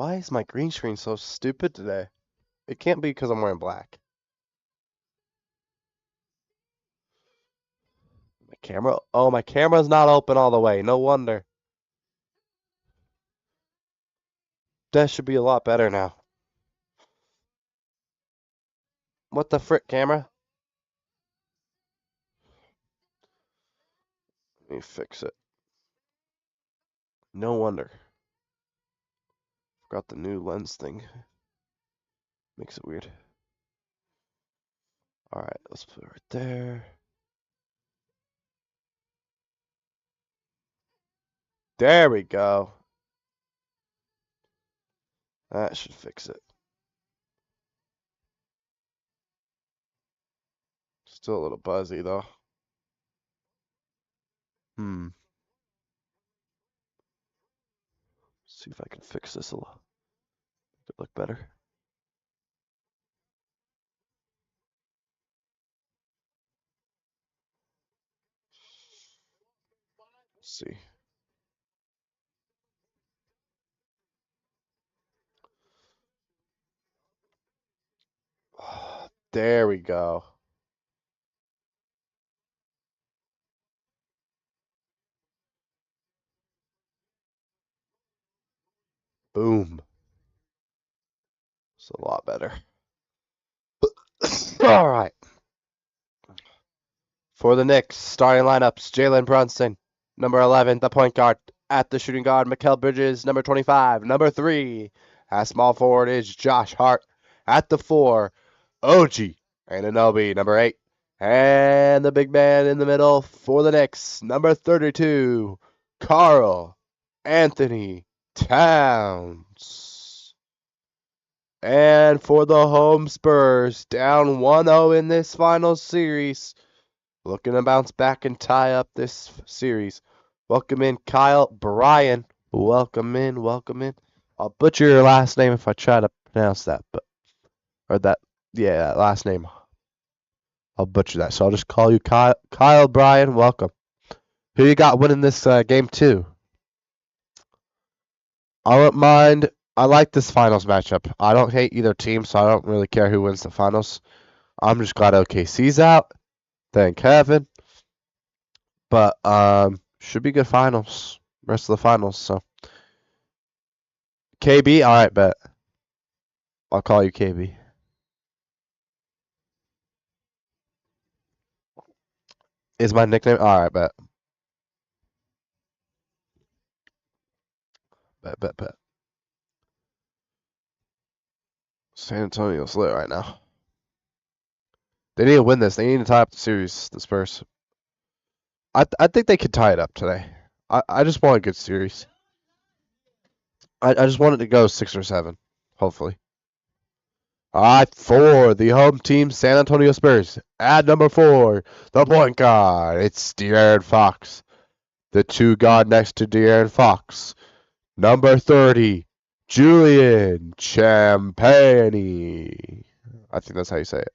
Why is my green screen so stupid today? It can't be because I'm wearing black. My camera? Oh, my camera's not open all the way. No wonder. That should be a lot better now. What the frick, camera? Let me fix it. No wonder. Forgot the new lens thing. Makes it weird. Alright, let's put it right there. There we go. That should fix it. Still a little buzzy though. See if I can fix this a little. Make it look better. Let's see. There we go. Boom. It's a lot better. All right. For the Knicks, starting lineups: Jalen Brunson, number 11, the point guard. At the shooting guard, Mikal Bridges, number 25. Number 3, at small forward is Josh Hart. At the 4, OG Anunoby, number 8. And the big man in the middle for the Knicks, number 32, Karl Anthony Towns. And for the home Spurs, down 1-0 in this final series, looking to bounce back and tie up this series. Welcome in Kyle Bryan. Welcome in, welcome in. I'll butcher your last name if I try to pronounce that, that last name. I'll butcher that, so I'll just call you Kyle Bryan. Welcome. Who you got winning this game 2? I don't mind. I like this finals matchup. I don't hate either team, so I don't really care who wins the finals. I'm just glad OKC's out. Thank Kevin. But should be good finals. Rest of the finals. So KB, all right, bet. I'll call you KB. Is my nickname? All right, bet. Bet. San Antonio's lit right now. They need to win this. They need to tie up the series, the Spurs. I think they could tie it up today. I just want a good series. I just want it to go 6 or 7, hopefully. All right, for the home team, San Antonio Spurs. At number 4, the point guard. It's De'Aaron Fox. The 2 guard next to De'Aaron Fox. Number 30, Julian Champagnie. I think that's how you say it.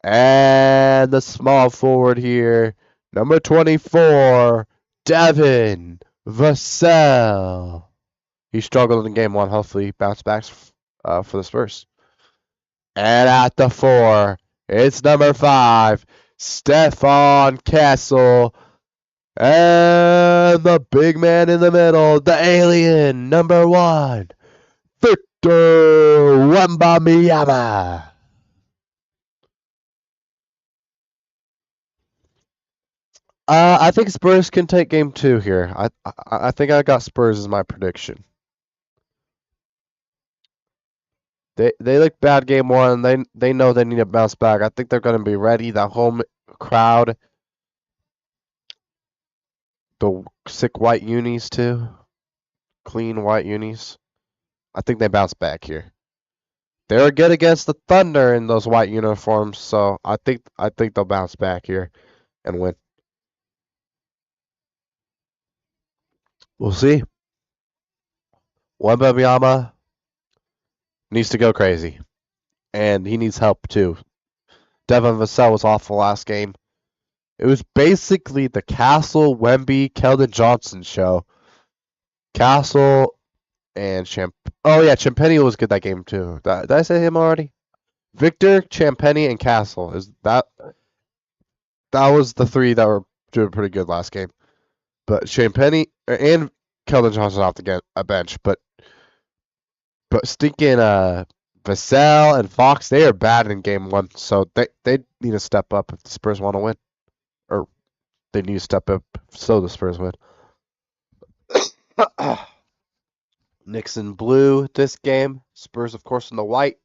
And the small forward here, number 24, Devin Vassell. He struggled in game 1. Hopefully, he bounce back for the Spurs. And at the 4, it's number 5, Stefan Castle. And the big man in the middle, the alien, number 1, Victor Wembanyama. I think Spurs can take game 2 here. I think I got Spurs as my prediction. They looked bad game 1. They know they need to bounce back. I think they're going to be ready. The home crowd, the sick white unis too, clean white unis. I think they bounce back here. They were good against the Thunder in those white uniforms, so I think they'll bounce back here and win. We'll see. Wembanyama needs to go crazy, and he needs help too. Devin Vassell was awful last game. It was basically the Castle, Wemby, Keldon Johnson show. Castle And Oh yeah, Champagny was good that game too. Did I say him already? Victor, Champagny, and Castle is that was the three that were doing pretty good last game. But Champagny and Keldon Johnson off a bench, but stinking Vassell and Fox, they are bad in game one, so they need to step up if the Spurs want to win, or they need to step up so the Spurs win. Knicks in blue this game. Spurs, of course, in the white.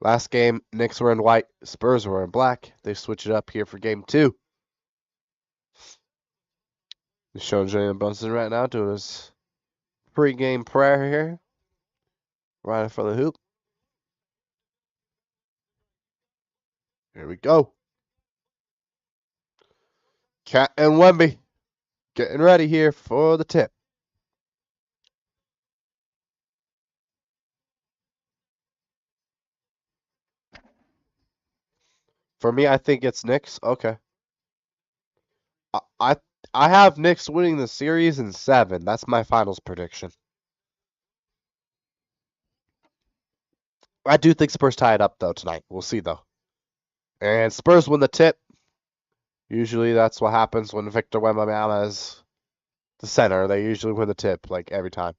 Last game, Knicks were in white. Spurs were in black. They switch it up here for game two. Just showing Jalen Brunson right now doing his pre-game prayer here, right in front of the hoop. Here we go. Cat and Wemby getting ready here for the tip. For me, I think it's Knicks. Okay. I I, I have Knicks winning the series in 7. That's my finals prediction. I do think Spurs tie it up though tonight. We'll see though. And Spurs win the tip. Usually that's what happens when Victor Wembanyama is the center. They usually win the tip like every time.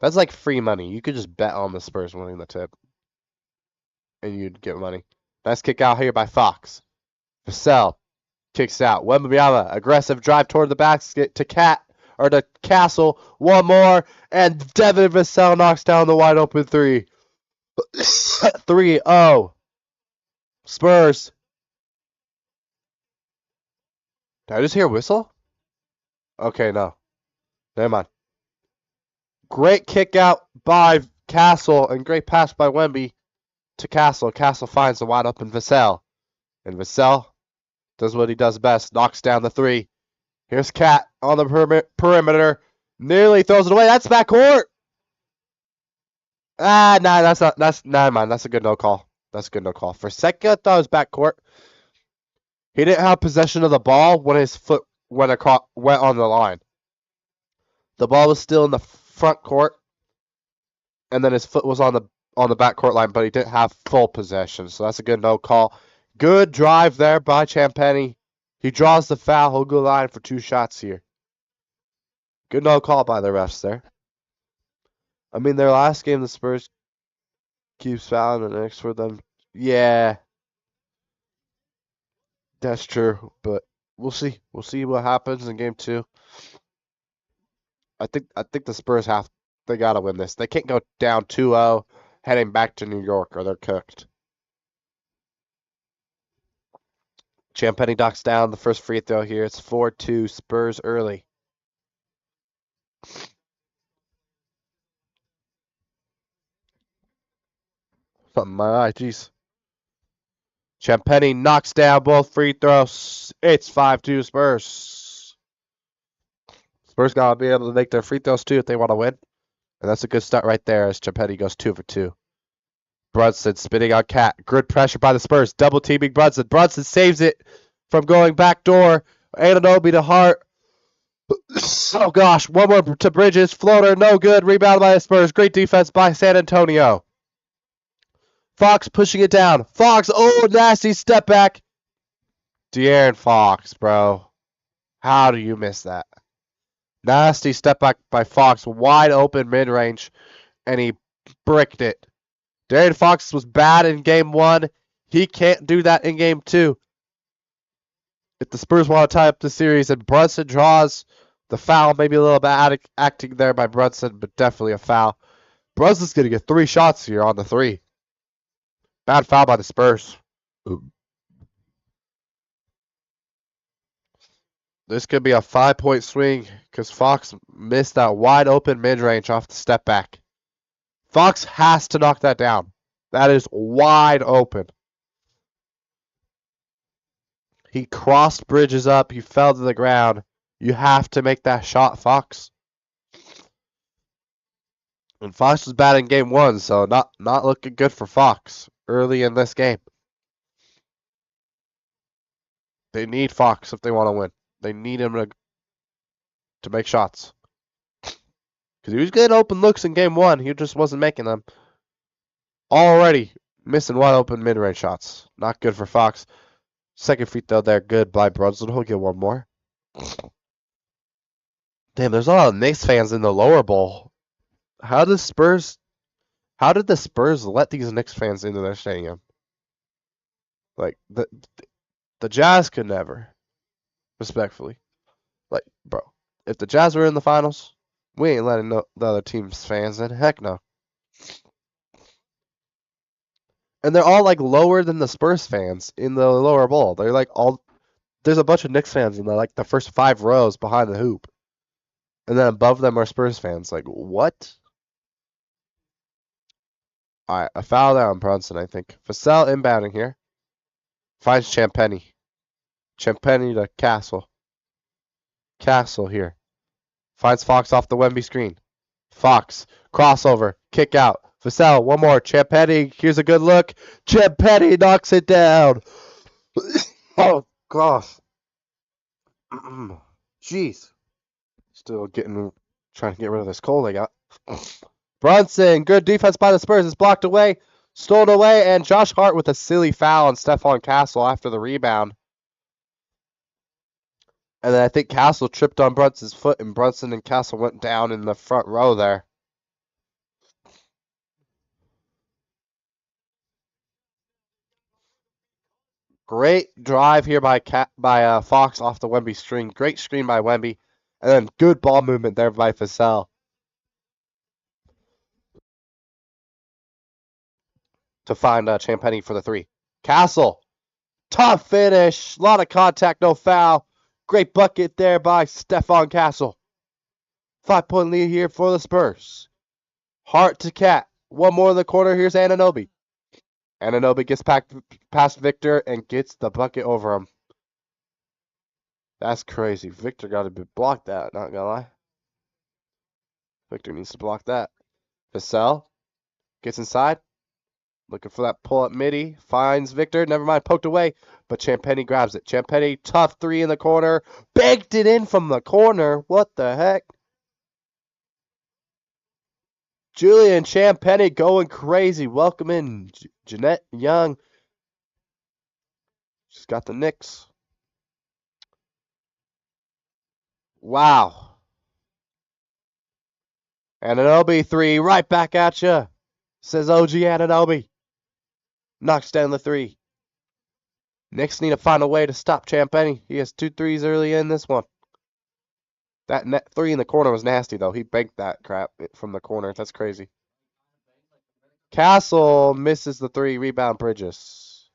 That's like free money. You could just bet on the Spurs winning the tip and you'd get money. Nice kick out here by Fox. Vassell kicks out. Wembanyama, aggressive drive toward the basket to Castle. One more, and Devin Vassell knocks down the wide open three. 3-0. Spurs. Did I just hear a whistle? Okay, no. Never mind. Great kick out by Castle and great pass by Wemby to Castle. Castle finds the wide open Vassell. And Vassell does what he does best, knocks down the three. Here's Cat on the perimeter. Nearly throws it away. That's backcourt. Nah, that's not. That's never mind. That's a good no call. That's a good no call. For a second, I thought it was backcourt. He didn't have possession of the ball when his foot went on the line. The ball was still in the front court, and then his foot was on the backcourt line, but he didn't have full possession. So that's a good no call. Good drive there by Champagny. He draws the foul. He'll go line for 2 shots here. Good no call by the refs there. I mean, their last game, the Spurs keeps fouling the Knicks for them. Yeah, that's true, but we'll see. We'll see what happens in game 2. I think the Spurs they gotta win this. They can't go down 2-0 heading back to New York or they're cooked. Champagny knocks down the first free throw here. It's 4-2 Spurs early. Something in my eye, jeez. Champagny knocks down both free throws. It's 5-2 Spurs. Spurs gotta be able to make their free throws too if they want to win. And that's a good start right there as Champagny goes 2 for 2. Brunson spinning on Cat. Good pressure by the Spurs. Double teaming Brunson. Brunson saves it from going back door. Anunoby to Hart. Oh gosh, one more to Bridges. Floater, no good. Rebound by the Spurs. Great defense by San Antonio. Fox pushing it down. Fox, oh, nasty step back. De'Aaron Fox, bro. How do you miss that? Nasty step back by Fox. Wide open mid-range, and he bricked it. De'Aaron Fox was bad in game 1. He can't do that in game 2. If the Spurs want to tie up the series and Brunson draws the foul, maybe a little bit acting there by Brunson, but definitely a foul. Brunson's going to get 3 shots here on the 3. Bad foul by the Spurs. This could be a 5-point swing because Fox missed that wide open mid-range off the step back. Fox has to knock that down. That is wide open. He crossed Bridges up. He fell to the ground. You have to make that shot, Fox. And Fox was bad in game 1, so not looking good for Fox early in this game. They need Fox if they want to win. They need him to make shots. Because he was getting open looks in game one. He just wasn't making them. Already missing wide open mid-range shots. Not good for Fox. Second free throw there, good by Brunson. He'll get one more. Damn, there's a lot of Knicks fans in the lower bowl. How did the Spurs let these Knicks fans into their stadium? Like the Jazz could never, respectfully. Like, bro, if the Jazz were in the finals, we ain't letting the other team's fans in. Heck no. And they're all like lower than the Spurs fans in the lower bowl. They're like all there's a bunch of Knicks fans in the 5 rows behind the hoop. And then above them are Spurs fans. Like, what? Alright, a foul there on Brunson, I think. Vassell inbounding here. Finds Champagny. Champagny to Castle. Castle here. Finds Fox off the Wemby screen. Fox. Crossover. Kick out. Vassell, one more. Champagny. Here's a good look. Champagny knocks it down. Oh, gosh. Jeez. Still trying to get rid of this cold I got. Brunson, good defense by the Spurs. It's blocked away, stolen away, and Josh Hart with a silly foul on Stephon Castle after the rebound. And then I think Castle tripped on Brunson's foot, and Brunson and Castle went down in the front row there. Great drive here by Fox off the Wemby screen. Great screen by Wemby. And then good ball movement there by Vassell. To find Champagny for the three. Castle. Tough finish. A lot of contact, no foul. Great bucket there by Stephon Castle. 5-point lead here for the Spurs. Hart to Cat. One more in the corner. Here's Anunoby. Anunoby gets past Victor and gets the bucket over him. That's crazy. Victor got to block that, not gonna lie. Victor needs to block that. Vassell gets inside. Looking for that pull-up midi. Finds Victor. Never mind. Poked away. But Champagny grabs it. Champagny, tough three in the corner. Banked it in from the corner. What the heck? Julian Champagny going crazy. Welcome in, Jeanette Young. She's got the Knicks. Wow. Anunoby three. Right back at you. Says OG Anunoby. Knocks down the three. Knicks need to find a way to stop Champagny. He has 2 threes early in this one. That net three in the corner was nasty, though. He banked that crap from the corner. That's crazy. Castle misses the three. Rebound Bridges.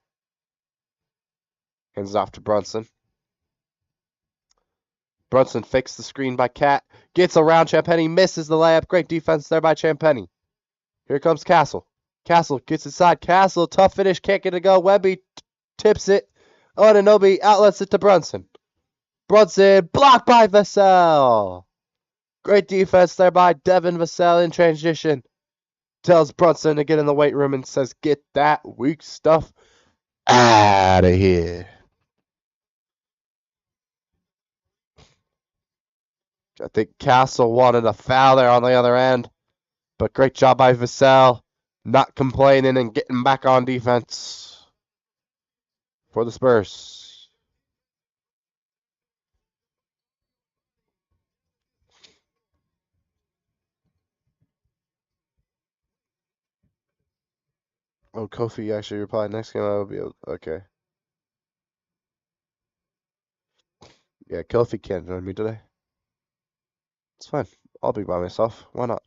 Hands off to Brunson. Brunson fakes the screen by Cat. Gets around Champagny. Misses the layup. Great defense there by Champagny. Here comes Castle. Castle gets inside. Castle, tough finish. Can't get it to go. Wemby tips it. Anunoby outlets it to Brunson. Brunson blocked by Vassell. Great defense there by Devin Vassell in transition. Tells Brunson to get in the weight room and says, get that weak stuff out of here. I think Castle wanted a foul there on the other end. But great job by Vassell. Not complaining and getting back on defense for the Spurs. Oh, Kofi actually replied next game. I will be okay. Yeah, Kofi can't join me today. It's fine. I'll be by myself. Why not?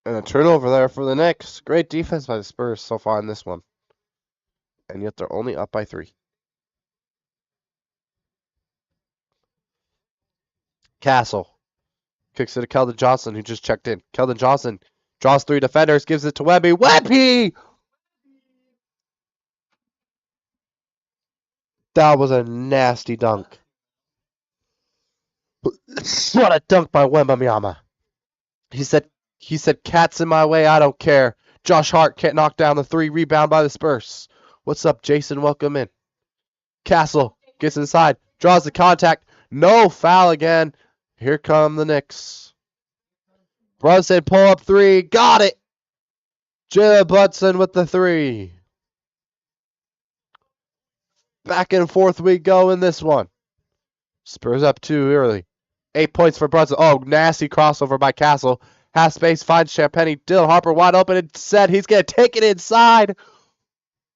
And a turnover there for the Knicks. Great defense by the Spurs so far in this one. And yet they're only up by 3. Castle kicks it to Keldon Johnson, who just checked in. Keldon Johnson draws 3 defenders, gives it to Wemby. Wemby! That was a nasty dunk. What a dunk by Wembanyama. He said, Cat's in my way, I don't care. Josh Hart can't knock down the 3. Rebound by the Spurs. What's up, Jason? Welcome in. Castle gets inside, draws the contact. No foul again. Here come the Knicks. Brunson pull up three. Got it. Jalen Brunson with the three. Back and forth we go in this one. Spurs up too early. 8 points for Brunson. Oh, nasty crossover by Castle. Half space finds Champagny. Dylan Harper wide open and set. He's going to take it inside.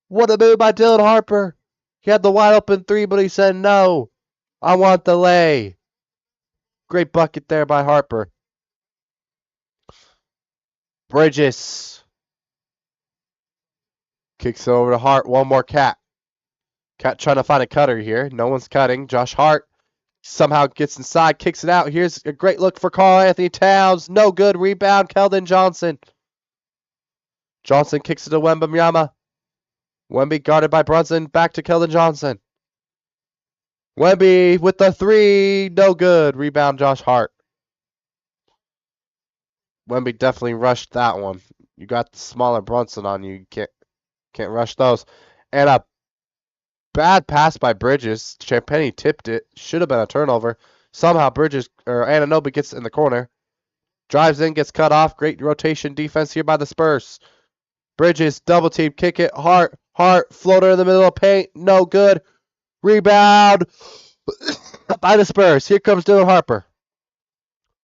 What a move by Dylan Harper. He had the wide open three, but he said no. I want the lay. Great bucket there by Harper. Bridges. Kicks it over to Hart. One more Cat. Cat trying to find a cutter here. No one's cutting. Josh Hart somehow gets inside, kicks it out. Here's a great look for Karl Anthony Towns. No good. Rebound, Keldon Johnson. Johnson kicks it to Wembanyama. Wemby guarded by Brunson. Back to Keldon Johnson. Wemby with the three. No good. Rebound, Josh Hart. Wemby definitely rushed that one. You got the smaller Brunson on you. You can't rush those. And a bad pass by Bridges. Champagny tipped it. Should have been a turnover. Somehow Bridges or Anunoby gets in the corner. Drives in, gets cut off. Great rotation defense here by the Spurs. Bridges, double team, kick it. Hart, floater in the middle of paint. No good. Rebound by the Spurs. Here comes Dylan Harper.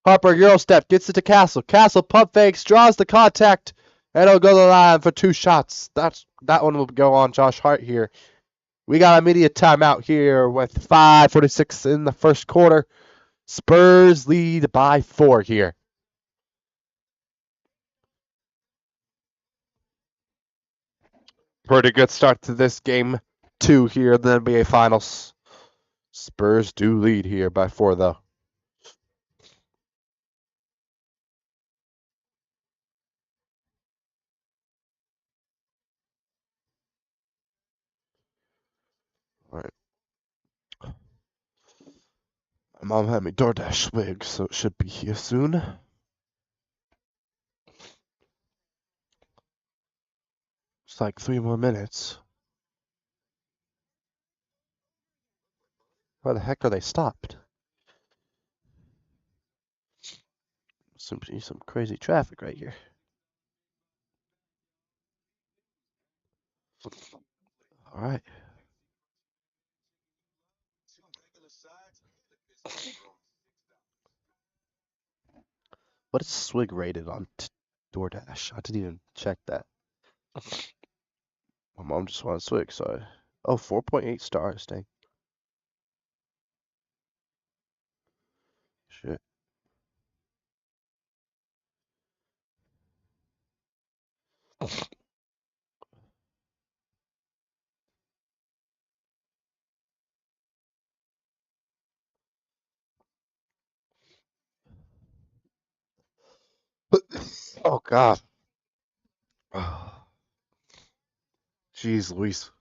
Harper, Euro step, gets it to Castle. Castle pump fakes, draws the contact, and it'll go to the line for 2 shots. That one will go on Josh Hart here. We got a immediate timeout here with 5:46 in the first quarter. Spurs lead by 4 here. Pretty good start to this game 2 here in the NBA Finals. Spurs do lead here by 4 though. All right. My mom had me DoorDash swig, so it should be here soon. It's like 3 more minutes. Why the heck are they stopped? Seems to be some crazy traffic right here. All right. What is swig rated on DoorDash? I didn't even check that. My mom just wanted swig, so oh, 4.8 stars, dang. Shit. Oh God. Jeez Louise.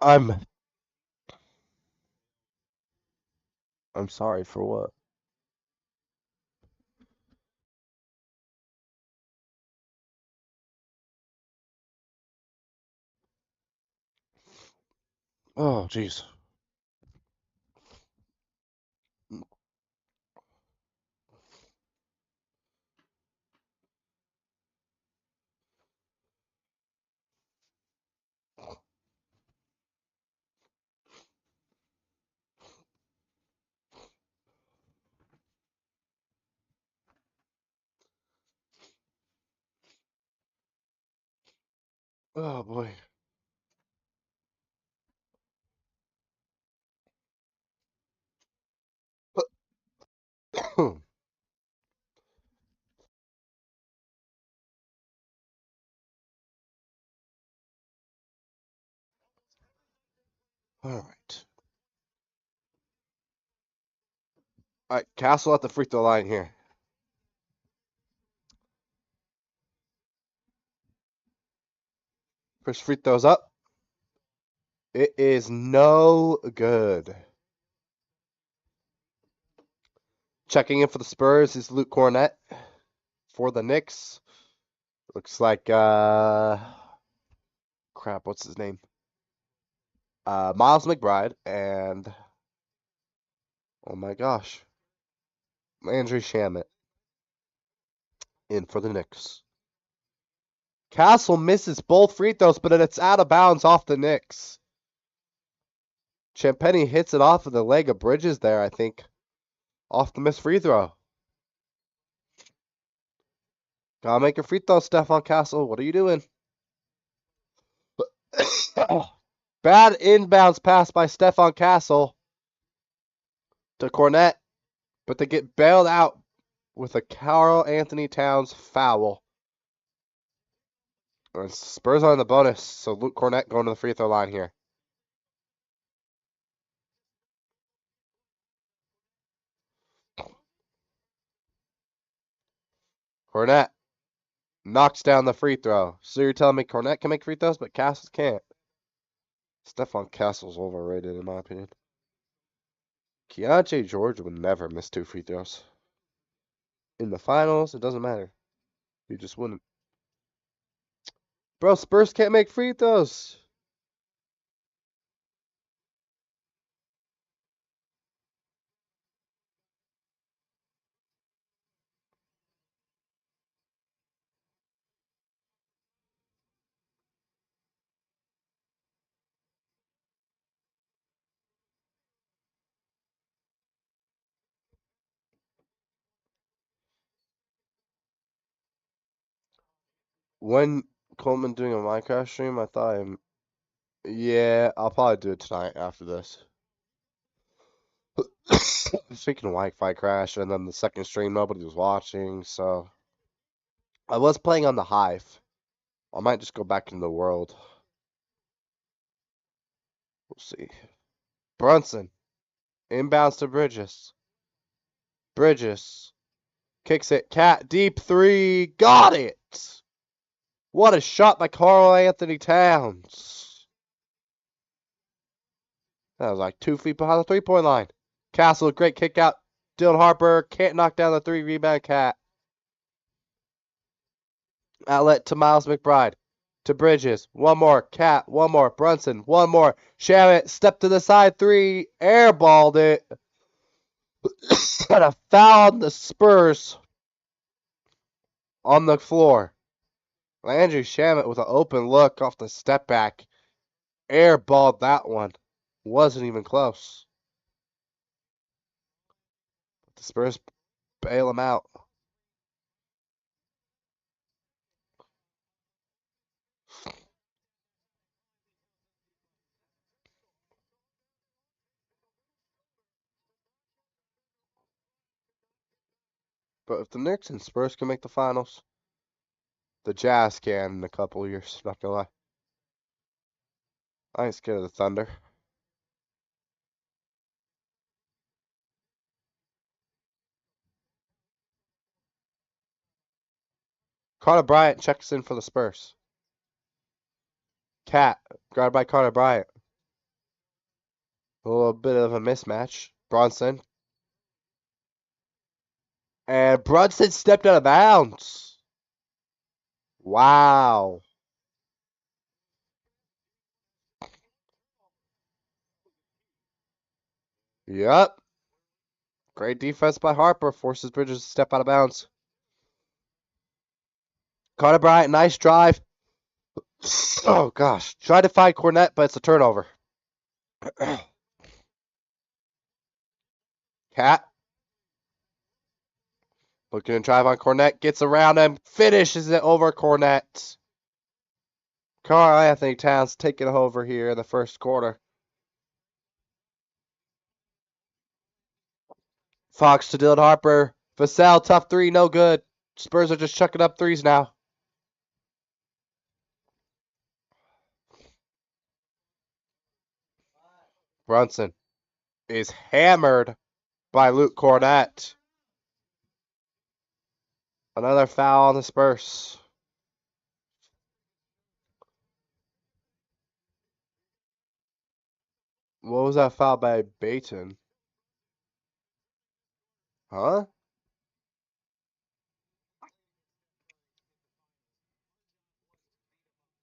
I'm I'm sorry for what? Oh jeez. Oh boy. All right. All right, Castle at the free throw line here. First free throw's up. It is no good. Checking in for the Spurs is Luke Cornett. For the Knicks, looks like crap, what's his name? Miles McBride and oh my gosh, Landry Shamet in for the Knicks. Castle misses both free throws, but it's out of bounds off the Knicks. Champagny hits it off of the leg of Bridges there, I think, off the missed free throw. Gotta make a free throw, Stephon Castle. What are you doing? Bad inbounds pass by Stephon Castle to Cornett, but they get bailed out with a Karl Anthony Towns foul. And Spurs are in the bonus, so Luke Cornett going to the free throw line here. Cornett knocks down the free throw. So you're telling me Cornett can make free throws, but Castles can't? Stephon Castle's overrated, in my opinion. Keontae George would never miss 2 free throws. In the finals, it doesn't matter. He just wouldn't. Bro, Spurs can't make free throws. When Coleman doing a Minecraft stream, I thought yeah, I'll probably do it tonight after this. Speaking of Wi-Fi crash, and then the second stream nobody was watching, so I was playing on the Hive. I might just go back into the world. We'll see. Brunson inbounds to Bridges. Bridges kicks it. Cat deep 3. Got it. What a shot by Karl Anthony Towns. That was like 2 feet behind the 3-point line. Castle, great kick out. Dylan Harper can't knock down the 3 rebound. Cat. Outlet to Miles McBride. To Bridges. One more. Cat. One more. Brunson. One more. Shamit. Step to the side 3. Airballed it. And a foul on the Spurs on the floor. Landry Shamet with an open look off the step back. Airballed that one. Wasn't even close. The Spurs bail him out. But if the Knicks and Spurs can make the finals, the Jazz can in a couple of years. Not gonna lie. I ain't scared of the Thunder. Carter Bryant checks in for the Spurs. Cat, guarded by Carter Bryant. A little bit of a mismatch. Bronson. And Brunson stepped out of bounds. Wow. Yep. Great defense by Harper. Forces Bridges to step out of bounds. Carter Bryant, nice drive. Oh, gosh. Tried to find Cornett, but it's a turnover. Cat. Looking to drive on Cornett. Gets around him. Finishes it over Cornett. Karl Anthony Towns taking over here in the first quarter. Fox to Dylan Harper. Vassell, tough three, no good. Spurs are just chucking up threes now. Brunson is hammered by Luke Cornett. Another foul on the Spurs. What was that foul by Baton? Huh?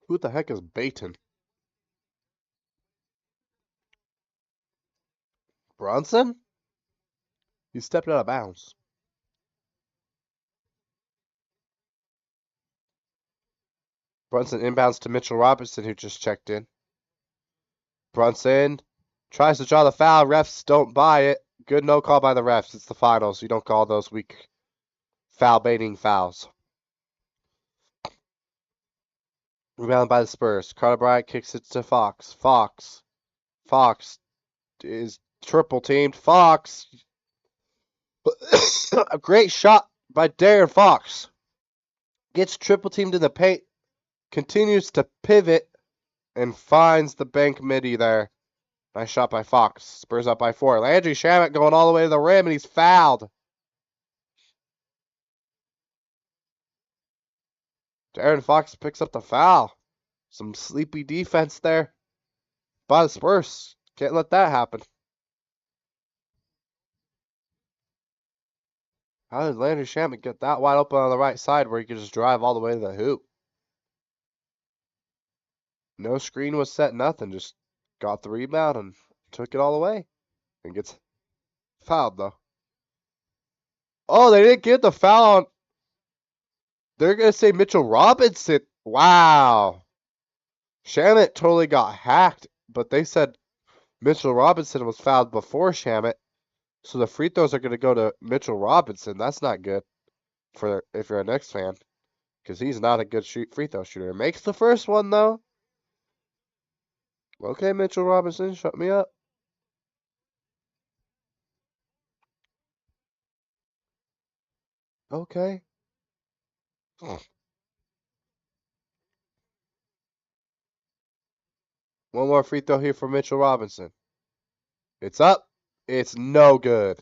Who the heck is Baton? Brunson? He stepped out of bounds. Brunson inbounds to Mitchell Robinson, who just checked in. Brunson tries to draw the foul. Refs don't buy it. Good no call by the refs. It's the finals. You don't call those weak foul baiting fouls. Rebounded by the Spurs. Carter Bryant kicks it to Fox. Fox is triple teamed. Fox. A great shot by Darren Fox. Gets triple teamed in the paint. Continues to pivot and finds the bank midi there. Nice shot by Fox. Spurs up by 4. Landry Shamet going all the way to the rim, and he's fouled. Darren Fox picks up the foul. Some sleepy defense there by the Spurs. Can't let that happen. How did Landry Shamet get that wide open on the right side where he could just drive all the way to the hoop? No screen was set, nothing. Just got the rebound and took it all away. And gets fouled, though. Oh, they didn't get the foul on. They're going to say Mitchell Robinson. Wow. Shamet totally got hacked, but they said Mitchell Robinson was fouled before Shamet. So the free throws are going to go to Mitchell Robinson. That's not good for if you're a Knicks fan, because he's not a good free throw shooter. Makes the first one, though. Okay, Mitchell Robinson, shut me up. Okay. One more free throw here for Mitchell Robinson. It's up. It's no good.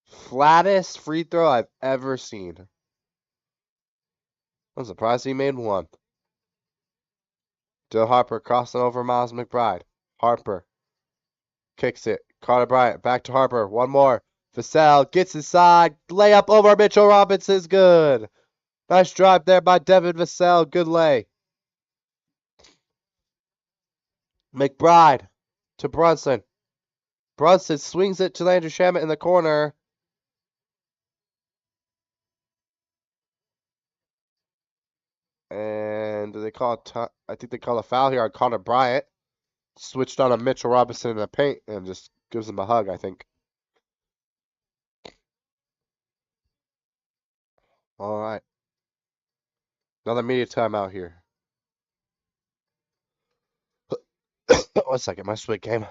Flattest free throw I've ever seen. I'm surprised he made one. Dill Harper crossing over Miles McBride. Harper kicks it. Carter Bryant back to Harper. One more. Vassell gets inside. Layup over Mitchell Robinson's good. Nice drive there by Devin Vassell. Good lay. McBride to Brunson. Brunson swings it to Landry Shamet in the corner. And they call I think they call a foul here on Connor Bryant. Switched on a Mitchell Robinson in the paint and just gives him a hug, I think. All right. Another media timeout here. 1 second, my sweet game.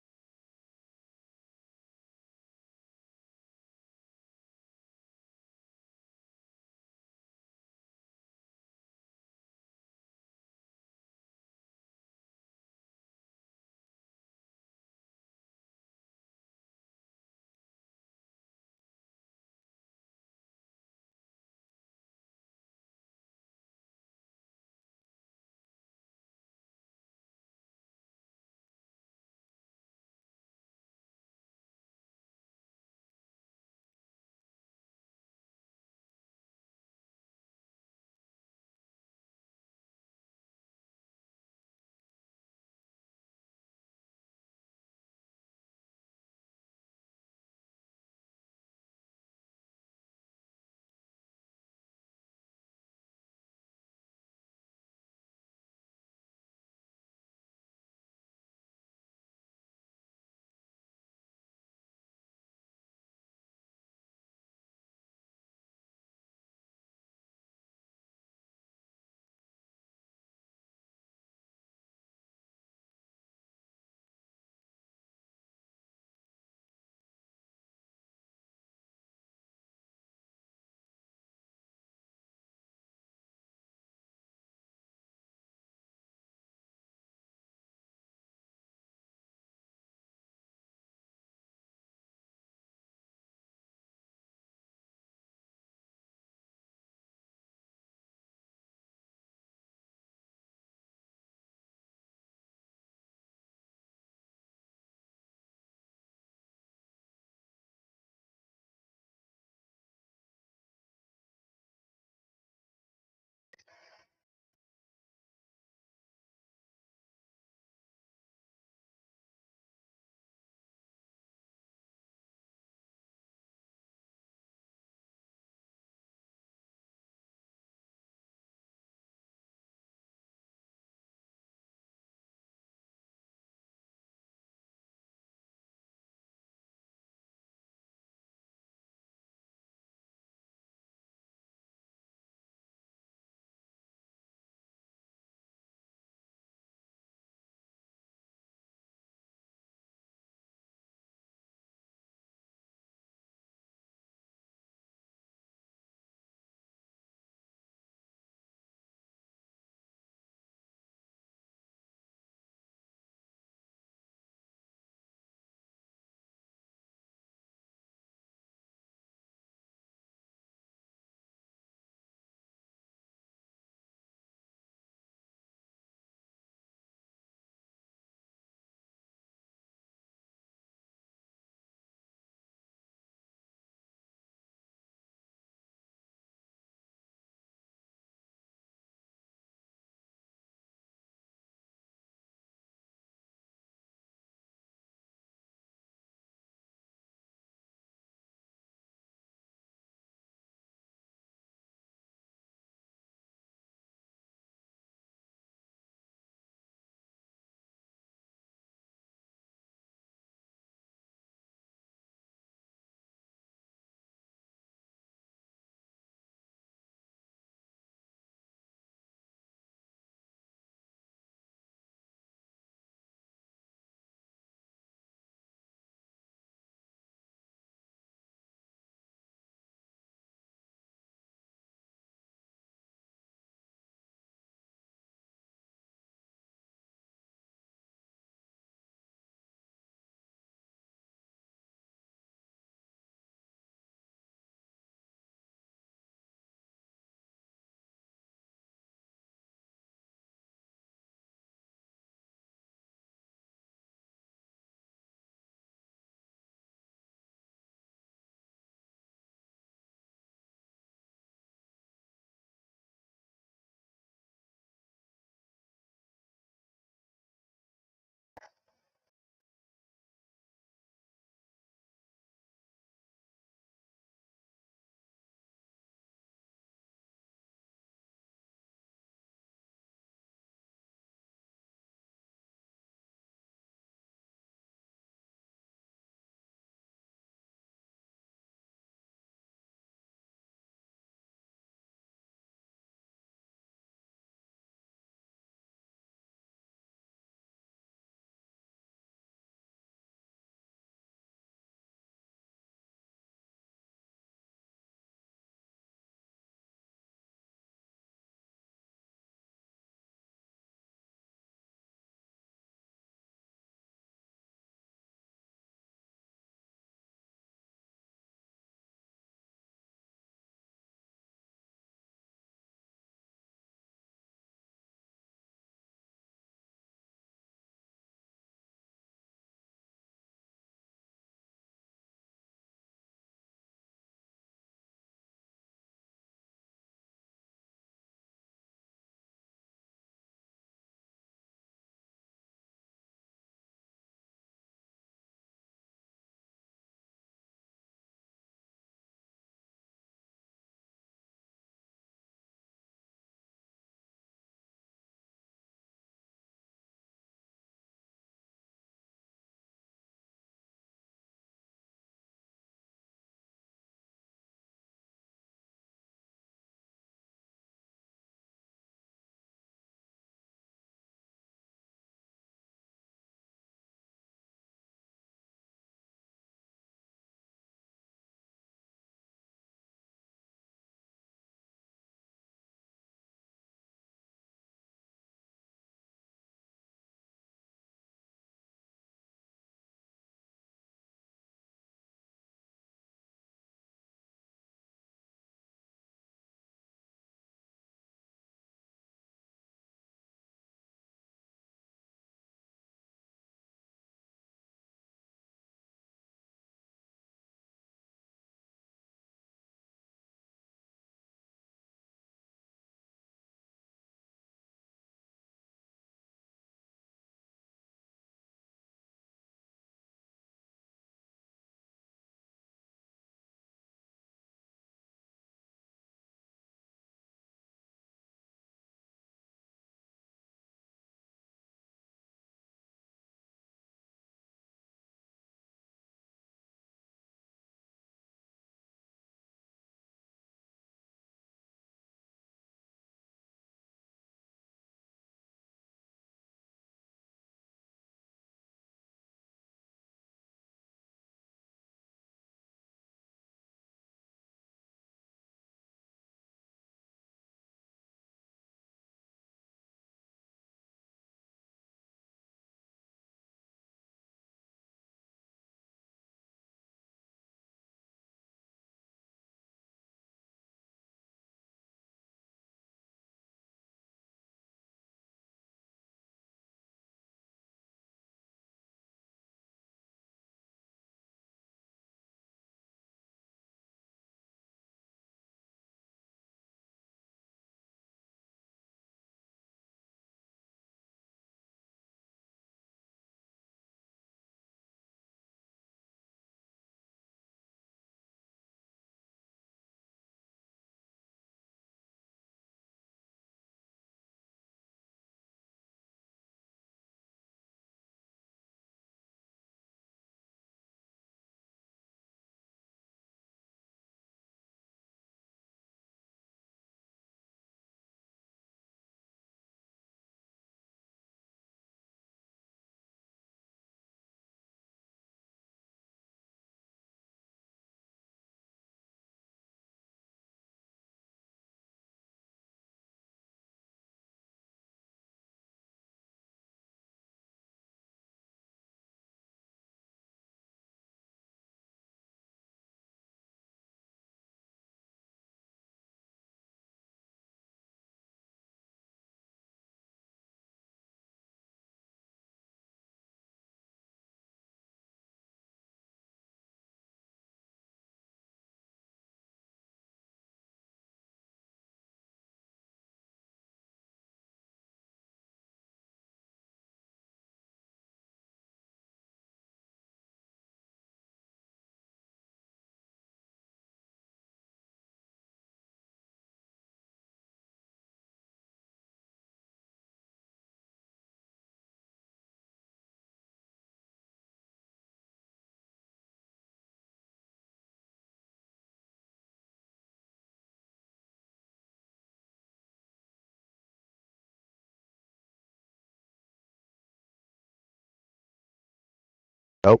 Oh,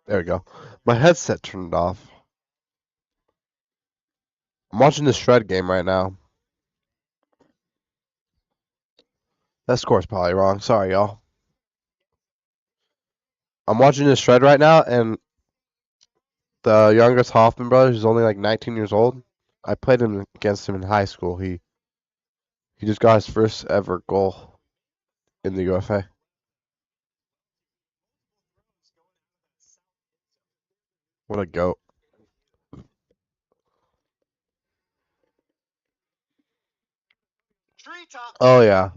there we go. My headset turned off. I'm watching the Shred game right now. That score's probably wrong. Sorry, y'all. I'm watching the Shred right now, and the youngest Hoffman brother, who's only like 19 years old. I played against him in high school. He just got his first ever goal in the UFA. What a goat. Oh yeah.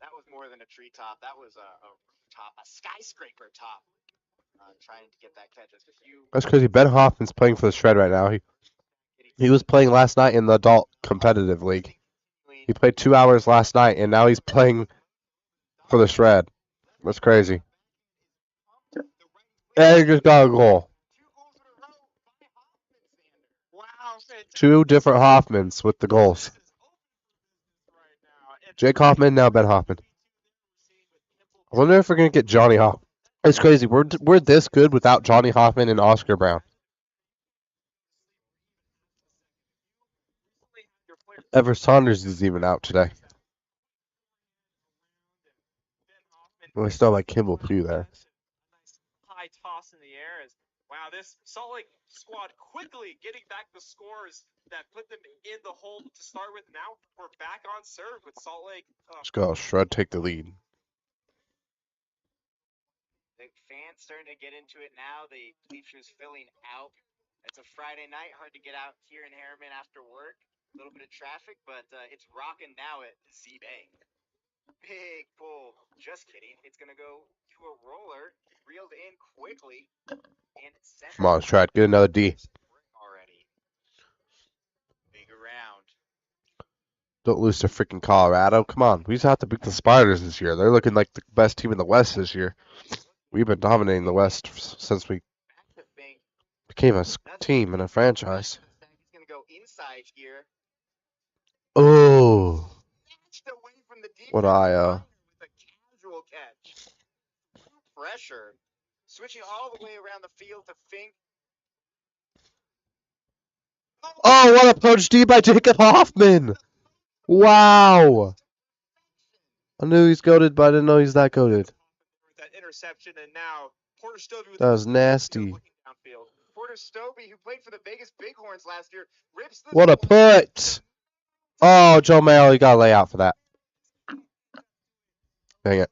That was more than a treetop. That was a top, a skyscraper top. Trying to get that catch. That's crazy. Ben Hoffman's playing for the Shred right now. He was playing last night in the adult competitive league. He played 2 hours last night, and now he's playing for the Shred. That's crazy. And he just got a goal. Wow, Two different Hoffmans with the goals. Jake Hoffman, now Ben Hoffman. I wonder if we're gonna get Johnny Hoffman. It's crazy. We're this good without Johnny Hoffman and Oscar Brown. Ever Saunders is even out today. We still have like Kimball Pugh there. High toss in the air is wow. This Salt Lake squad quickly getting back the scores that put them in the hole to start with. Now we're back on serve with Salt Lake. Let's go. Shred take the lead. The fans starting to get into it now. The bleachers filling out. It's a Friday night. Hard to get out here in Harriman after work. A little bit of traffic, but it's rocking now at Z-Bank. Big pull. Just kidding. It's going to go to a roller. Reeled in quickly. And Come on, Shred. Get another D. Already. Big around. Don't lose to freaking Colorado. Come on. We just have to beat the Spiders this year. They're looking like the best team in the West this year. We've been dominating the West since we became a team and a franchise. He's going to go inside here. Oh. Away from the What IO. With a casual catch. Pressure. Switching all the way around the field to Fink. Oh, what a poach D by Jacob Hoffman. Wow. I knew he's goated, but I didn't know he's that goated. That interception, and now Porter Stovey with That was nasty. Porter Stovey, who played for the Vegas Bighorns last year, rips the What a put. Oh, Joe Mayo, you got to lay out for that. Dang it.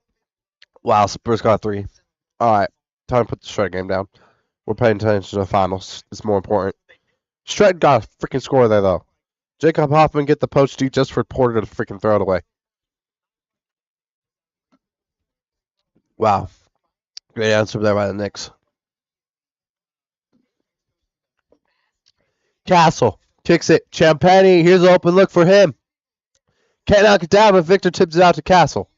Wow, Spurs got 3. All right, time to put the Shred game down. We're paying attention to the finals. It's more important. Shred got a freaking score there, though. Jacob Hoffman get the poach D just for Porter to freaking throw it away. Wow. Great answer there by the Knicks. Castle kicks it. Champagny, here's an open look for him. Can't knock it down, but Victor tips it out to Castle.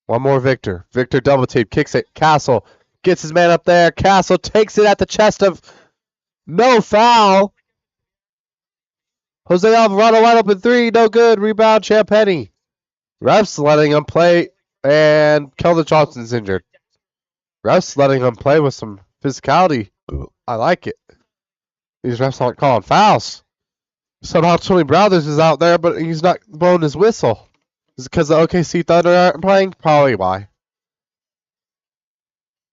One more Victor. Victor double team, kicks it. Castle gets his man up there. Castle takes it at the chest of no foul. Jose Alvarado wide open 3, no good. Rebound, Champagny. Refs letting him play, and Keldon Johnson's injured. Refs letting him play with some physicality. I like it. These refs aren't calling fouls. Somehow Tony Brothers is out there, but he's not blowing his whistle. Is it because the OKC Thunder aren't playing? Probably why.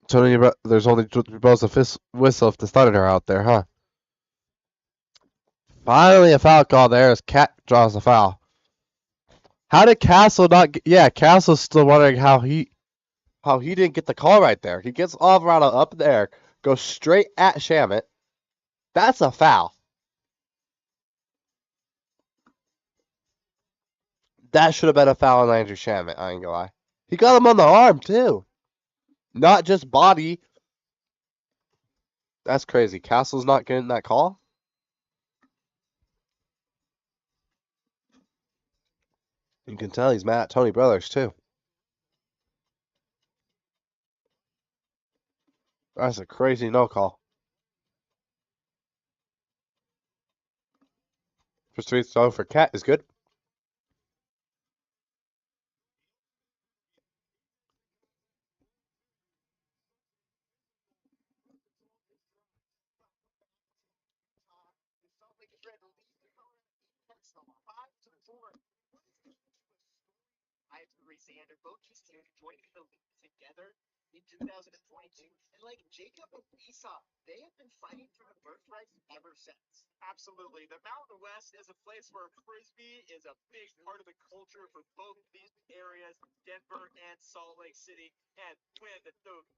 Tony, there's only blows a whistle if the Thunder are out there, huh? Finally, a foul call there as Cat draws a foul. How did Castle not get... Yeah, Castle's still wondering how he didn't get the call right there. He gets Alvarado up there, goes straight at Shamet. That's a foul. That should have been a foul on Andrew Shamet, I ain't gonna lie. He got him on the arm, too. Not just body. That's crazy. Castle's not getting that call? You can tell he's mad at Tony Brothers, too. That's a crazy no call. First free throw for Cat is good. Alexander, both these teams joined the league together in 2022. And like Jacob and Esau, they have been fighting for the birthright ever since. Absolutely. The Mountain West is a place where Frisbee is a big part of the culture for both these areas, Denver and Salt Lake City. And when the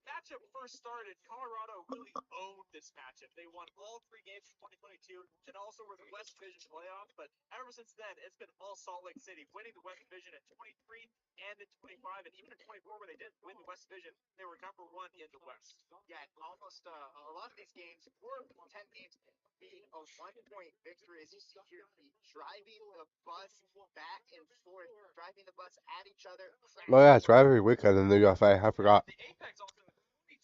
matchup first started, Colorado really owned this matchup. They won all 3 games from 2022 and also were the West Division playoff. But ever since then, it's been all Salt Lake City, winning the West Division in 23 and in 25, and even in 24, where they didn't win the West Division, they were number one in the West. Yeah, almost a lot of these games were 10 games being a 1-point victory. As you see here, driving the bus back and forth, driving the bus at each other. Oh yeah, it's rivalry weekend in the UFA. I forgot.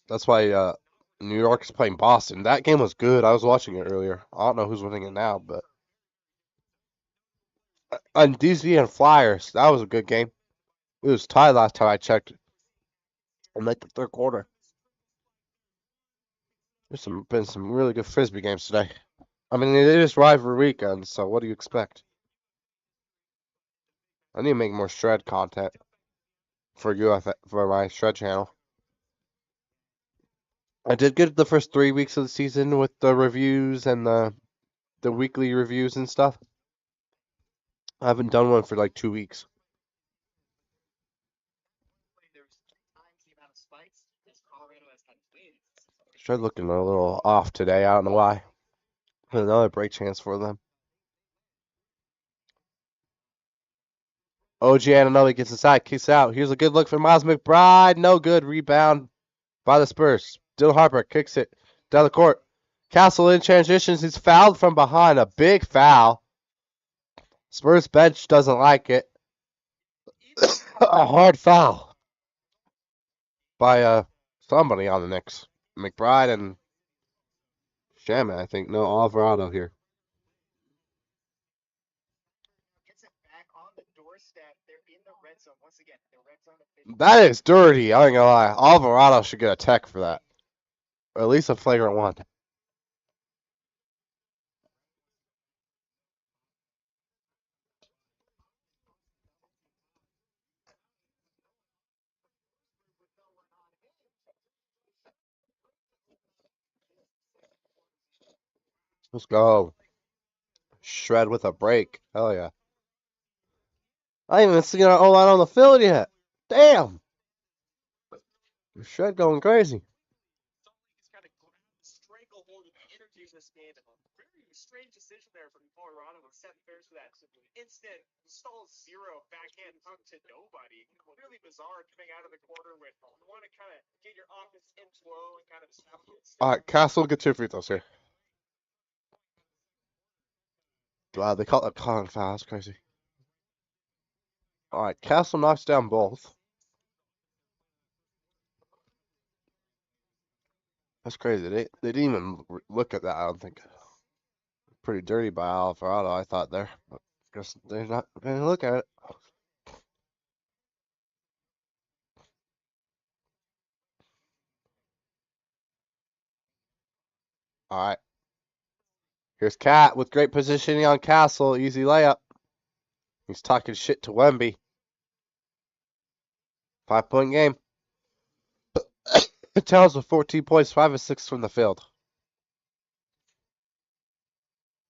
That's why New York's playing Boston. That game was good. I was watching it earlier. I don't know who's winning it now, but and DC and Flyers. That was a good game. It was tied last time I checked in like the third quarter. There's been some really good frisbee games today. I mean, it is rivalry weekend, so what do you expect? I need to make more shred content for UFA for my shred channel. I did good the first 3 weeks of the season with the reviews and the weekly reviews and stuff. I haven't done one for like 2 weeks. Shred looking a little off today. I don't know why. Another break chance for them. OG Ananobi gets inside, kicks out. Here's a good look for Miles McBride. No good. Rebound by the Spurs. Dylan Harper kicks it down the court. Castle in transitions. He's fouled from behind. A big foul. Spurs bench doesn't like it. A hard foul by somebody on the Knicks. McBride and Shaman, I think. No, Alvarado here. That is dirty. I ain't gonna lie. Alvarado should get a tech for that. Or at least a flagrant one. Let's go. Shred with a break. Hell yeah. I ain't even seen our O-line on the field yet. Damn. Shred going crazy. Strange decision there from Colorado with Seth Bears for that instant stall zero backhand hook to nobody. Really bizarre coming out of the corner when you want to kind of get your offense in flow and kind of establish. All right, Castle, get your free throws here. Wow, they call it a con foul. That's crazy. All right, Castle knocks down both. That's crazy. They didn't even look at that. I don't think. Pretty dirty by Alvarado, I thought there. But guess they're not going to look at it. All right. Here's Cat with great positioning on Castle. Easy layup. He's talking shit to Wemby. 5-point game. Towns with 14 points, 5 of 6 from the field.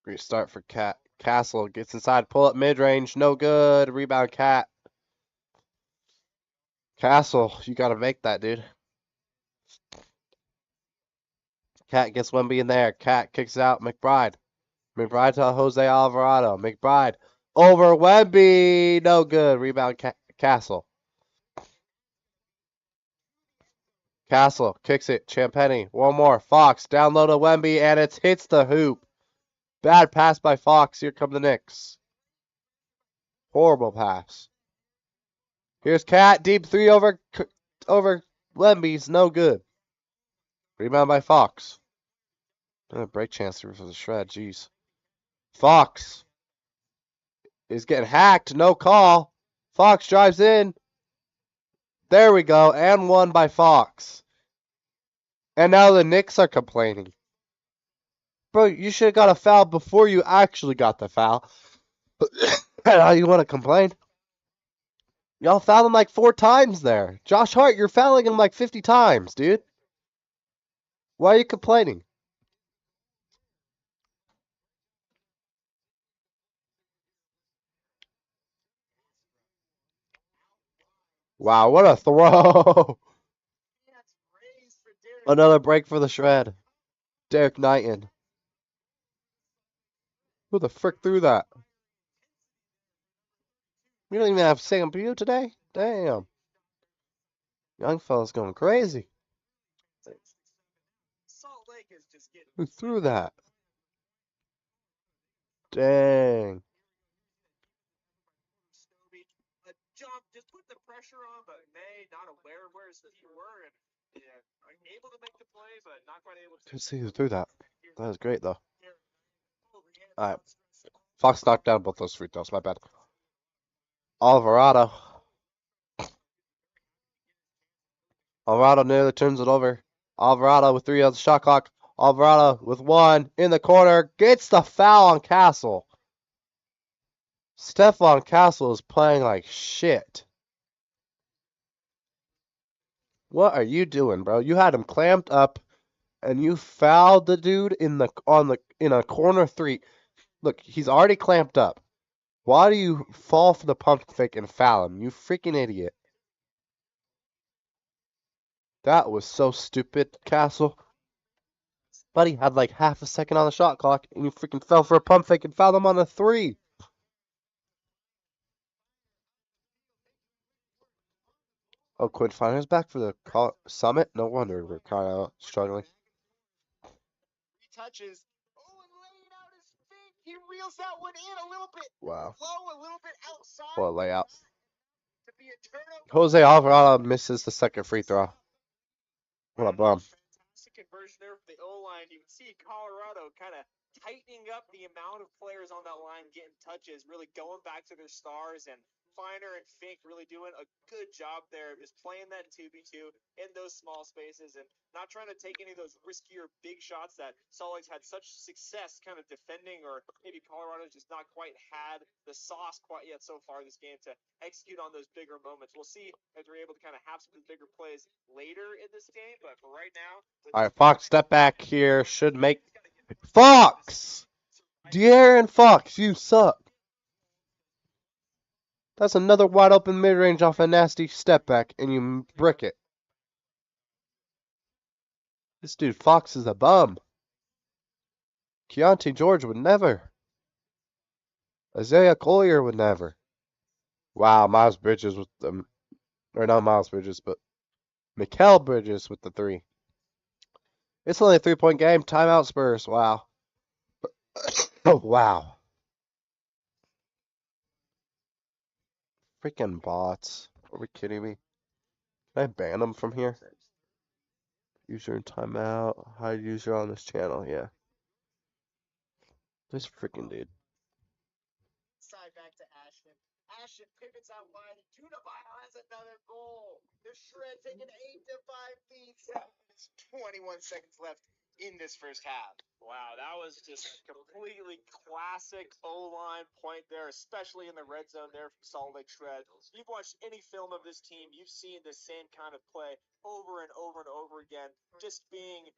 Great start for Cat. Castle gets inside, pull up mid range, no good. Rebound Cat. Castle, you got to make that, dude. Cat gets Wemby in there. Cat kicks out McBride. McBride to Jose Alvarado. McBride over Wemby, no good. Rebound Castle. Castle kicks it. Champagny. One more. Fox down low to Wemby, and it hits the hoop. Bad pass by Fox. Here come the Knicks. Horrible pass. Here's Cat. Deep three over Wemby's. No good. Rebound by Fox. Break chance for the shred. Jeez. Fox is getting hacked. No call. Fox drives in. There we go. And one by Fox. And now the Knicks are complaining. Bro, you should have got a foul before you actually got the foul. Now you want to complain? Y'all fouled him like 4 times there. Josh Hart, you're fouling him like 50 times, dude. Why are you complaining? Wow, what a throw. Another break for the shred. Derek Knighton. Who the frick threw that? We don't even have Sam Pugh today? Damn. Young fella's going crazy. Who threw that? Dang. Jump, just put the pressure on, but May not aware where his feet were and yeah, able to make the play, but not quite able to. Let's see who threw that. That was great, though. Alright. Fox knocked down both those free throws. My bad. Alvarado. Alvarado nearly turns it over. Alvarado with 3 on the shot clock. Alvarado with 1 in the corner. Gets the foul on Castle. Stephon Castle is playing like shit. What are you doing, bro? You had him clamped up and you fouled the dude in a corner 3. Look, he's already clamped up. Why do you fall for the pump fake and foul him? You freaking idiot. That was so stupid, Castle. Buddy had like half a second on the shot clock and you freaking fell for a pump fake and fouled him on a 3. Oh, Quinn Finer's back for the summit? No wonder we're kind of struggling. Touches. Oh, and laying out his feet. He reels that one in a little bit Wow. low, a little bit outside. What a layout. To be a turnover. Jose Alvarado misses the second free throw. What a bum. Fantastic conversion there from the O-line. You can see Colorado kind of tightening up the amount of players on that line getting touches, really going back to their stars, and Finer and Fink really doing a good job there, just playing that 2v2 in those small spaces and not trying to take any of those riskier big shots that Salt Lake's had such success kind of defending, or maybe Colorado's just not quite had the sauce quite yet so far this game to execute on those bigger moments. We'll see if they're able to kind of have some bigger plays later in this game, but for right now. All right, Fox, step back here. Should make. Fox! De'Aaron Fox, you suck. That's another wide open mid range off a nasty step back, and you brick it. This dude Fox is a bum. Keontae George would never. Isaiah Collier would never. Wow, Miles Bridges with the. Or not Miles Bridges, but Mikal Bridges with the 3. It's only a 3-point game. Timeout Spurs. Wow. Oh, wow. Freaking bots. Are we kidding me? Can I ban them from here? User in timeout. Hide user on this channel. Yeah. This freaking dude. Side back to Ashton. Ashton pivots out wide. Tunabile has another goal. The Shred taking 8-5 lead. 21 seconds left in this first half. Wow, that was just completely classic O-line point there, especially in the red zone there from Salt Lake Shred. If you've watched any film of this team, you've seen the same kind of play over and over and over again, just being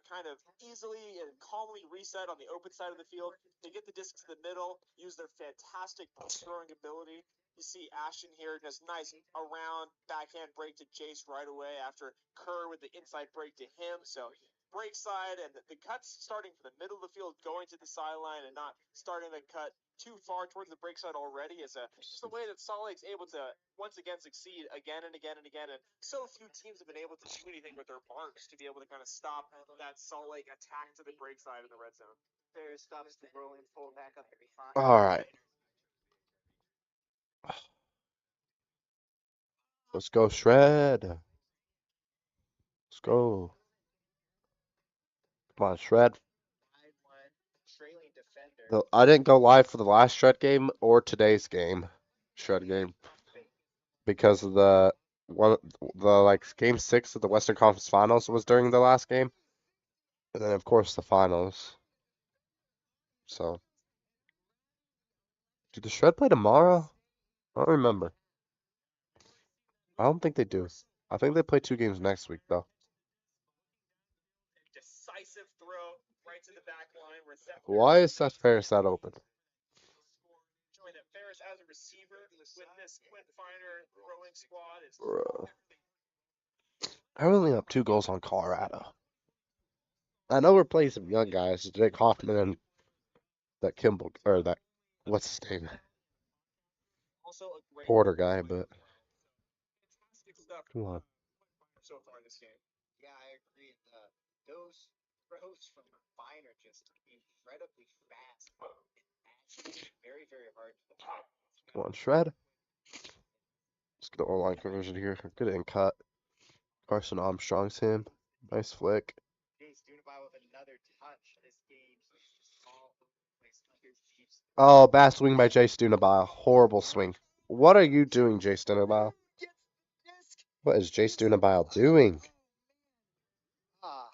kind of easily and calmly reset on the open side of the field. They get the disc to the middle, use their fantastic throwing ability. You see Ashton here, just nice around backhand break to Jace right away after Kerr with the inside break to him. So break side and the cuts starting from the middle of the field going to the sideline and not starting the cut too far towards the break side already is just a way that Salt Lake's able to once again succeed again and again and again. And so few teams have been able to do anything with their marks to be able to kind of stop that Salt Lake attack to the break side in the red zone. There stops the rolling pull back up every 5. All right. Let's go Shred. Let's go. Come on, Shred. I didn't go live for the last Shred game or today's game. Shred game. Because of the game 6 of the Western Conference Finals was during the last game. And then of course the finals. So did the Shred play tomorrow? I don't remember. I don't think they do. I think they play 2 games next week, though. Decisive throw right to the back line where Seth Why is Seth Ferris that open? showing that Ferris as a receiver with this Quinn Finer throwing squad is Bruh. I'm only up 2 goals on Colorado. I know we're playing some young guys, Jake Hoffman and that Kimball, or that, what's his name? also a great Porter guy, but fantastic stuff come on. so far in this game. Yeah, I agree. Those throws from Finer just incredibly fast. It's very, very hard to defend. Come on, Shred. Let's get the online conversion here. Good in cut. Carson Armstrong's him. Nice flick. He's doing by with another touch. This game, he's just all over the place. Under Chiefs. Oh, bad swing by Jay Stunabile. Horrible swing. What are you doing, Jay Stunabile? What is Jay Stunabile doing? Ah,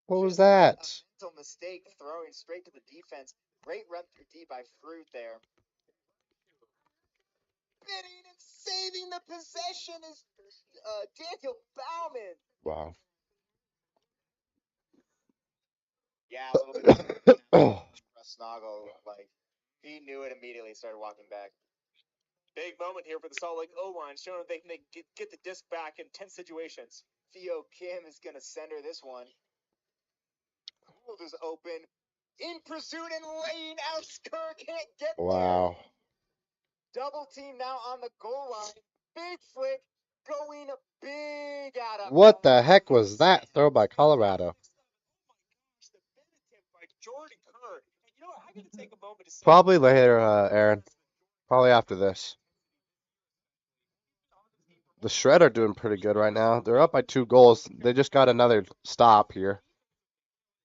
What was just a that? mental mistake throwing straight to the defense. Great run through D by Fruit there. Bidding and saving the possession is Daniel Bauman. Wow. Yeah, a little bit Oh, Snoggle, like he knew it immediately. Started walking back. Big moment here for the Salt Lake O-line, showing they can get the disc back in tense situations. Theo Kim is gonna center this one. Gould is open, in pursuit and laying out. Skur can't get there. wow. Double team now on the goal line. Big flick, going big out of. What the heck was that throw by Colorado? The bend attempt by Jordan Kerr. And you know what? I gotta take a moment to say. Probably later, Aaron. Probably after this. The Shred are doing pretty good right now. They're up by 2 goals. They just got another stop here.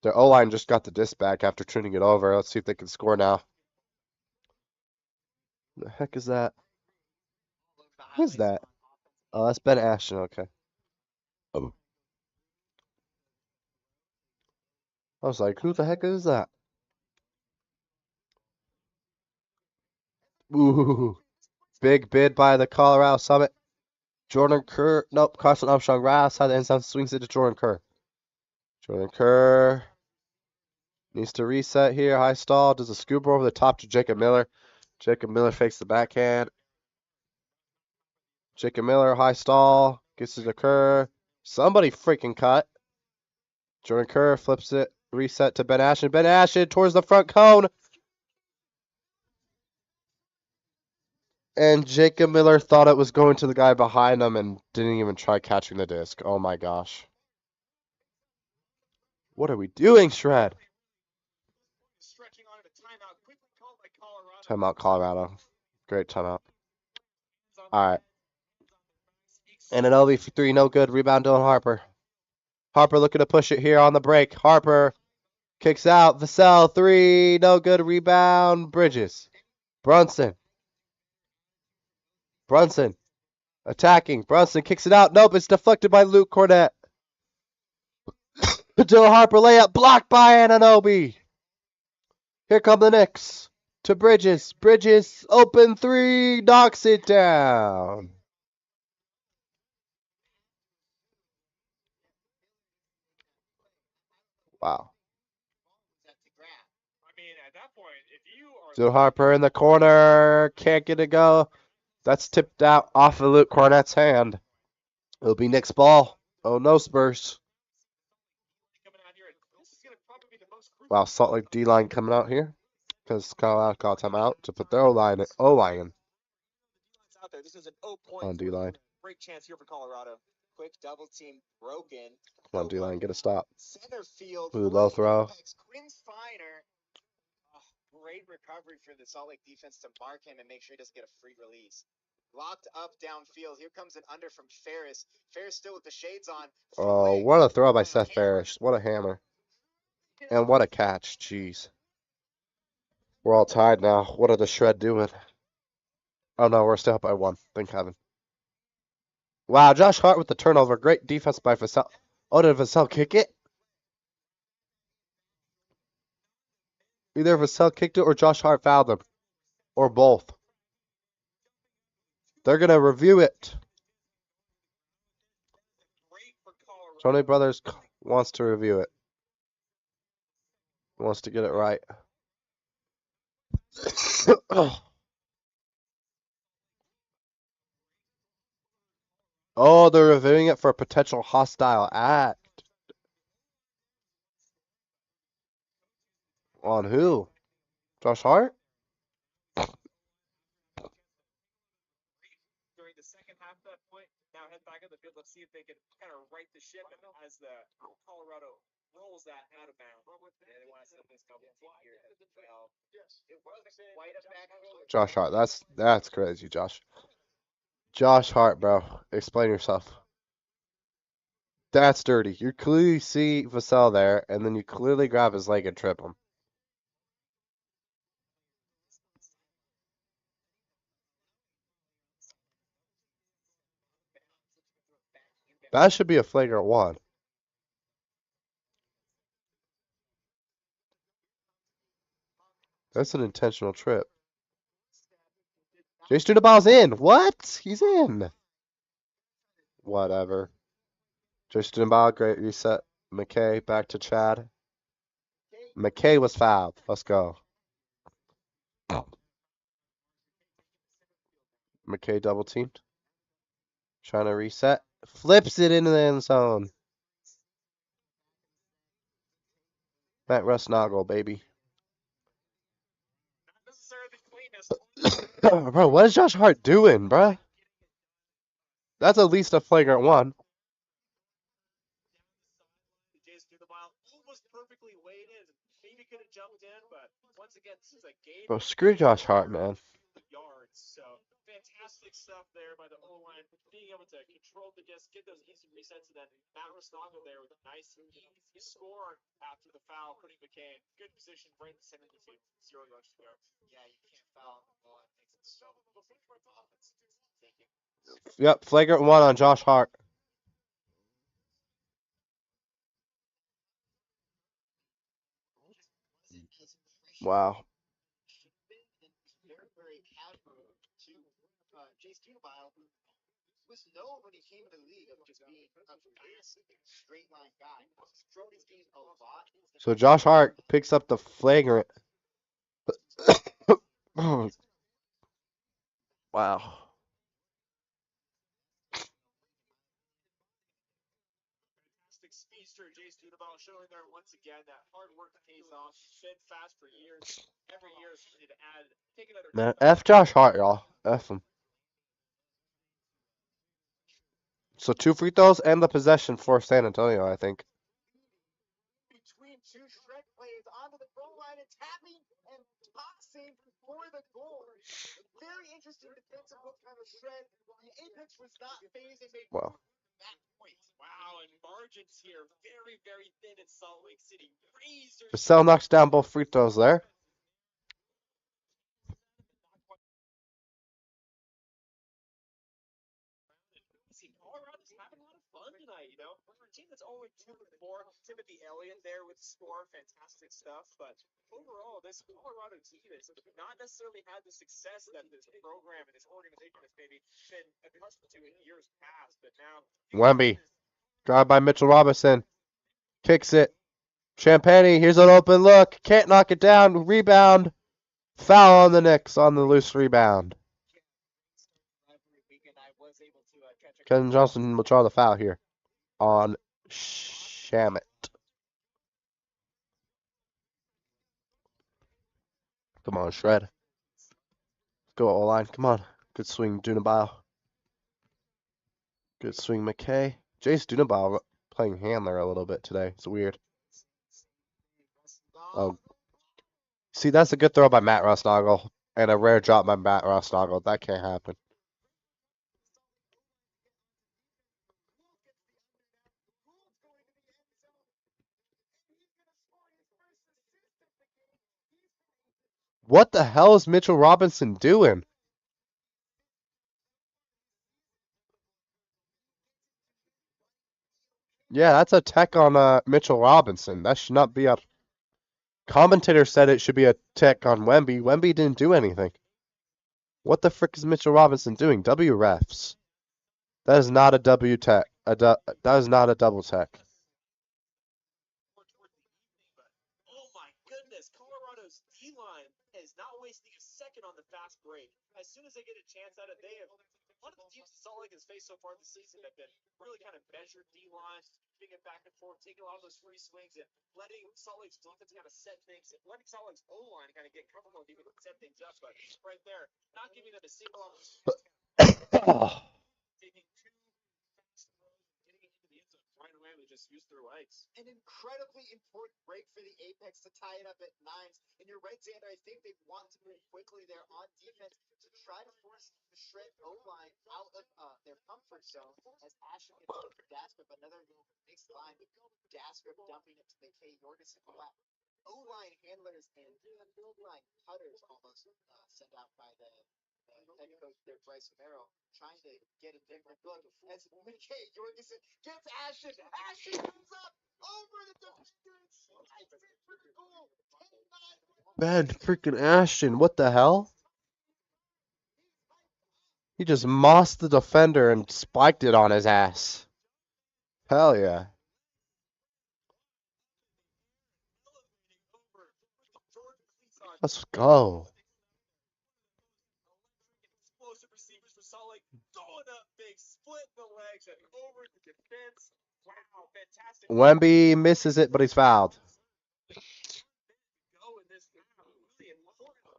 Their O-line just got the disc back after turning it over. Let's see if they can score now. The heck is that? Who's that? Oh, that's Ben Ashton. Okay. Oh. I was like, who the heck is that? Ooh. Big bid by the Colorado Summit. Jordan Kerr. Nope. Carson Armstrong right outside the end zone. Swings it to Jordan Kerr. Jordan Kerr needs to reset here. High stall. Does a scooper over the top to Jacob Miller. Jacob Miller fakes the backhand. Jacob Miller, high stall. Gets it to Kerr. Somebody freaking cut. Jordan Kerr flips it. Reset to Ben Ashton. Ben Ashton towards the front cone. And Jacob Miller thought it was going to the guy behind him and didn't even try catching the disc. Oh my gosh. What are we doing, Shred? Timeout, Colorado. Great timeout. All right. And an LV3, no good. Rebound, Dylan Harper. Harper looking to push it here on the break. Harper kicks out. Vassell, 3, no good. Rebound, Bridges. Brunson. Brunson attacking. Brunson kicks it out. Nope, it's deflected by Luke Cornett. Dylan Harper layup blocked by Anunoby. Here come the Knicks. To Bridges. Bridges, open 3, knocks it down. Wow. Dylan Harper in the corner. Can't get it go. That's tipped out off of Luke Cornett's hand. It'll be Knicks ball. Oh no, Spurs. Wow, Salt Lake D-line coming out here. Because Colorado called timeout to put their O-line in. This is an 0 point On D-line. Great chance here for Colorado. Quick double team broken. Come on, D-line, get a stop. Center field. Ooh, low throw. Quinn Finer. Great recovery for the Salt Lake defense to mark him and make sure he doesn't get a free release. Locked up downfield. Here comes an under from Ferris. Ferris still with the shades on. Oh, what a throw by Seth Ferris. What a hammer. And what a catch. Jeez. We're all tied now. What are the Shred doing? Oh no, we're still up by 1. Thank heaven. Wow, Josh Hart with the turnover. Great defense by Vassell. Oh, did Vassell kick it? Either Vassell kicked it or Josh Hart fouled him. Or both. They're going to review it. Tony Brothers wants to review it. Wants to get it right. Oh, they're reviewing it for a potential hostile act. On who? Josh Hart? During the second half at that point, now head back on the field. Let's see if they can kind of right the ship as the Colorado rolls that out of bounds. Yeah, they want to set this double team here. Well, it wasn't quite a back. Josh Hart. That's crazy, Josh. Josh Hart, bro. Explain yourself. That's dirty. You clearly see Vassell there, and then you clearly grab his leg and trip him. That should be a flagrant one. That's an intentional trip. Jason Dubal's in. What? He's in. Whatever. Jason Dubal, great reset. McKay back to Chad. McKay was fouled. Let's go. McKay double teamed. Trying to reset. Flips it into the end zone. Matt Rusnagel, baby. Bro, what is Josh Hart doing, bro? That's at least a flagrant one. Bro, screw Josh Hart, man. So fantastic stuff there by the O-line, being able to control the disc, get those instant resets, and then Matt Rusnagel there with a nice score after the foul, putting McCain in good position, right in the center of the field. 0 yards to go. Yeah, you can't foul on the ball. It makes it so difficult for the offense. Thank you. Yep, flagrant one on Josh Hart. Wow. Was known when he came to the league of just being a fast, straight line guy. Thrown his game a lot. So Josh Hart picks up the flagrant. Wow. Fantastic speedster, Jace Dudabal, showing there once again that hard work pays off. Been fast for years. Every year is to add, take another. Man, F Josh Hart, y'all. F him. So 2 free throws and the possession for San Antonio, I think. Between two Shrek plays onto the goal line and tapping and tossing for the goal. Very interesting defensive look kind of shred. The apex was not phased. They made Wow. that point. Wow, and margins here very, very thin in Salt Lake City. Razor. Vassell knocks down both free throws there. Colorado's having a lot of fun tonight, you know. For a team that's 0-2 before, Timothy Elliott there with score, fantastic stuff. But overall, this Colorado team has not necessarily had the success that this program and this organization has maybe been accustomed to in years past. But now, Wemby. Drive by Mitchell Robinson. Kicks it. Champagny, here's an open look. Can't knock it down. Rebound. Foul on the Knicks on the loose rebound. Kevin Johnson will draw the foul here on Shamit. Come on, Shred. Go O-line. Come on. Good swing, Dunabile. Good swing, McKay. Jace Dunabile playing handler a little bit today. It's weird. Oh. See, that's a good throw by Matt Rusnagel and a rare drop by Matt Rusnagel. That can't happen. What the hell is Mitchell Robinson doing? Yeah, that's a tech on Mitchell Robinson. That should not be a. Commentator said it should be a tech on Wemby. Wemby didn't do anything. What the frick is Mitchell Robinson doing? W refs. That is not a W tech. That was not a double tech. Oh my goodness, Colorado's D line is not wasting a second on the fast break. As soon as they get a chance at it, they have one of the teams that Salt Lake has faced so far this season have been really kind of measured D lines, keeping it back and forth, taking a lot of those free swings and letting Salt Lake's defense kind of set things, letting Salt Lake's O line kind of get comfortable and even set things up. But right there, not giving them a single opportunity, Oh, taking two fast throws and getting it into the end zone right away. They just used their legs. An incredibly important break for the Apex to tie it up at nines. And you're right, Xander. I think they want to move quickly there on defense to try to force the Shred O line out of their comfort zone as Ashton gets it to Dasgrip. Another mixed line with Dasgrip dumping it to the K. Jorgensen flat. O line handlers and O line cutters almost sent out by the head coach there, Bryce Romero, trying to get a different look as McKay Jorgensen gets Ashton. Ashton comes up over the defender and slides it for the goal. 10-9. Ben freaking Ashton, what the hell? He just mossed the defender and spiked it on his ass. Hell yeah. Let's go. Explosive receivers for Salt Lake, going up big, split the legs and over the defense. Wow, fantastic. Wemby misses it, but he's fouled. Go in this really important,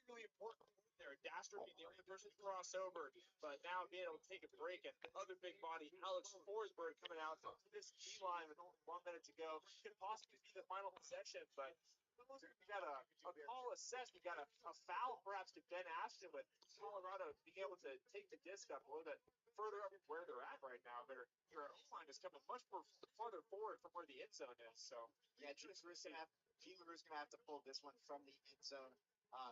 really important there. Dasher being the only person to cross over, but now being able to take a break and other big body, Alex Forsberg coming out to this D line with only 1 minute to go. Could possibly be the final possession, but you got a call assessed. You got a foul perhaps to Ben Ashton with Colorado being able to take the disc up a little bit further up where they're at right now. Their O-line is coming much more farther forward from where the end zone is. So yeah, Gene LaRue's gonna have to pull this one from the end zone.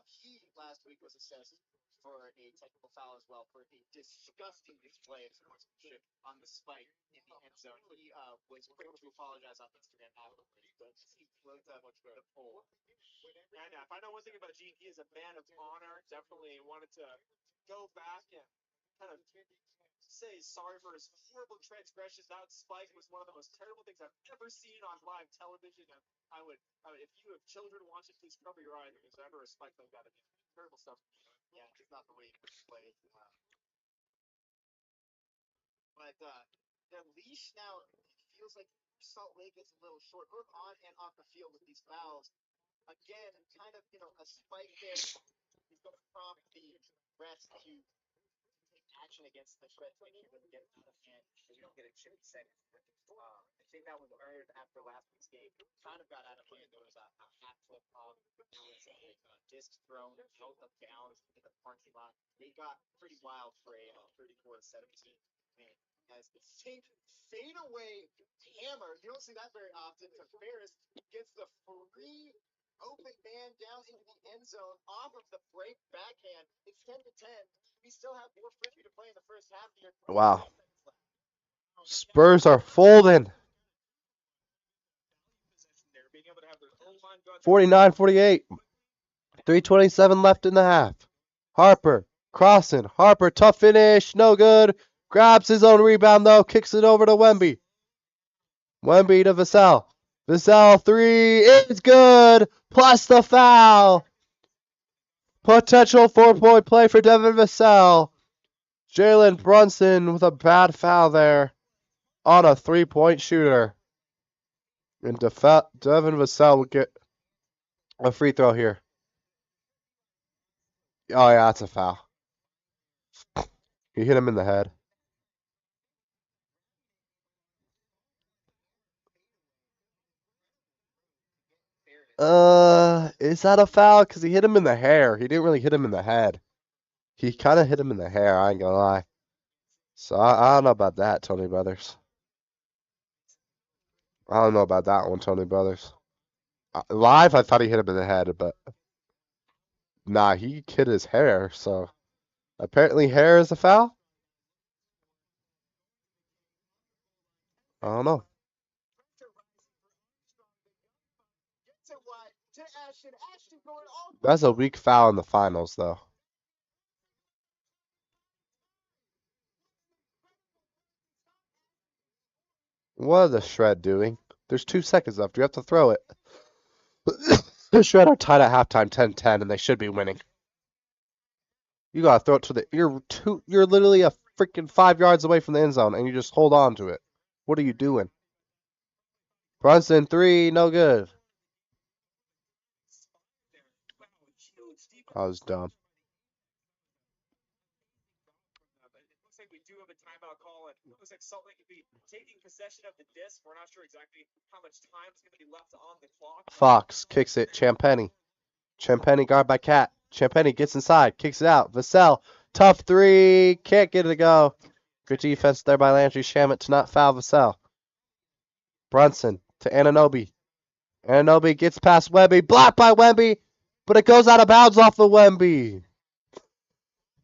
He last week was assessed for a technical foul as well for a disgusting display of sportsmanship on the spike in the end zone. He was quick to apologize on Instagram afterwards, but he wrote the poll. And if I know one thing about Gene, he is a man of honor. Definitely wanted to go back and kind of say sorry for his horrible transgressions. That spike was one of the most terrible things I've ever seen on live television. And if you have children watching, please cover your eyes if there's ever a spike like that again. Terrible stuff. Yeah, it's not the way you play. But the leash now feels like Salt Lake is a little short, both on and off the field with these fouls. Again, kind of a spike there. He's going to prompt the refs to take action against the Shred to make sure it doesn't get out of hand. So we don't get a chippy second. I think that was earned after last week's game. Kind of got out of hand. There was a half flip off. There was a disc thrown, both up downs in the parking lot. They got pretty wild for a 34-17 win. As the same fadeaway hammer, you don't see that very often. So Ferris gets the free open man down into the end zone off of the break backhand. It's 10-10. We still have 4:50 to play in the first half here. Wow. Spurs are folding. 49-48. 3:27 left in the half. Harper crossing. Harper, tough finish. No good. Grabs his own rebound, though. Kicks it over to Wemby. Wemby to Vassell. Vassell, three is good. Plus the foul. Potential 4-point play for Devin Vassell. Jalen Brunson with a bad foul there on a 3-point shooter. And Devin Vassell will get a free throw here. Oh, yeah, that's a foul. He hit him in the head. Is that a foul? Because he hit him in the hair. He didn't really hit him in the head. He kind of hit him in the hair, I ain't gonna lie. So I don't know about that, Tony Brothers. I don't know about that one, Tony Brothers. Live, I thought he hit him in the head, but nah, he hit his hair, so apparently hair is a foul? I don't know. That's a weak foul in the finals, though. What is the Shred doing? There's 2 seconds left. You have to throw it. The Shred are tied at halftime 10-10, and they should be winning. You gotta throw it to the. You're literally a freaking 5 yards away from the end zone, and you just hold on to it. What are you doing? Brunson three, no good. I was dumb. It looks like we do have a timeout call, and it looks like Salt Lake could be taking possession of the disc. We're not sure exactly how much time is going to be left on the clock. Fox kicks it. Champagny. Champagny guard by Cat. Champagny gets inside, kicks it out. Vassell, tough three, can't get it to go. Good defense there by Landry Shamet to not foul Vassell. Brunson to Ananobi. Ananobi gets past Wemby, blocked by Wemby, but it goes out of bounds off of Wemby.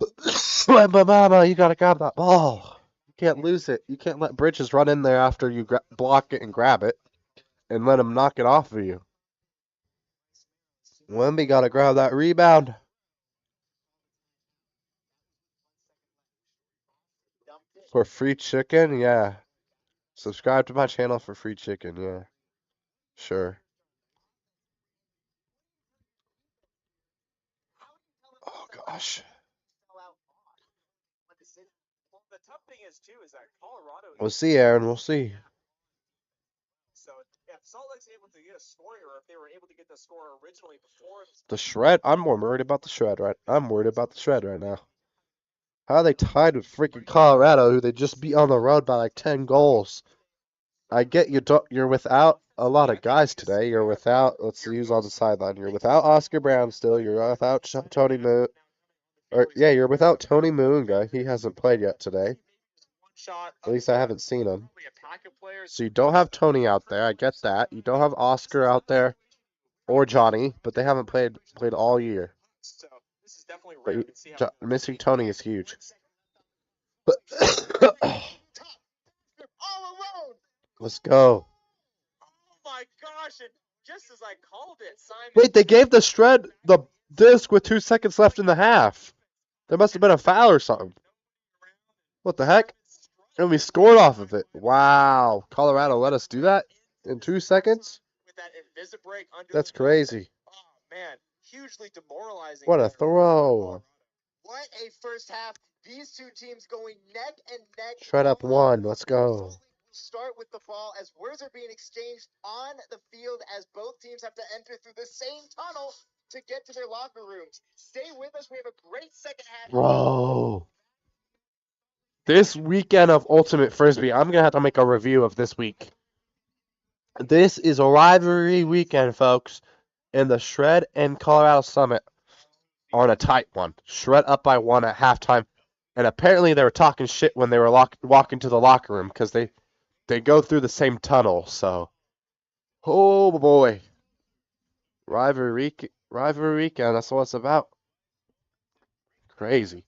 Wemba Mama, you gotta grab that ball. You can't lose it. You can't let Bridges run in there after you block it and grab it, and let him knock it off of you. Wemby gotta grab that rebound. For free chicken, yeah. Subscribe to my channel for free chicken, yeah. Sure. Oh gosh. Well, the tough thing is too is that Colorado. We'll see, Aaron. We'll see. So if Salt Lake's able to get a score, or if they were able to get the score originally before The Shred. I'm more worried about the Shred right. I'm worried about the Shred right now. How are they tied with freaking Colorado, who they just beat on the road by like 10 goals? I get you're without a lot of guys today. You're without. Let's see who's on the sideline. You're without Oscar Brown still. You're without Tony Moon. Or yeah, you're without Tony Moonga. He hasn't played yet today. At least I haven't seen him. So you don't have Tony out there. I get that. You don't have Oscar out there or Johnny, but they haven't played all year. But missing Tony is huge. Let's go. Oh my gosh, and just as I called it, Simon. Wait, they gave the Shred the disc with 2 seconds left in the half. There must have been a foul or something. What the heck? And we scored off of it. Wow. Colorado let us do that in 2 seconds? That's crazy. Oh man, hugely demoralizing. What a throw. What a first half. These two teams going neck and neck. Shred up one. Let's go. Start with the ball as words are being exchanged on the field as both teams have to enter through the same tunnel to get to their locker rooms. Stay with us. We have a great second half. Bro. This weekend of Ultimate Frisbee, I'm going to have to make a review of this week. This is a rivalry weekend, folks. And the Shred and Colorado Summit are on a tight one. Shred up by 1 at halftime. And apparently they were talking shit when they were walking to the locker room because they go through the same tunnel. So, oh boy. Rivalry weekend, that's what it's about. Crazy.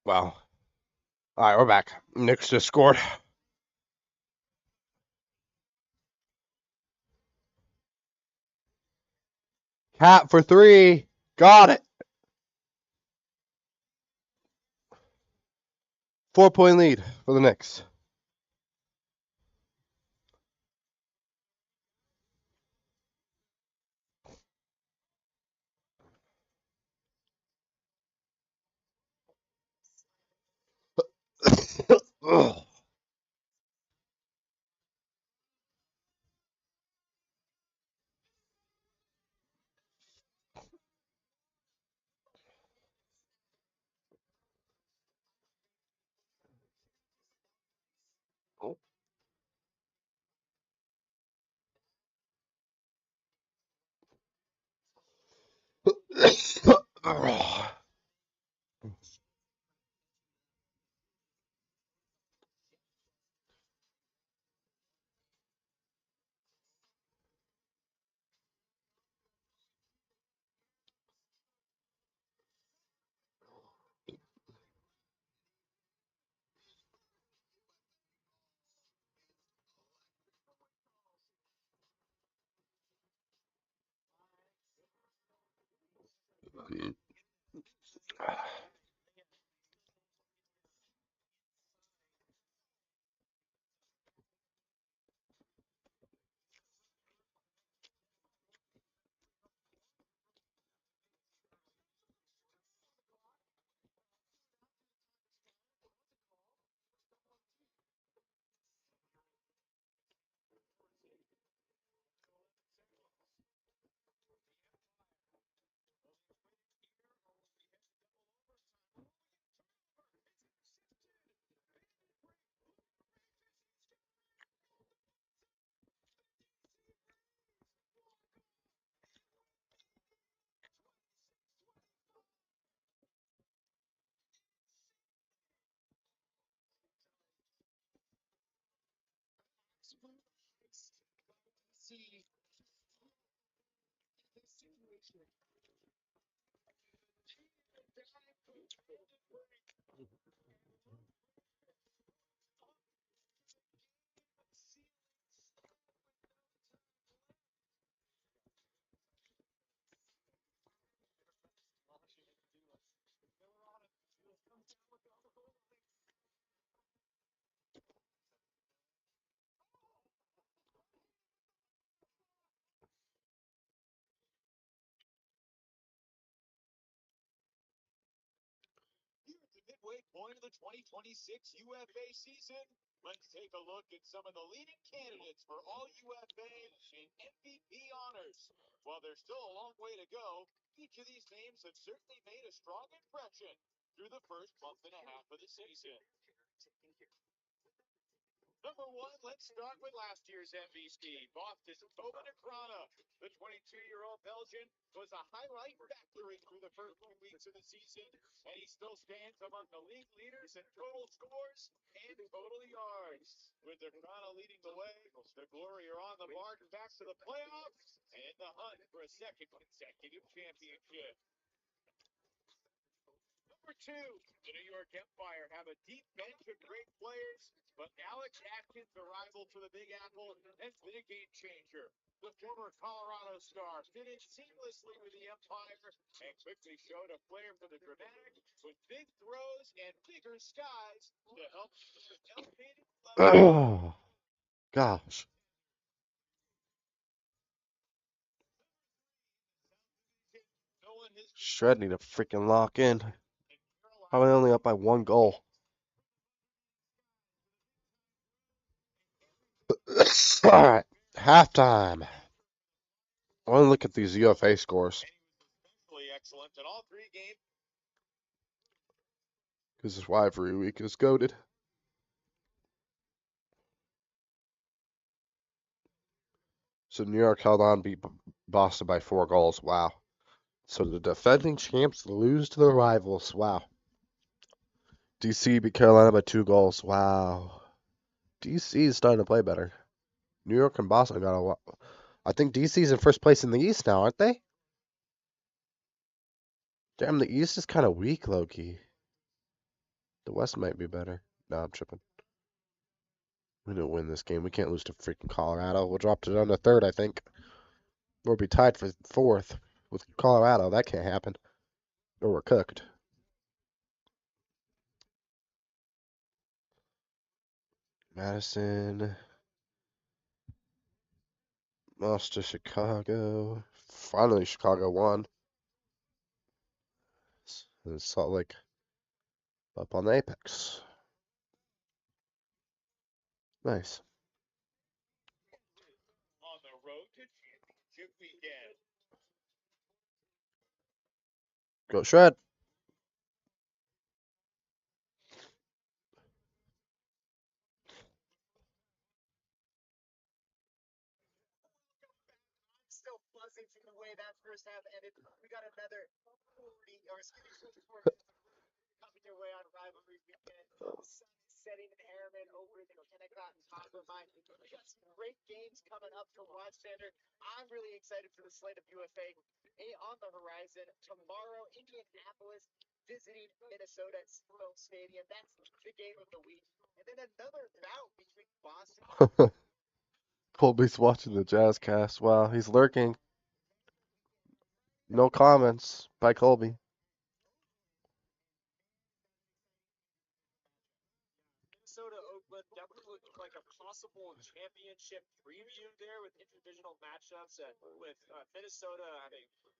Wow. All right, we're back. Knicks just scored. Cat for three. Got it. 4 point lead for the Knicks. Here at the midway point of the 2026 UFA season, let's take a look at some of the leading candidates for all UFA and MVP honors. While there's still a long way to go, each of these names have certainly made a strong impression through the first month and a half of the season. Number one, let's start with last year's MVP, Boston's Tobin Akrana. The 22-year-old Belgian was a highlight factory through the first 2 weeks of the season, and he still stands among the league leaders in total scores and total yards. With Akrana leading the way, the Glory are on the march back to the playoffs and the hunt for a second consecutive championship. Number two, the New York Empire have a deep bench of great players, but Alex Atkins' arrival to the Big Apple has been a game changer. The former Colorado star fit in seamlessly with the Empire and quickly showed a flair for the dramatic with big throws and bigger skies to help the elevated level. Gosh. No one has been Shred need to freaking lock in. in Probably Carolina. only up by 1 goal. All right. Halftime. I want to look at these UFA scores. And he was especially excellent in all three games. Because this rivalry week is goaded. So New York held on, beat Boston by 4 goals. Wow. So the defending champs lose to the rivals. Wow. DC beat Carolina by 2 goals. Wow. DC is starting to play better. New York and Boston got a. I think DC's in first place in the East now, aren't they? Damn, the East is kind of weak, low key. The West might be better. No, I'm tripping. We don't win this game. We can't lose to freaking Colorado. We'll drop it down to third, I think. We'll be tied for fourth with Colorado. That can't happen. Or we're cooked. Madison lost to Chicago. Finally, Chicago won. And Salt Lake up on the apex. Nice. On the road to championship weekend. Go Shred. Still buzzing from the way that first half ended. We got another 40, or excuse me, 54 coming your way on rivalry weekend. The sun is setting in Harriman over in Kennecott and Coppermine. We got some great games coming up to watch, Sander. I'm really excited for the slate of UFA on the horizon. Tomorrow, Indianapolis visiting Minnesota at Stone Stadium. That's the game of the week. And then another bout between Boston. Colby's watching the Jazz cast. Wow, he's lurking. No comments by Colby. Minnesota Oakland definitely looking like a possible championship preview there with interdivisional matchups with Minnesota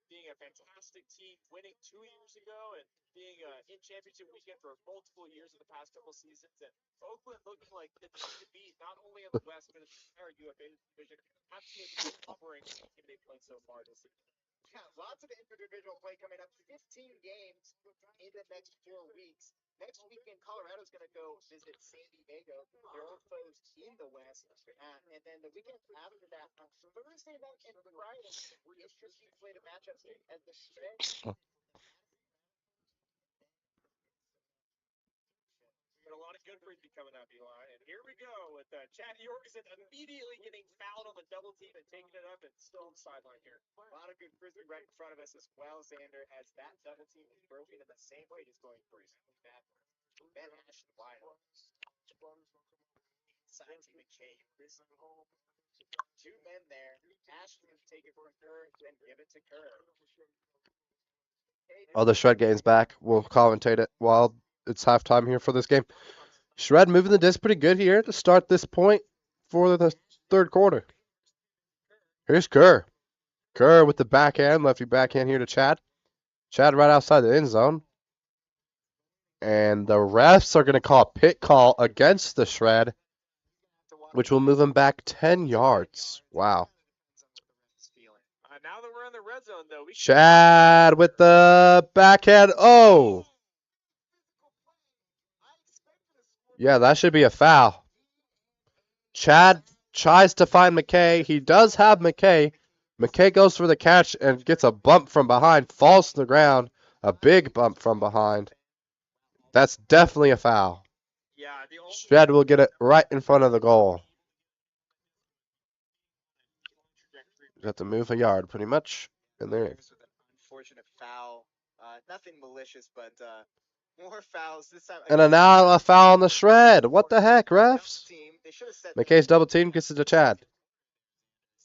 being a fantastic team, winning 2 years ago and being in championship weekend for multiple years in the past couple seasons, and Oakland looking like the team to beat not only in the West but in the entire UFA division. Absolutely covering the team they've played so far this season. Yeah, lots of interdivisional play coming up. 15 games in the next 4 weeks. Next weekend, Colorado's going to go visit San Diego, their old foes in the West. And then the weekend after that, on Thursday night and Friday, interesting slate of matchups as the Spurs. We got a lot of good frisbee coming up, Eli. And here we go with Chad Jorgensen immediately getting fouled on the double team and taking it up and still on the sideline here. A lot of good frisbee right in front of us as well, Xander, as that double team is broken in the same way he's going for his back. Ben Ashton wide open. Side to McKay. Two men there. Ashton take it for Kerr, then give it to Kerr. Oh, the Shred game's back. We'll commentate it while it's halftime here for this game. Shred moving the disc pretty good here to start this point for the third quarter. Here's Kerr. Kerr with the backhand, lefty backhand here to Chad. Chad right outside the end zone. And the refs are going to call a pit call against the Shred, which will move him back 10 yards. Wow. Now that we're in the red zone, though, Chad with the backhand. Oh! Yeah, that should be a foul. Chad tries to find McKay. He does have McKay. McKay goes for the catch and gets a bump from behind, falls to the ground. A big bump from behind. That's definitely a foul. Yeah, Shred will get it right in front of the goal. You have to move a yard, pretty much. And there it is. Unfortunate foul. Nothing malicious, but more fouls this time. And now a foul on the Shred. What the heck, refs? McKay's double team gets it to Chad.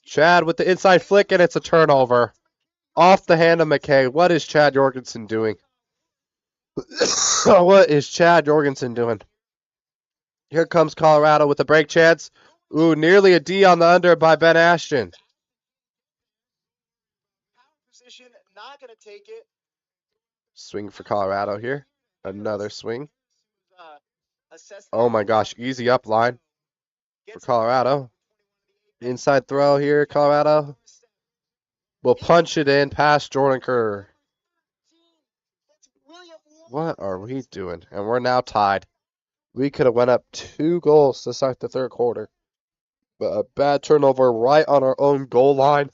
Chad with the inside flick, and it's a turnover. Off the hand of McKay. What is Chad Jorgensen doing? What is Chad Jorgensen doing? Here comes Colorado with a break chance. Ooh, nearly a D on the under by Ben Ashton. Position, not going to take it. Swing for Colorado here. Another swing. Oh my gosh, easy up line for Colorado. Inside throw here, Colorado. Will punch it in past Jordan Kerr. What are we doing? And we're now tied. We could have went up 2 goals to start the third quarter. But a bad turnover right on our own goal line.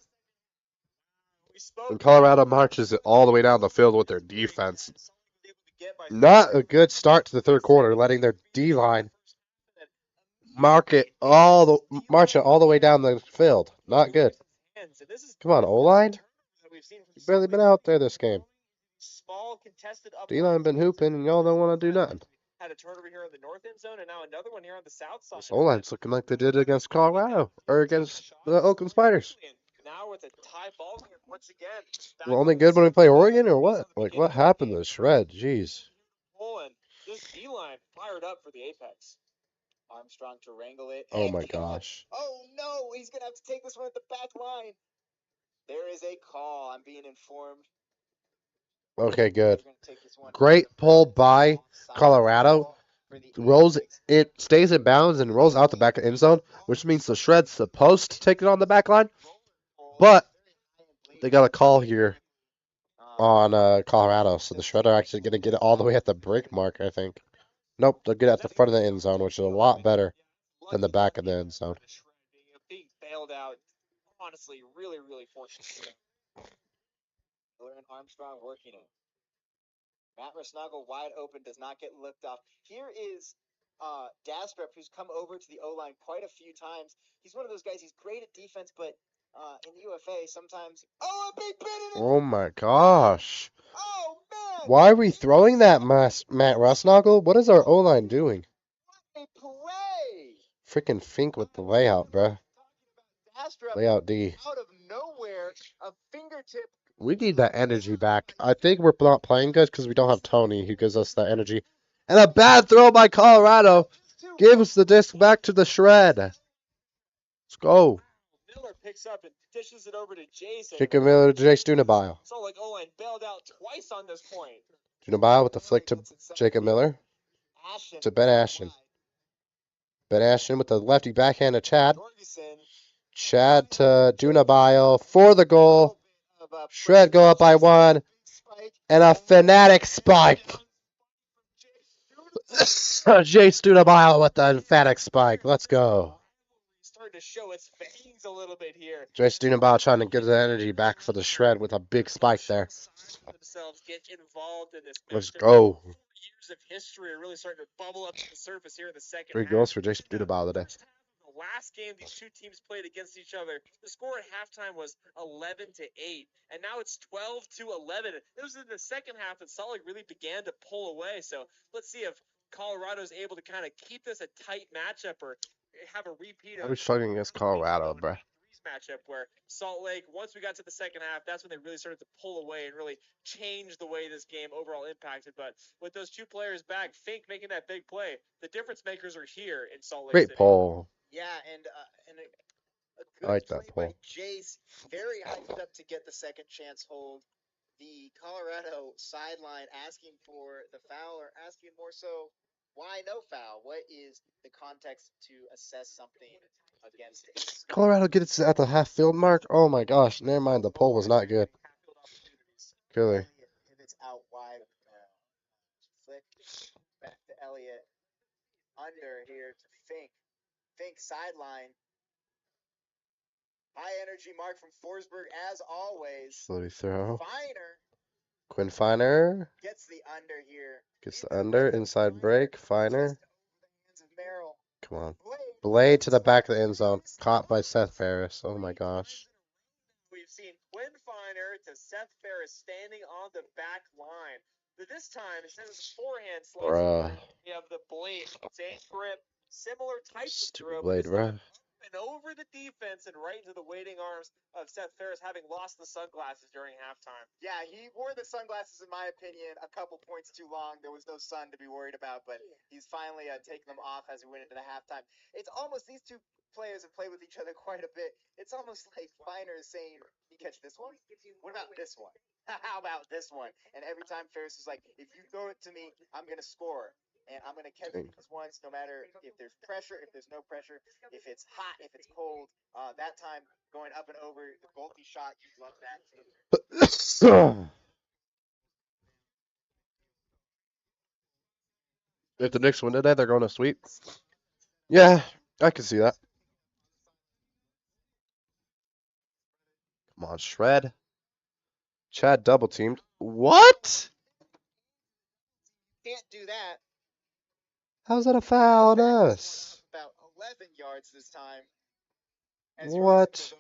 And Colorado marches it all the way down the field with their defense. Not a good start to the third quarter, letting their D-line march it all the way down the field. Not good. Come on, O-line. You've barely been out there this game. D-line been hooping, and y'all don't want to do nothing. had a turnover here in the north end zone, and now another one here on the south side. This O-line's looking like they did against Colorado or against the Oakland Spiders. Now it's a tie ball game once again. We're only good when we play Oregon, or what? Like, what happened to Shred? Jeez. And this D-line fired up for the Apex. Armstrong to wrangle it. Oh my gosh. Oh no, he's gonna have to take this one at the back line. There is a call. I'm being informed. Okay, good. Great pull by Colorado. Rolls it stays in bounds and rolls out the back of the end zone, which means the Shred's supposed to take it on the back line. But they got a call here on Colorado, so the Shred are actually gonna get it all the way at the break mark, I think. Nope, they'll get it at the front of the end zone, which is a lot better than the back of the end zone. Being bailed out, honestly, really, really fortunate. Miller and Armstrong working it. Matt Rusnagel wide open, does not get looked off. Here is Dastrup, who's come over to the O-line quite a few times. He's one of those guys, he's great at defense, but in the UFA, sometimes... Oh, a big bit in it! Oh my gosh. Oh, man! Why are we throwing that, Matt Rusnagel? What is our O-line doing? A play! Freaking Fink with the layout, bruh. Layout D. Out of nowhere, a fingertip. We need that energy back. I think we're not playing good because we don't have Tony who gives us that energy. And a bad throw by Colorado gives the disc back to the Shred. Let's go. Miller picks up and dishes it over to Jason. Jacob Miller to Jay Stunabile. So like O-line bailed out twice on this point. Stunabile with the flick to Jacob Miller. To Ben Ashton. Ben Ashton with the lefty backhand to Chad. Chad to Dunabile for the goal. Shred go up by one. And a fanatic spike. Jay Studabile with the emphatic spike. Let's go. Starting to show its fangs a little bit here. Jay Studabile trying to get the energy back for the Shred with a big spike there. Themselves get involved in this. Let's go. Years of history are really starting to bubble up to the surface here in the second. 3 goals for Jay Studabile today. The last game these two teams played against each other, the score at halftime was 11-8, and now it's 12-11. It was in the second half that Salt Lake really began to pull away. So let's see if Colorado's able to kind of keep this a tight matchup or have a repeat of. We're struggling against Colorado, bro. Matchup where Salt Lake, once we got to the second half, that's when they really started to pull away and really change the way this game overall impacted. But with those two players back, Fink making that big play, the difference makers are here in Salt Lake Great City. pull. Yeah, and a good I like play that pull. by Jace, very hyped up to get the second chance hold. The Colorado sideline asking for the foul, or asking more so, why no foul? What is the context to assess something against it? Colorado gets at the half field mark. Oh my gosh, never mind. The pull was not good. Clearly. Pivots out wide. Flick back to Elliott. Under here to Fink. Fink sideline. High energy mark from Forsberg as always. Slowly throw. Finer. Quinn Finer. Gets the under here. Gets the under. Inside break. Finer. Merrill. Come on. Blade to the back of the end zone. Caught by Seth Ferris. Oh my gosh. We've seen Quinn Finer to Seth Ferris standing on the back line. But this time, instead of the forehand slice, we have the blade. Same grip. Similar type of throw. Blade, bruh. And over the defense and right into the waiting arms of Seth Ferris, having lost the sunglasses during halftime. Yeah, he wore the sunglasses, in my opinion, a couple points too long. There was no sun to be worried about, but he's finally taken them off as we went into the halftime. It's almost, these two players have played with each other quite a bit. It's almost like Finer is saying, you catch this one? What about this one? How about this one? And every time Ferris is like, if you throw it to me, I'm going to score. And I'm going to catch these ones no matter if there's pressure, if there's no pressure, if it's hot, if it's cold. That time going up and over, the Bolte shot, you love that too. If the Knicks win today, they're going to sweep. Yeah, I can see that. Come on, Shred. Chad double teamed. What? Can't do that. How's that a foul on us? About 11 yards this time. What?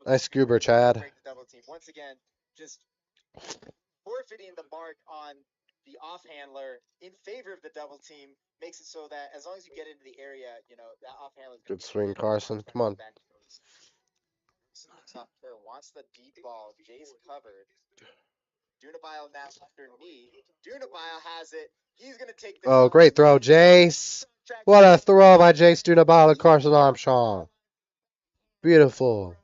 Nice scuba, Chad. Once again, just forfeiting the mark on the off handler in favor of the double team makes it so that as long as you get into the area, that off handler is going Good to get swing, Carson. Come on. wants the deep ball. Jay's covered. Dunabile now underneath. Dunabile has it. He's going to take the Oh, great throw, Jace. What a throw by Jace Dunabile and Carson Armstrong. Beautiful.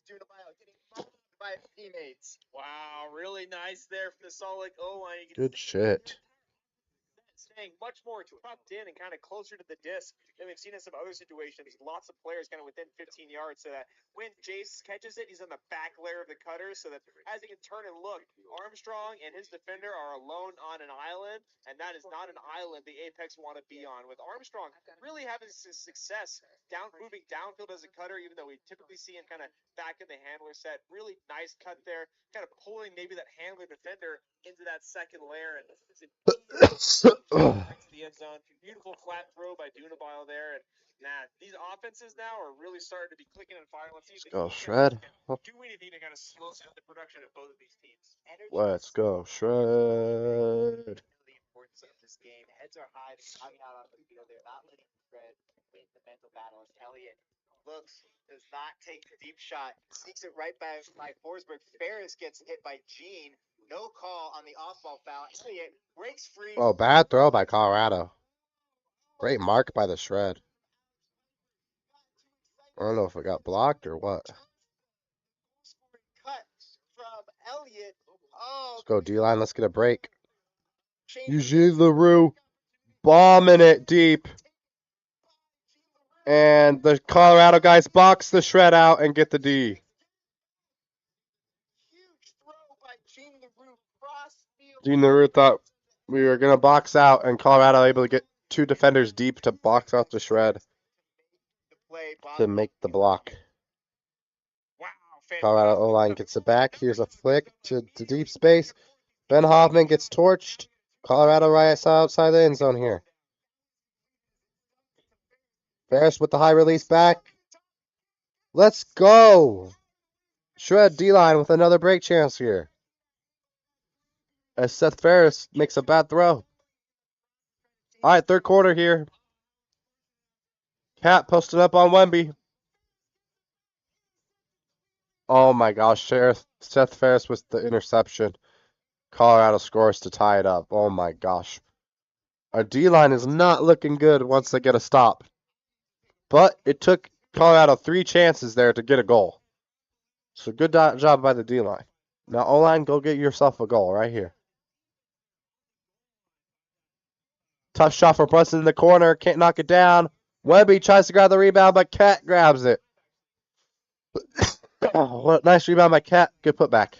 Dunabile getting mobbed by his teammates. Wow, really nice there from the Salt Lake O-line. Good shit. Staying much more tucked in and kind of closer to the disc than we've seen in some other situations. Lots of players kind of within 15 yards, so that when Jace catches it, he's on the back layer of the cutter, so that as he can turn and look, Armstrong and his defender are alone on an island, and that is not an island the Apex want to be on. With Armstrong really having success moving downfield as a cutter, even though we typically see him kind of back in the handler set. Really nice cut there, kind of pulling maybe that handler defender into that second layer, and it's an to the end zone. Beautiful flat throw by Dunabile there, and these offenses now are really starting to be clicking and firing. Let's see if Let's go, Shred. do anything to kind of slow down the production of both of these teams. Let's go, Shred. The importance of this game. Heads are high. They're coming out on the field. They're not letting Fred win the mental battle. As Elliott looks, does not take the deep shot, sneaks it right by Forsberg. Ferris gets hit by Gene. No call on the off-ball foul. Elliott breaks free. Oh, bad throw by Colorado. Great mark by the Shred. I don't know if it got blocked or what. Cut from Elliott. Oh, Let's go, D-line. Let's get a break. Eugene LaRue bombing it deep. And the Colorado guys box the Shred out and get the D. Gene LaRue thought we were going to box out, and Colorado able to get two defenders deep to box out the Shred to make the block. Colorado O-line gets it back. Here's a flick to deep space. Ben Hoffman gets torched. Colorado right outside the end zone here. Ferris with the high release back. Let's go. Shred D-line with another break chance here. As Seth Ferris makes a bad throw. All right, third quarter here. Cat posted up on Wemby. Oh my gosh, Seth Ferris with the interception. Colorado scores to tie it up. Oh my gosh. Our D-line is not looking good once they get a stop. But it took Colorado 3 chances there to get a goal. So good job by the D-line. Now O-line, go get yourself a goal right here. Tough shot for Brunson in the corner. Can't knock it down. Wemby tries to grab the rebound, but Cat grabs it. Oh, what a nice rebound by Cat. Good putback.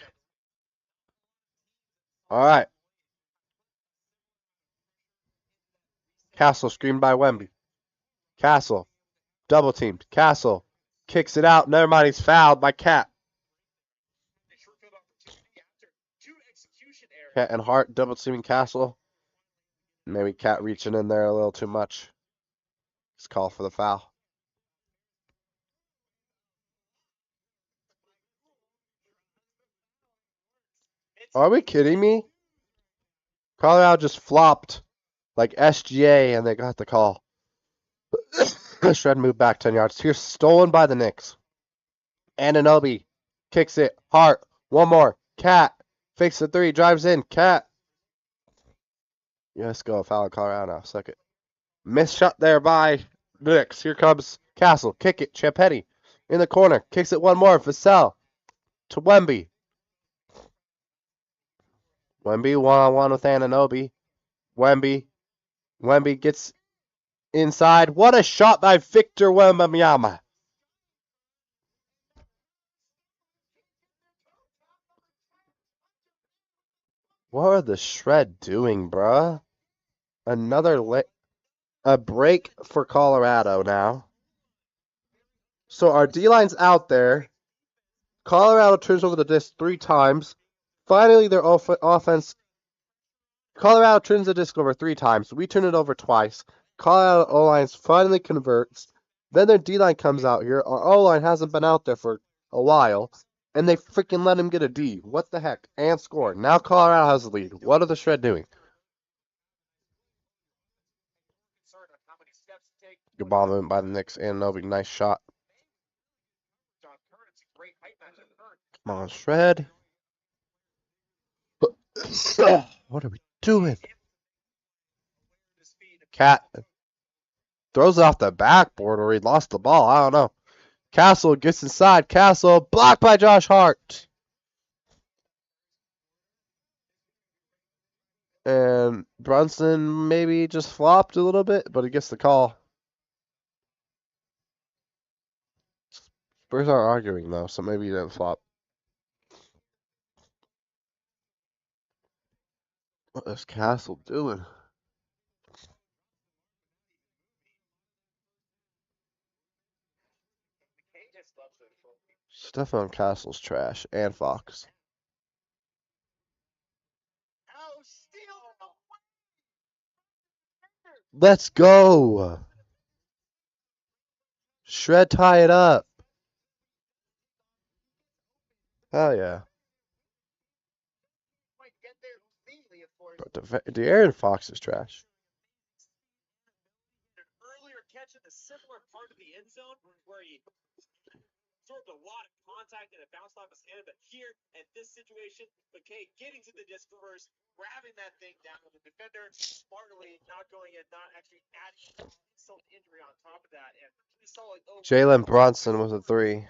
All right. Castle screened by Wemby. Castle. Double teamed. Castle kicks it out. Never mind, he's fouled by Cat. Cat and Hart double teaming Castle. Maybe Cat reaching in there a little too much. Just call for the foul. Are we kidding me? Colorado just flopped like SGA and they got the call. Shred moved back 10 yards. Here's stolen by the Knicks. Ananobi kicks it. Hart. One more. Cat. Fakes the 3. Drives in. Cat. Let's go. Foul in Colorado now. Second. Missed shot there by Knicks. Here comes Castle. Kick it. Champetti in the corner. Kicks it one more. Vassell to Wemby. Wemby one-on-one with Ananobi. Wemby gets inside. What a shot by Victor Wembanyama. What are the Shred doing, bruh? A break for Colorado now. So our D-line's out there. Colorado turns over the disc 3 times. Finally, their offense. Colorado turns the disc over 3 times. We turn it over twice. Colorado O-line finally converts. Then their D-line comes out here. Our O-line hasn't been out there for a while. And they freaking let him get a D. What the heck? And score. Now Colorado has the lead. What are the Shred doing? Good ball movement by the Knicks. Anunoby, nice shot. Come on, Shred. What are we doing? Cat throws it off the backboard or he lost the ball. I don't know. Castle gets inside. Castle blocked by Josh Hart. And Brunson maybe just flopped a little bit, but he gets the call. Spurs aren't arguing though, so maybe he didn't flop. What is Castle doing? Stefan Castle's trash and Fox. Let's go. Shred tie it up. Hell yeah. But De'Aaron Fox is trash. Earlier catch in the similar part of the end zone where he absorbed a lot of contact and it bounced off his hand. But here, at this situation, McKay getting to the disc first, grabbing that thing down with the defender, smartly not going in, not actually adding insult to injury on top of that. And we saw like Jalen Brunson with a 3.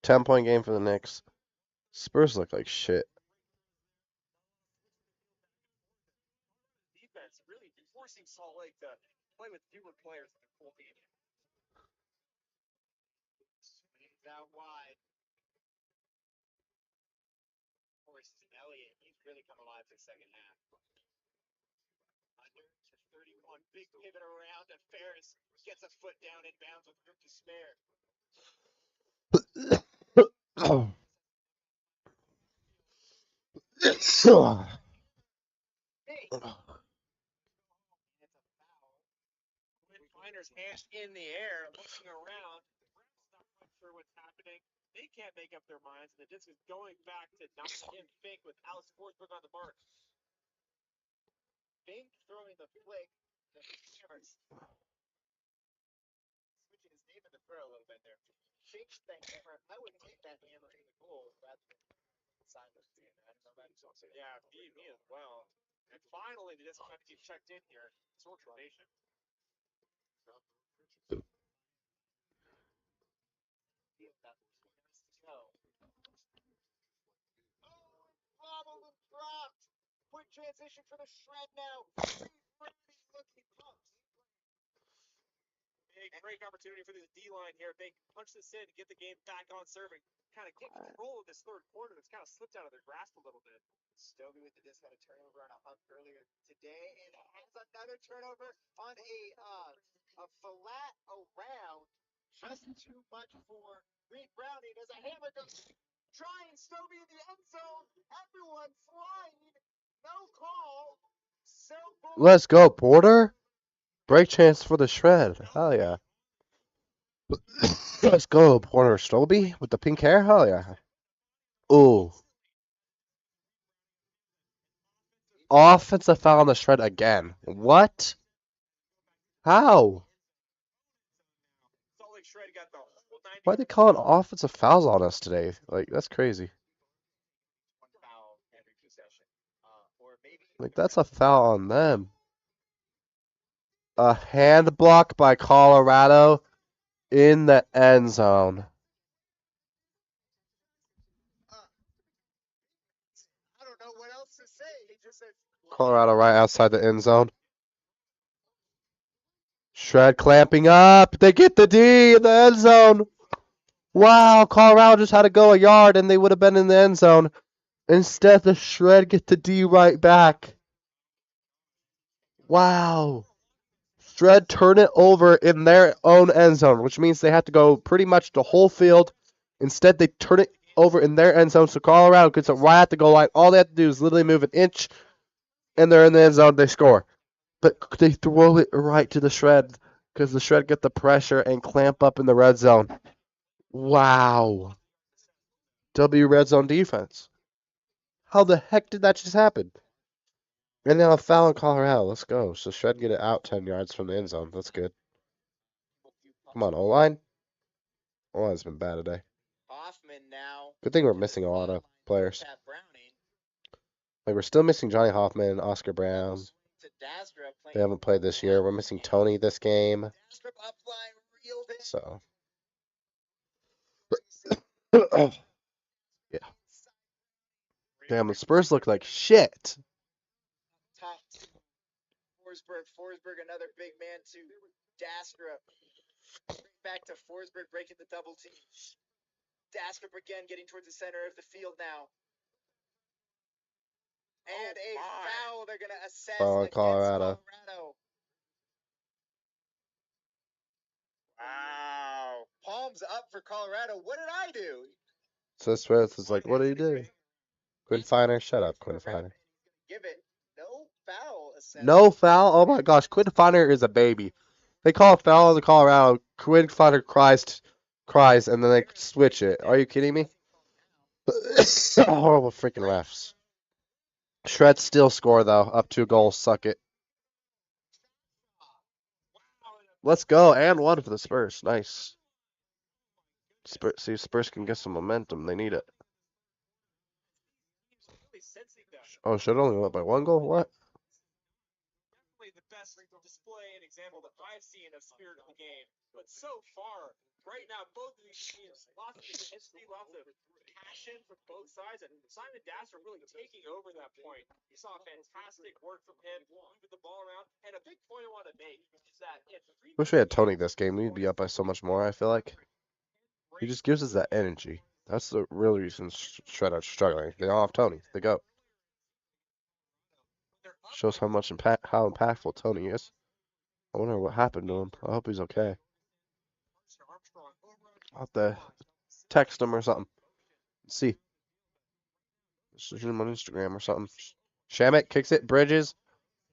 10-point game for the Knicks. Spurs look like shit. defense really forcing Salt Lake to play with fewer players in the full team. Swings out wide. Forces Elliott. He's really come alive the second half. Under to 31. Big pivot around to Ferris. Gets a foot down in bounds with room to spare. Hey. It's a foul. Finer's hand in the air, looking around. Not quite sure what's happening. They can't make up their minds, and the disc is going back to not him Fink with Alex Forsberg on the mark. Fink throwing the flick. The yards. Switching his name in the throw a little bit there. Fink that hammer. I would take that hammer in the goal rather than Silas being that. Yeah, me as well. And finally, the disc kind of get checked in here. Torture Nation. Bobbled and dropped. Quick transition for the Shred now. Looking up. Big break opportunity for the D-line here. They punch this in to get the game back on serving. Kind of get control of this third quarter that's kind of slipped out of their grasp a little bit. Stovey with the disc had a turnover on a hunt earlier today and has another turnover on a flat around. Just too much for Reed Browning as a hammer goes trying Stovey in the end zone. Everyone flying. No call. So Let's go, Porter. Break chance for the Shred. Hell yeah. Let's go, Porter Stolby with the pink hair. Hell yeah. Ooh. Offensive foul on the Shred again. What? How? Why are they calling offensive fouls on us today? Like, that's crazy. Like, that's a foul on them. A hand block by Colorado in the end zone. I don't know what else to say. He just said Colorado right outside the end zone. Shred clamping up. They get the D in the end zone. Wow, Colorado just had to go a yard and they would have been in the end zone. Instead, the Shred get the D right back. Wow. Shred turn it over in their own end zone, which means they have to go pretty much the whole field. Instead, they turn it over in their end zone, so Colorado gets it right at the goal line. All they have to do is literally move an inch, and they're in the end zone. They score. But they throw it right to the Shred because the Shred get the pressure and clamp up in the red zone. Wow. W red zone defense. How the heck did that just happen? And now a foul in Colorado. Let's go. So Shred get it out 10 yards from the end zone. That's good. Come on, O-line. O-line's been bad today. Hoffman now. Good thing we're to the missing a lot of sideline for players. Pat Browning. Like, we're still missing Johnny Hoffman, Oscar Brown. Swing to Dastrup They playing haven't played this year. We're missing Tony this game. Dastrup upline reeled in. So, yeah. Damn, the Spurs look like shit. Top two. Forsberg, another big man to Dastrup. Back to Forsberg, breaking the double team. Dastrup again getting towards the center of the field now. And a foul they're going to assess Foul on against Colorado. Wow. Palms up for Colorado. What did I do? So Spurs is like, what do you do? Quinn Finer, shut up, Quinn Finer. Give it no foul. No foul? Oh my gosh, Quinn Finer is a baby. They call a foul in the Colorado. Quinn Finer cries, and then they switch it. Are you kidding me? Horrible freaking refs. Shred still score though, up 2 goals. Suck it. Let's go, and 1 for the Spurs. Nice. Spurs can get some momentum. They need it. Oh, should only went by 1 goal. What? The best display and example that I've seen of spirit of the game. But so far, right now, both of these teams, lots of intensity, lots of passion from both sides, and Simon Dastrup really taking over that point. You saw fantastic work from him, moving the ball around, and a big point I want to make is that Wish we had Tony this game. We'd be up by so much more, I feel like. He just gives us that energy. That's the real reason Shred are struggling. They don't have Tony. They go. Shows how much how impactful Tony is. I wonder what happened to him. I hope he's okay. I'll have to text him or something. Let's see. Search him on Instagram or something. Shamit kicks it. Bridges.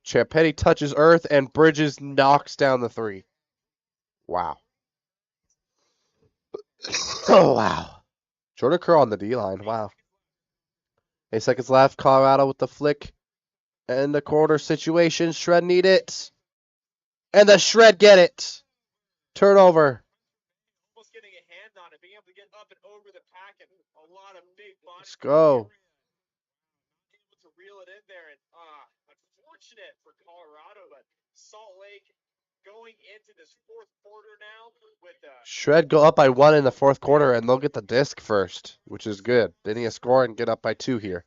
Champetti touches earth, and Bridges knocks down the 3. Wow. Oh, wow. Jordan Kerr on the D-line. Wow. 8 seconds left. Colorado with the flick. And the quarter situation. Shred need it. And the Shred get it. Turnover. almost getting a hand on it, being able to get up and over the pack, and a lot of big bodies. Let's go. Able to reel it in there, and unfortunate for Colorado, but Salt Lake going into this fourth quarter now with Shred go up by 1 in the fourth quarter, and they'll get the disc first, which is good. They need to score and get up by 2 here.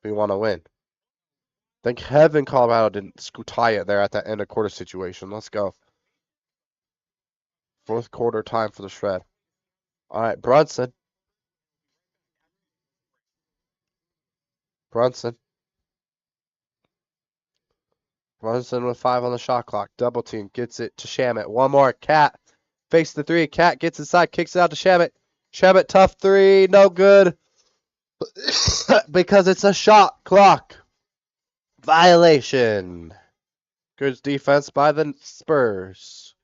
We want to win. Thank heaven Colorado didn't tie it there at that end of quarter situation. Let's go. Fourth quarter time for the Shred. All right, Brunson. Brunson with 5 on the shot clock. Double team. Gets it to Shamit. One more. Cat. Fakes the 3. Cat gets inside. Kicks it out to Shamit. Shamit, tough 3. No good. Because it's a shot clock violation. Good defense by the Spurs.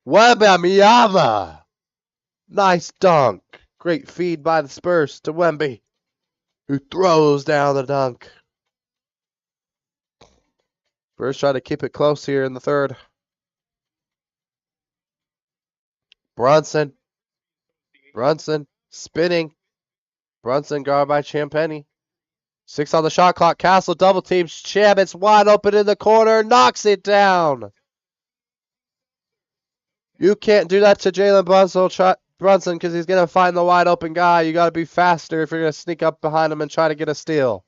Wembanyama. Nice dunk. Great feed by the Spurs to Wemby, who throws down the dunk. Spurs try to keep it close here in the third. Brunson spinning. Brunson guarded by Champagny. 6 on the shot clock. Castle double teams. Chamit's wide open in the corner. Knocks it down. You can't do that to Jalen Brunson because he's going to find the wide open guy. You got to be faster if you're going to sneak up behind him and try to get a steal.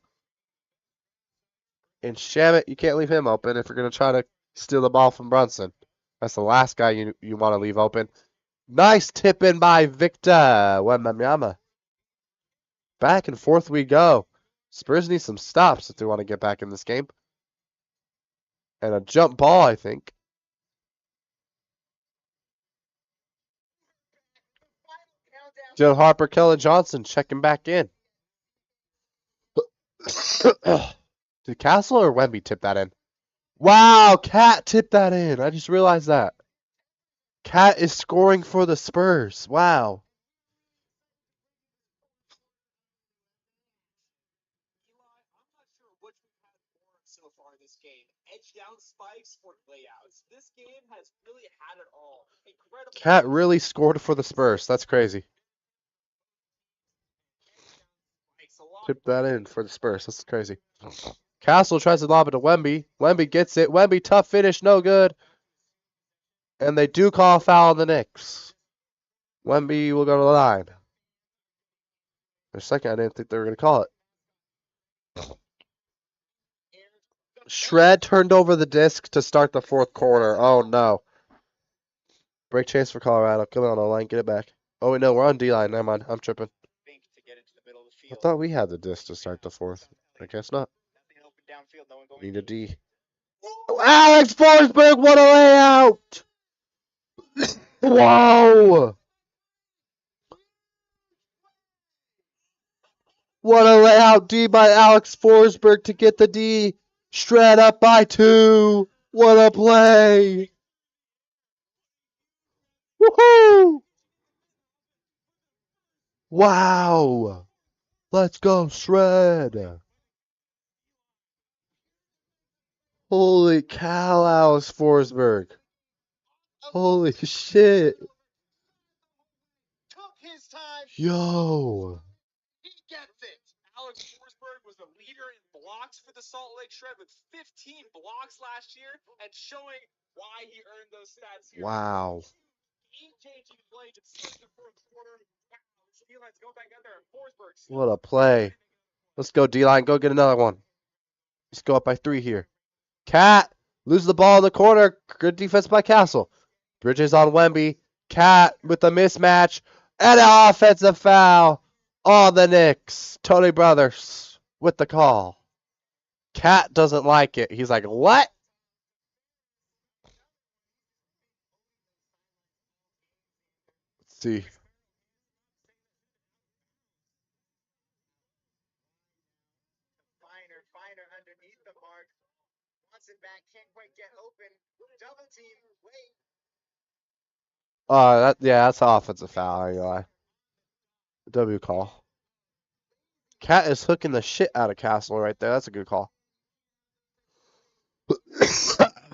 And Shamit, you can't leave him open if you're going to try to steal the ball from Brunson. That's the last guy you want to leave open. Nice tip in by Victor Wembanyama. Back and forth we go. Spurs need some stops if they want to get back in this game. And a jump ball, I think. Joe Harper, Kellen Johnson checking back in. Did Castle or Wemby tip that in? Wow, Cat tipped that in. I just realized that. Cat is scoring for the Spurs. Wow. edge down spikes or layouts. This game has really had it all. Incredible. Cat really scored for the Spurs. That's crazy. Tip that in for the Spurs. That's crazy. Castle tries to lob it to Wemby. Wemby gets it. Wemby, tough finish, no good. And they do call a foul on the Knicks. Wemby will go to the line. For a second, I didn't think they were going to call it. Shred turned over the disc to start the fourth quarter. Oh, no. Break chance for Colorado. Come on, O-line, get it back. Oh, wait, no, we're on D-line. Never mind. I'm tripping. Think to get into the middle of the I field. thought we had the disc to start the fourth. I guess not. Nothing open downfield. No one going Need a deep. D. Alex Forsberg, what a layout! Whoa! What a layout D by Alex Forsberg to get the D. Shred up by 2. What a play! Woohoo! Wow! Let's go, Shred! Holy cow, Alex Forsberg. Holy shit. Took his time. Yo. He gets it. Alex Forsberg was the leader in blocks for the Salt Lake Shred with 15 blocks last year and showing why he earned those stats here. Wow. Game-changing play to start the fourth quarter. D-line's going back out there and Forsberg. What a play. Let's go, D-line. Go get another one. Let's go up by 3 here. Cat. Lose the ball in the corner. Good defense by Castle. Bridges on Wemby. Cat with the mismatch. And an offensive foul on the Knicks. Tony Brothers with the call. Cat doesn't like it. He's like, what? Let's see. Finer underneath the mark. Wants it back. Can't quite get open. Double team. Wait. That's an offensive foul. I ain't gonna lie. W call. Cat is hooking the shit out of Castle right there. That's a good call.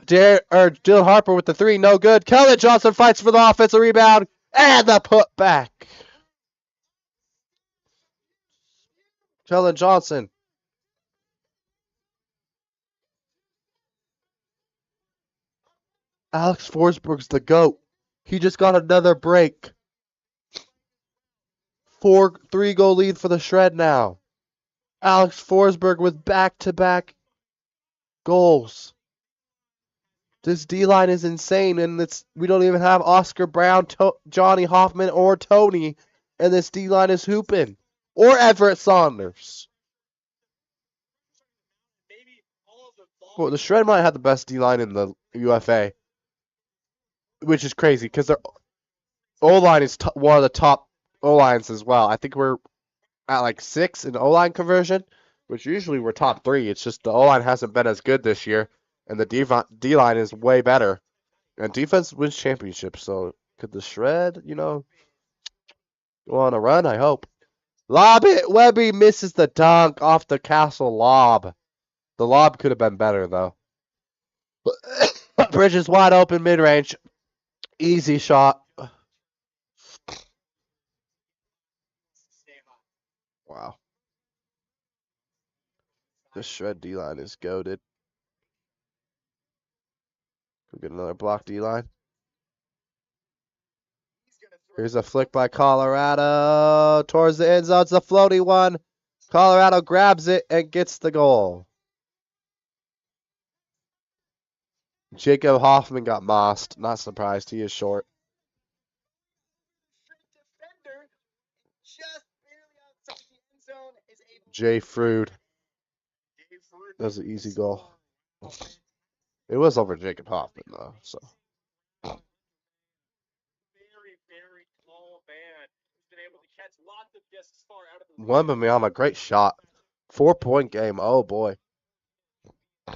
Dylan Harper with the 3, no good. Kellen Johnson fights for the offensive rebound and the putback. Kellen Johnson. Alex Forsberg's the GOAT. He just got another break. 3-goal lead for the Shred now. Alex Forsberg with back-to-back goals. This D-line is insane, and we don't even have Oscar Brown, Johnny Hoffman, or Tony, and this D-line is hooping. Or Everett Saunders. Well, the Shred might have the best D-line in the UFA, which is crazy, because their O-line is one of the top O-lines as well. I think we're at like 6 in O-line conversion, which usually we're top 3. It's just the O-line hasn't been as good this year, and the D-line is way better. And defense wins championships, so could the Shred, go on a run? I hope. Lob it! Webby misses the dunk off the Castle lob. The lob could have been better, though. Bridges wide open mid-range. Easy shot. Wow. The Shred D-line is goated. Go get another block D-line. Here's a flick by Colorado towards the end zone. It's a floaty one. Colorado grabs it and gets the goal. Jacob Hoffman got mossed. Not surprised. He is short. Defender just barely outside the end zone is able. Jay Frood. That was an easy goal. It was over Jacob Hoffman, though. So. Very tall man. He's been able to catch lots of discs far out of the Wembanyama, great shot. 4-point game. Oh, boy. See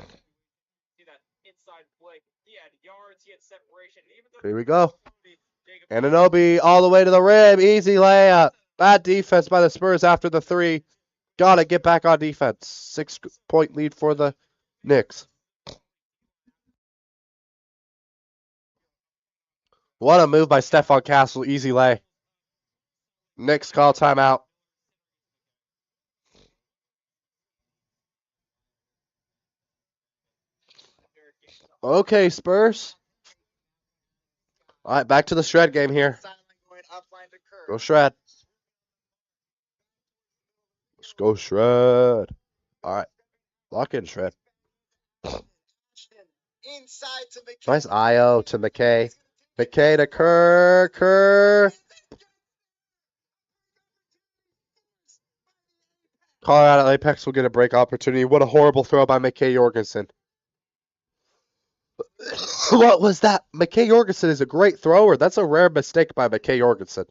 that inside play. He had yards, he had separation. Even though Here we go. Anunoby all the way to the rim. Easy layup. Bad defense by the Spurs after the 3. Gotta get back on defense. 6-point lead for the Knicks. What a move by Stephon Castle. Easy lay. Knicks call timeout. Okay, Spurs. All right, back to the shred game here. Go shred. Let's go shred. All right, lock in shred. Nice IO to McKay. McKay to Kerr. Kerr. Colorado Apex will get a break opportunity. What a horrible throw by McKay Jorgensen. What was that? McKay Jorgensen is a great thrower. That's a rare mistake by McKay Jorgensen.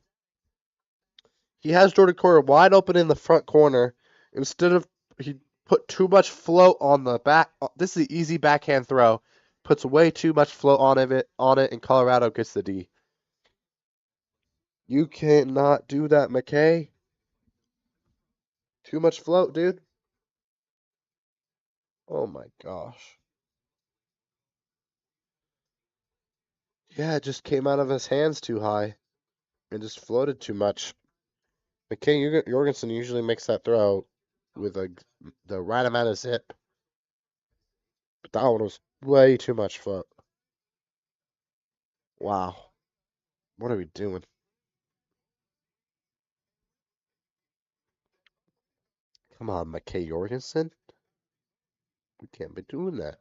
He has Jordan Corey wide open in the front corner. Instead of he put too much float on the back. This is an easy backhand throw. Puts way too much float on it, and Colorado gets the D. You cannot do that, McKay. Too much float, dude. Oh my gosh. Yeah, it just came out of his hands too high. It just floated too much. McKay Jorgensen usually makes that throw with the right amount of zip. But that one was way too much float. Wow. What are we doing? Come on, McKay Jorgensen. We can't be doing that.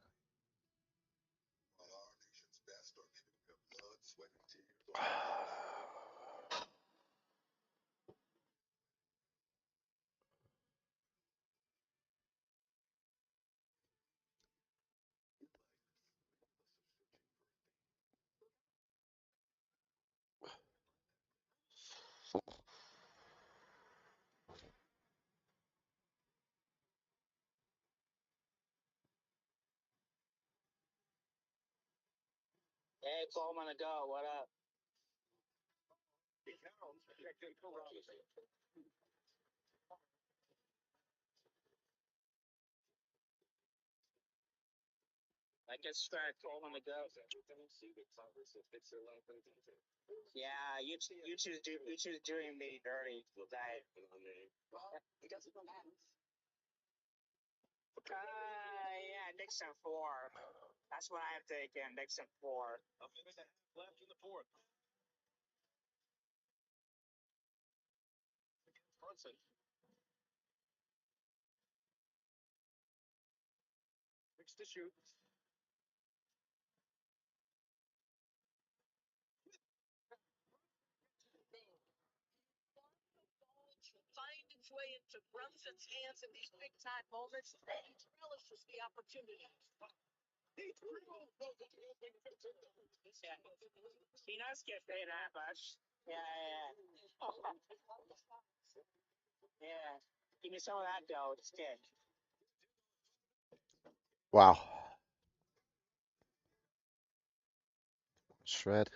Hey, Paul, I'm gonna go. What up? I guess start Paul on the go. Yeah, you choose doing me dirty. Yeah, Nixon 4. That's what I have taken. Nixon 4. Left in the fourth. Brunson. Mixed to shoot. Find its way into Brunson's hands in these big time moments. He relishes the opportunity. Yeah. He does get paid that much. Yeah. Yeah. Give me some of that dough. It's good. Wow. Shred.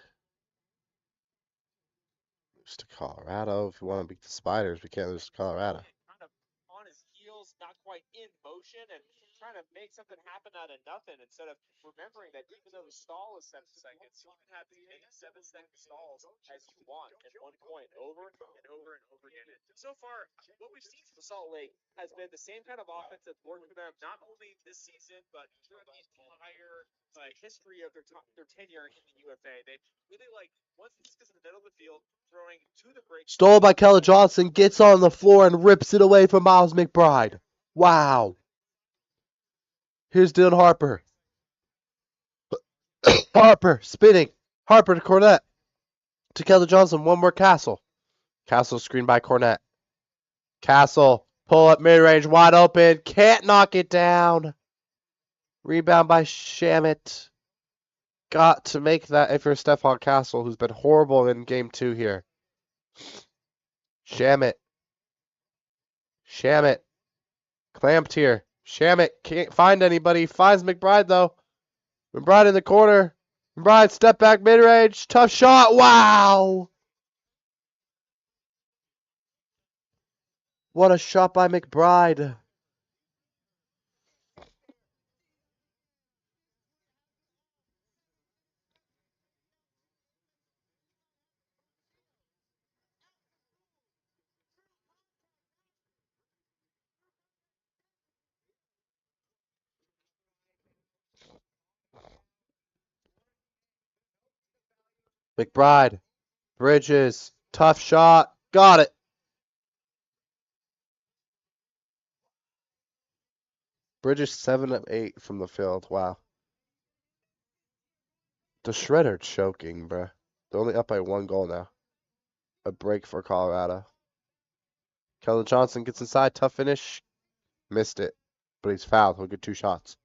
Lose to Colorado. If you want to beat the Spiders, we can't lose to Colorado. Kind of on his heels, not quite in motion, and trying to make something happen out of nothing instead of remembering that even though the stall is 7 seconds, you can have as many 7-second stalls as you want at one point over and over and over again. And so far, what we've seen from Salt Lake has been the same kind of offense that's worked for them not only this season, but throughout the entire history of their tenure in the UFA. They really like, once this gets in the middle of the field, throwing to the break. Stole by Keller Johnson, gets on the floor and rips it away from Miles McBride. Wow. Here's Dylan Harper. Harper spinning. Harper to Cornette. To Keller Johnson. One more Castle. Castle screened by Cornette. Castle. Pull up mid range. Wide open. Can't knock it down. Rebound by Shamit. Got to make that if you're Stephon Castle, who's been horrible in game 2 here. Shamit. Shamit. Clamped here. Shamit can't find anybody. Finds McBride, though. McBride in the corner. McBride, step back mid-range. Tough shot. Wow. What a shot by McBride. McBride. Bridges. Tough shot. Got it. Bridges 7 of 8 from the field. Wow. The Shredder choking, bruh. They're only up by 1 goal now. A break for Colorado. Keldon Johnson gets inside. Tough finish. Missed it. But he's fouled. He'll get 2 shots.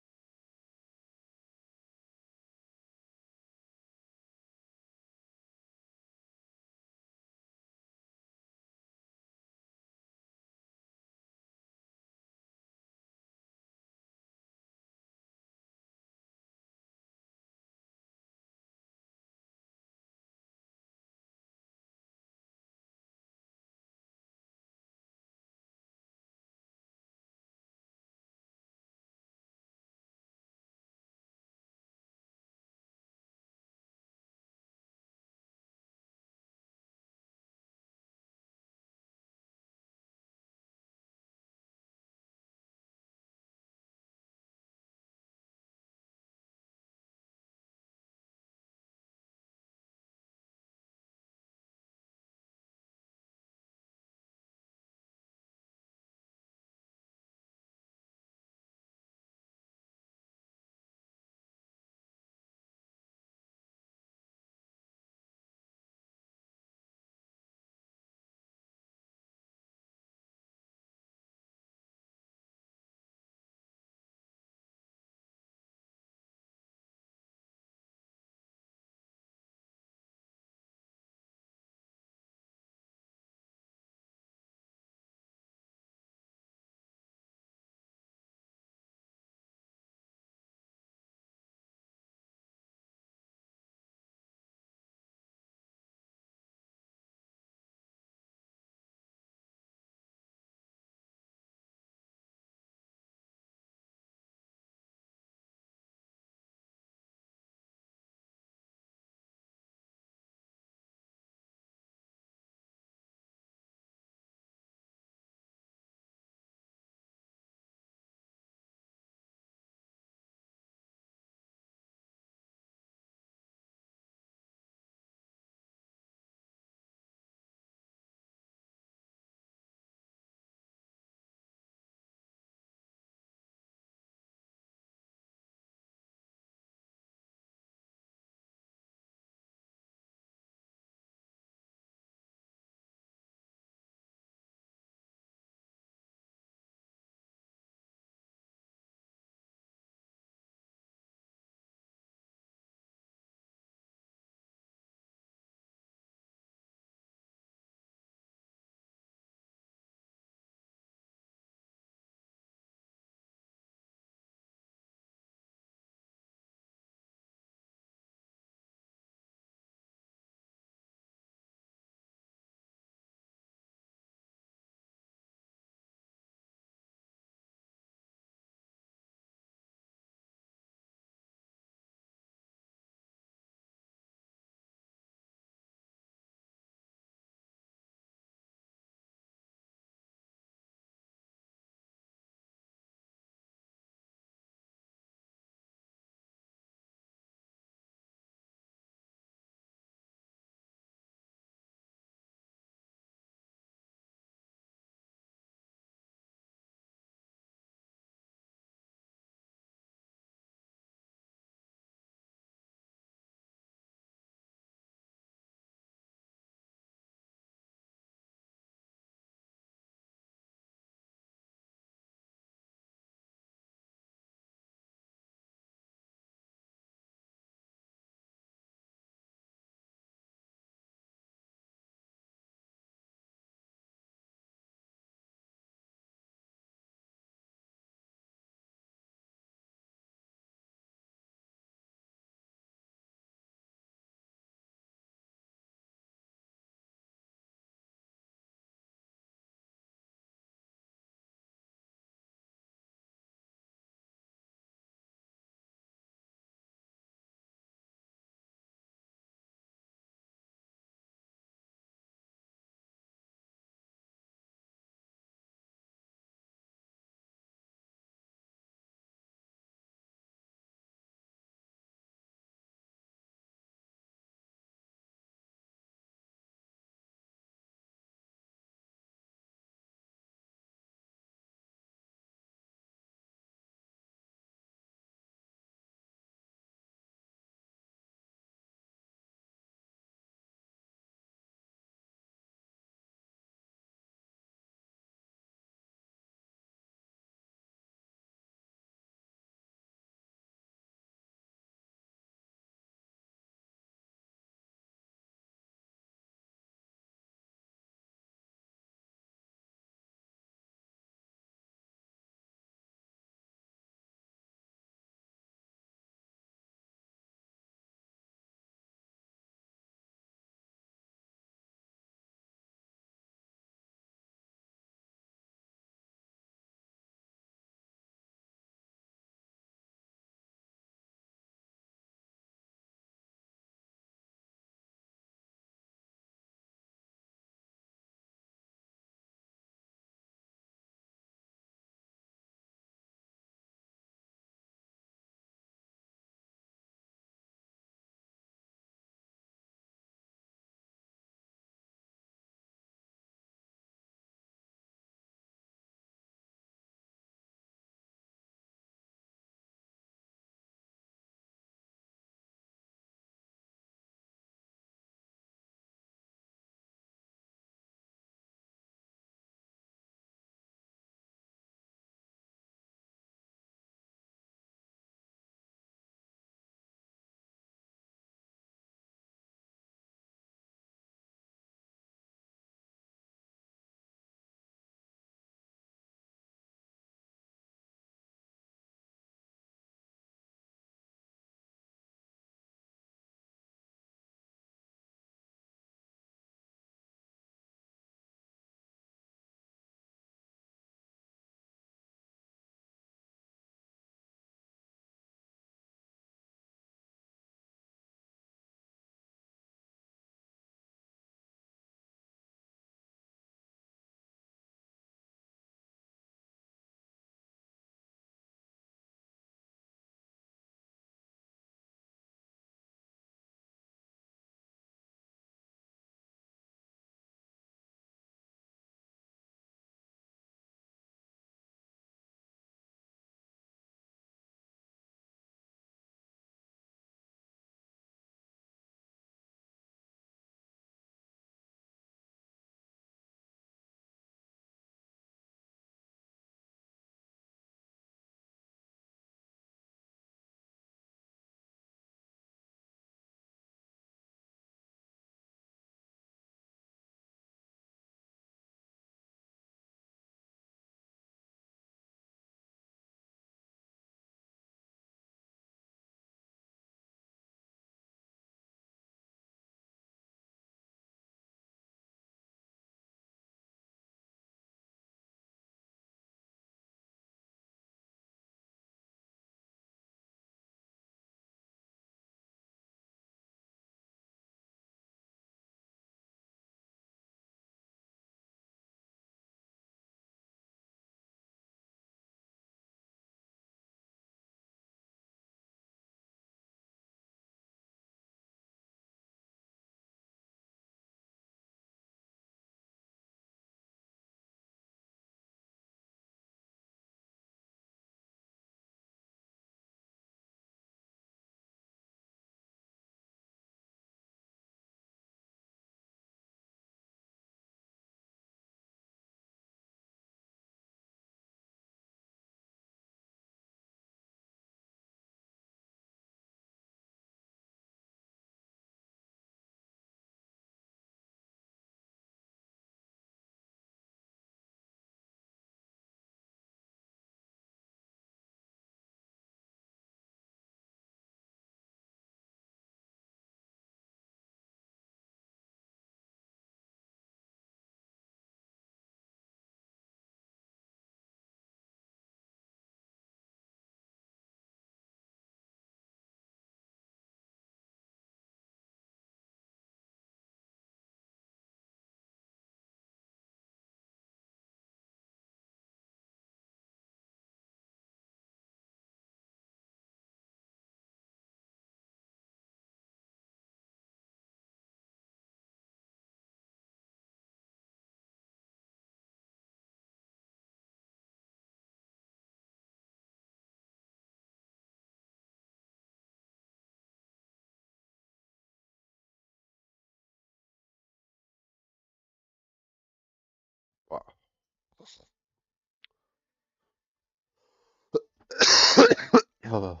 Oh,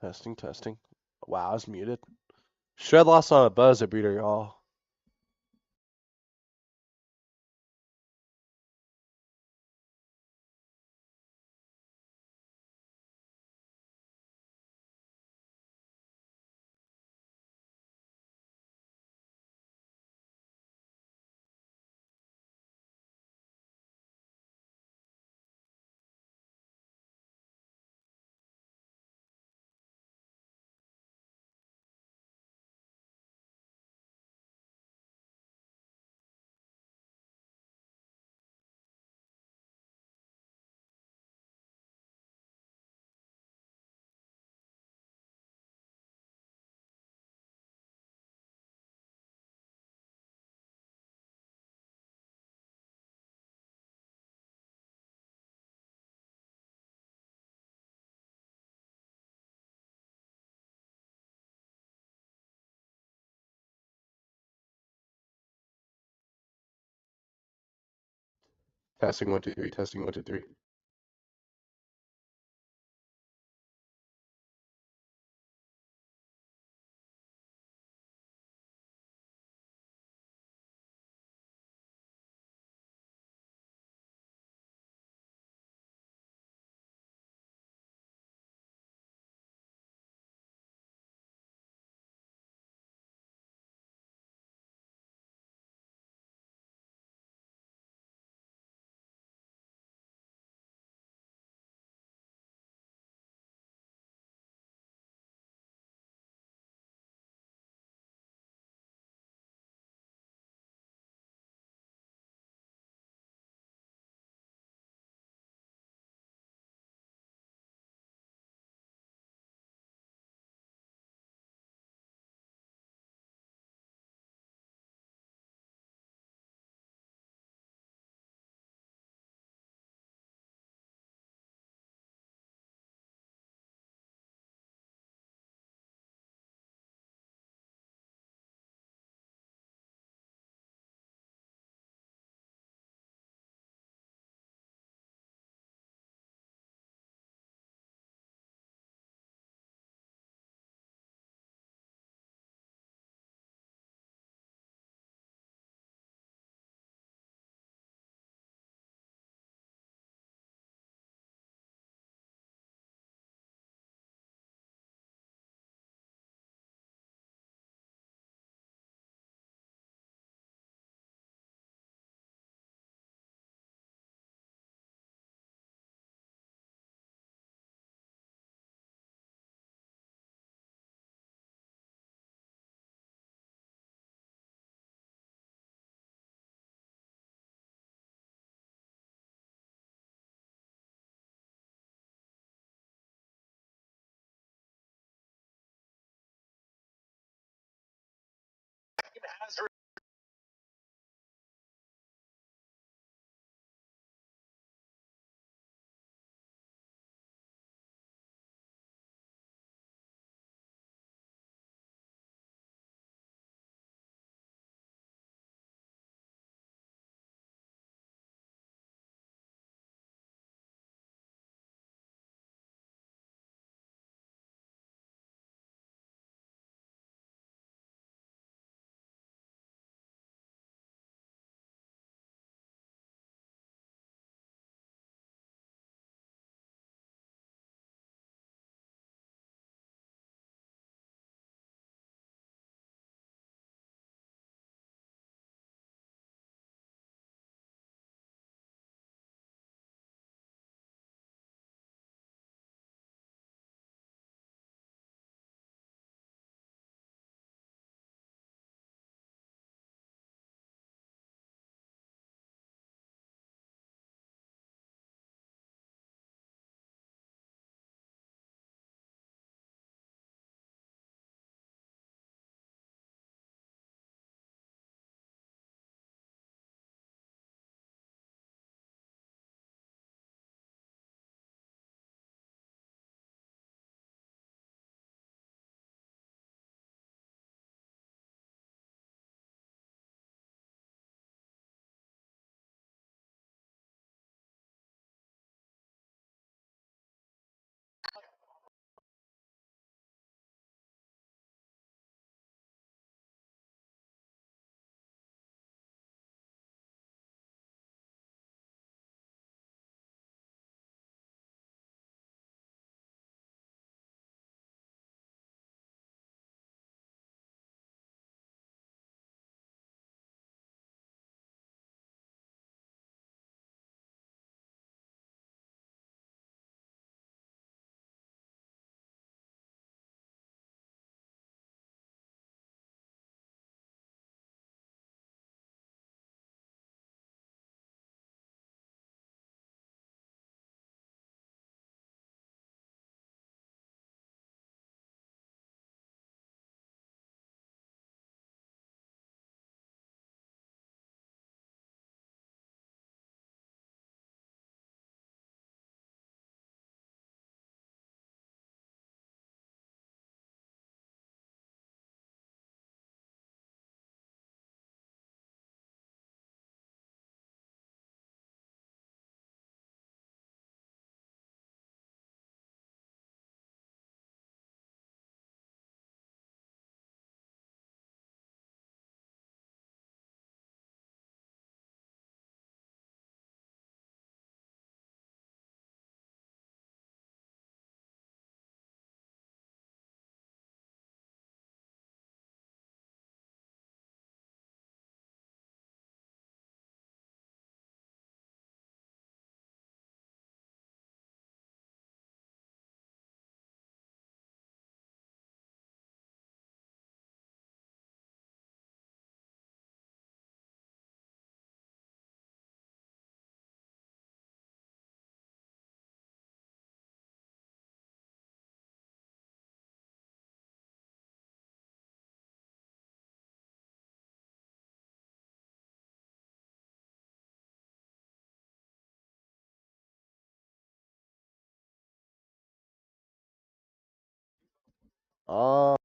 testing, testing. Wow, I was muted. Shred lost on a buzzer beater, y'all. Testing 1 2 3. Testing 1 2 3. Oh,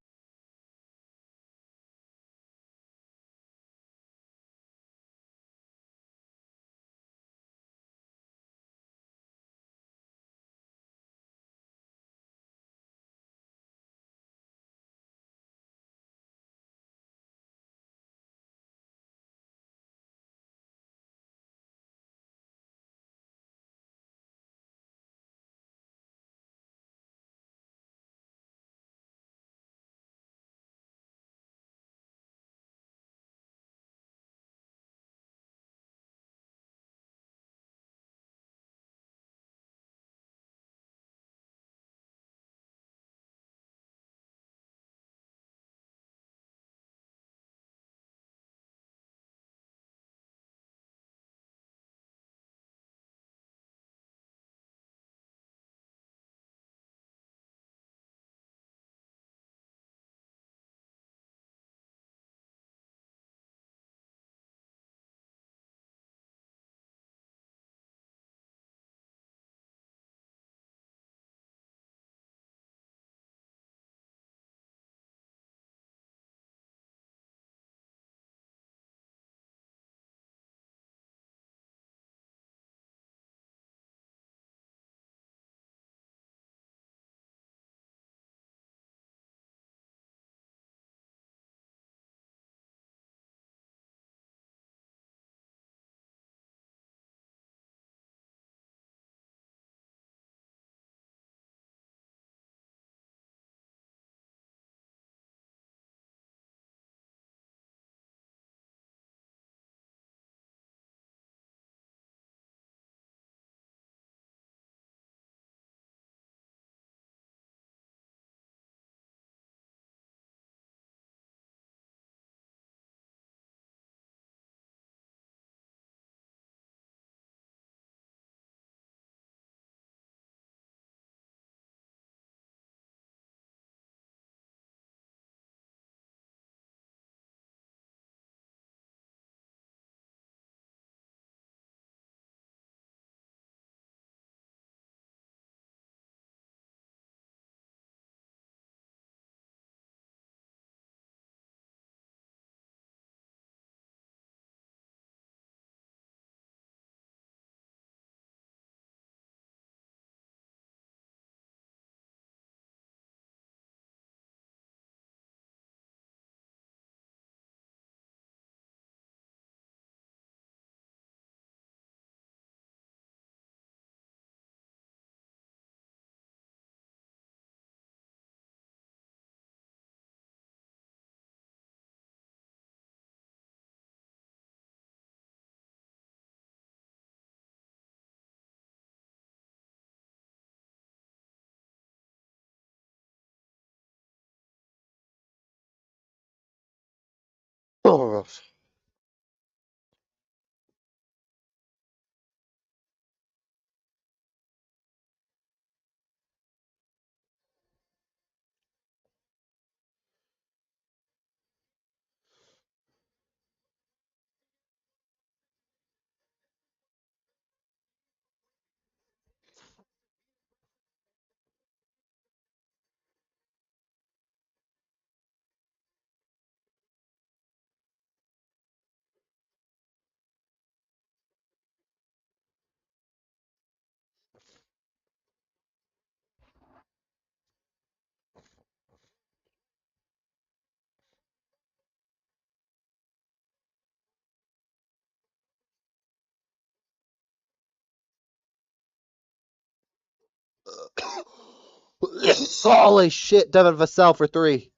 holy shit! Devin Vassell for three.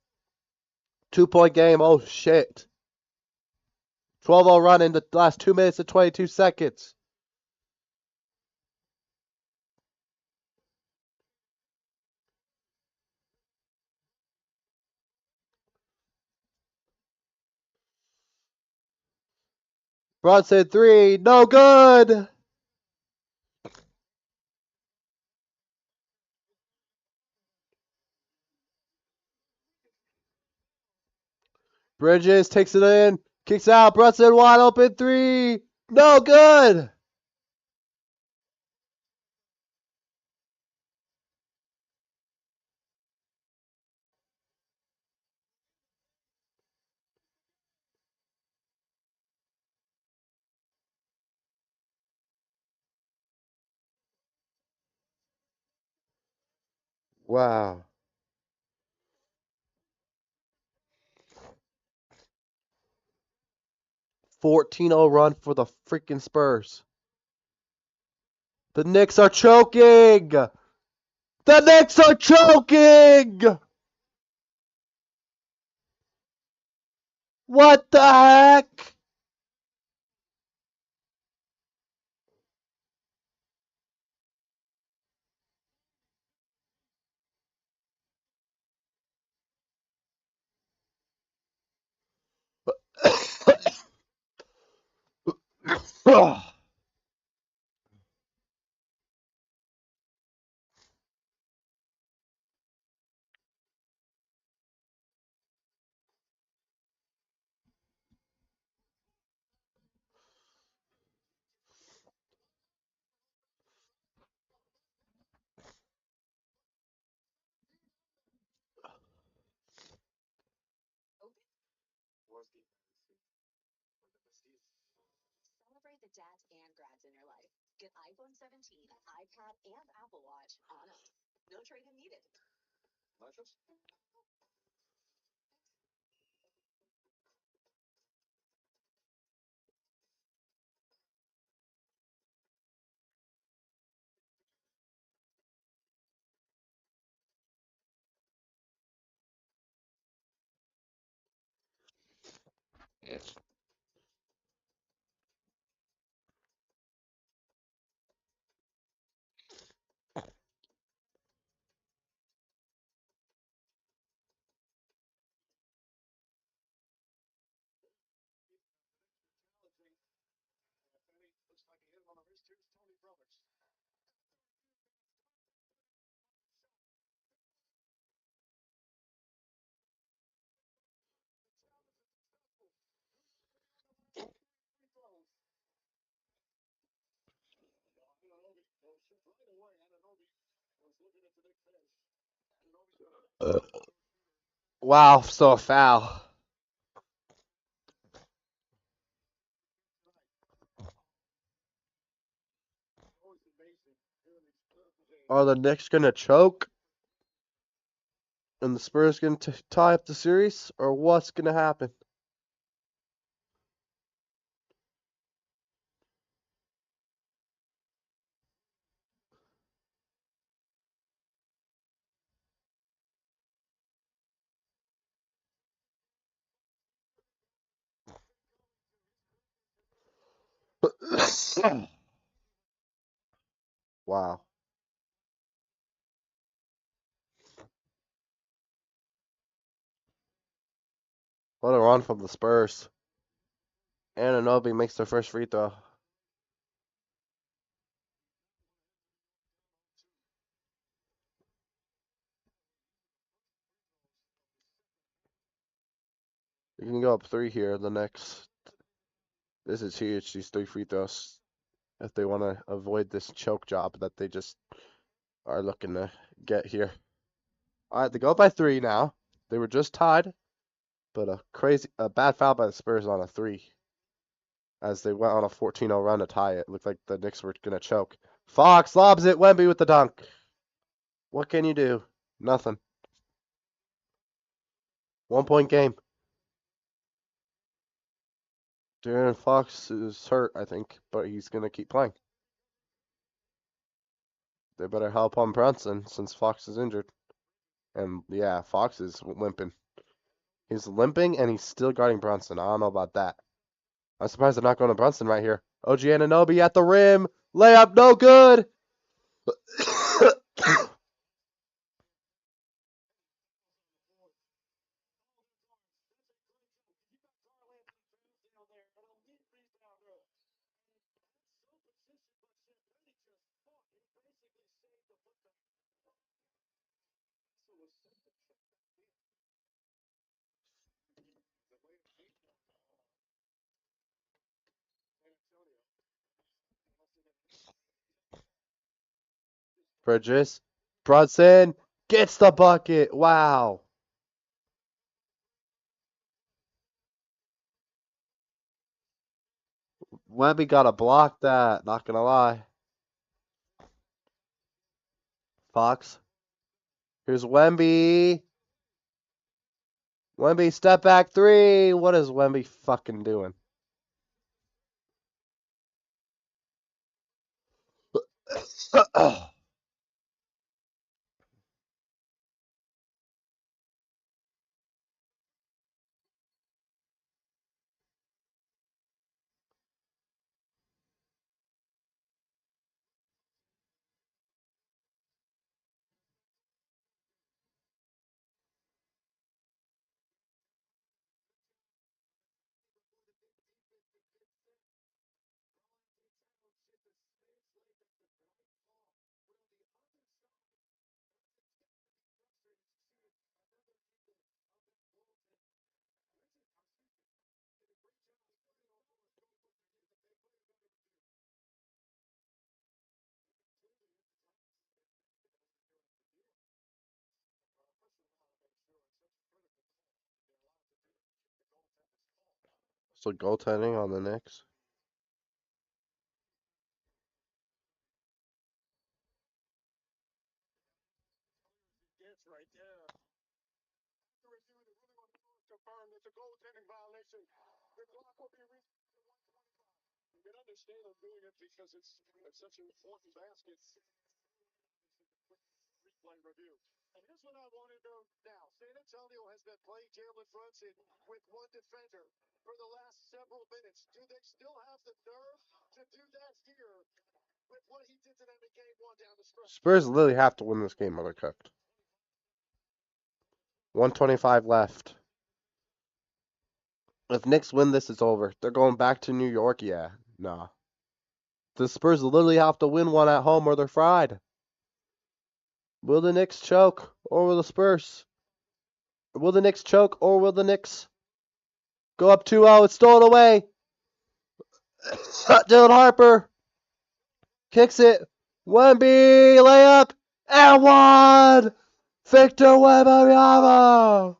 2 point game. Oh shit. 12-0 run in the last 2 minutes and 22 seconds. Brunson three. No good. Bridges takes it in. Kicks out. Brunson wide open three. No good. Wow. 14-0 run for the freaking Spurs. The Knicks are choking! The Knicks are choking! What the heck? Celebrate the dads and grads in your life. Get iPhone 17, iPad, and Apple Watch on us. No trade-in needed. Wow, so a foul. Are the Knicks gonna choke and the Spurs gonna tie up the series, or what's gonna happen? Wow, what a run from the Spurs. Anunoby makes their first free throw. You can go up 3 here. The next, this is huge. These 3 free throws, if they want to avoid this choke job that they just are looking to get here. All right, they go by 3 now. They were just tied, but a bad foul by the Spurs on a 3 as they went on a 14-0 run to tie it. Looked like the Knicks were gonna choke. Fox lobs it. Wemby with the dunk. What can you do? Nothing. 1-point game. Darren Fox is hurt, I think, but he's gonna keep playing. They better help on Brunson since Fox is injured. And yeah, Fox is limping. He's limping and he's still guarding Brunson. I don't know about that. I'm surprised they're not going to Brunson right here. OG Anunoby at the rim. Layup no good. Bridges. Brunson gets the bucket. Wow. Wemby got to block that. Not going to lie. Fox. Here's Wemby. Wemby, step back three. What is Wemby fucking doing? So goaltending on the Knicks. Yes, right there. The review, they really want to confirm it's a goaltending violation. The clock will be reached to 125. You can understand them doing it because it's such an important basket. Quick replay review. And here's what I want to know now. San Antonio has been playing Jalen Brunson with one defender for the last several minutes. Do they still have the nerve to do that here with what he did to them in game one down the stretch? Spurs literally have to win this game or they're cooked. 125 left. If Knicks win this, it's over. They're going back to New York. Yeah, nah. The Spurs literally have to win one at home or they're fried. Will the Knicks choke or will the Spurs? Will the Knicks choke or will the Knicks go up 2-0? It's stolen away. Dylan Harper kicks it. Wemby layup and one. Victor Wembanyama.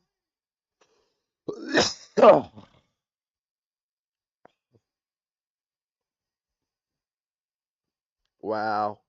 Wow.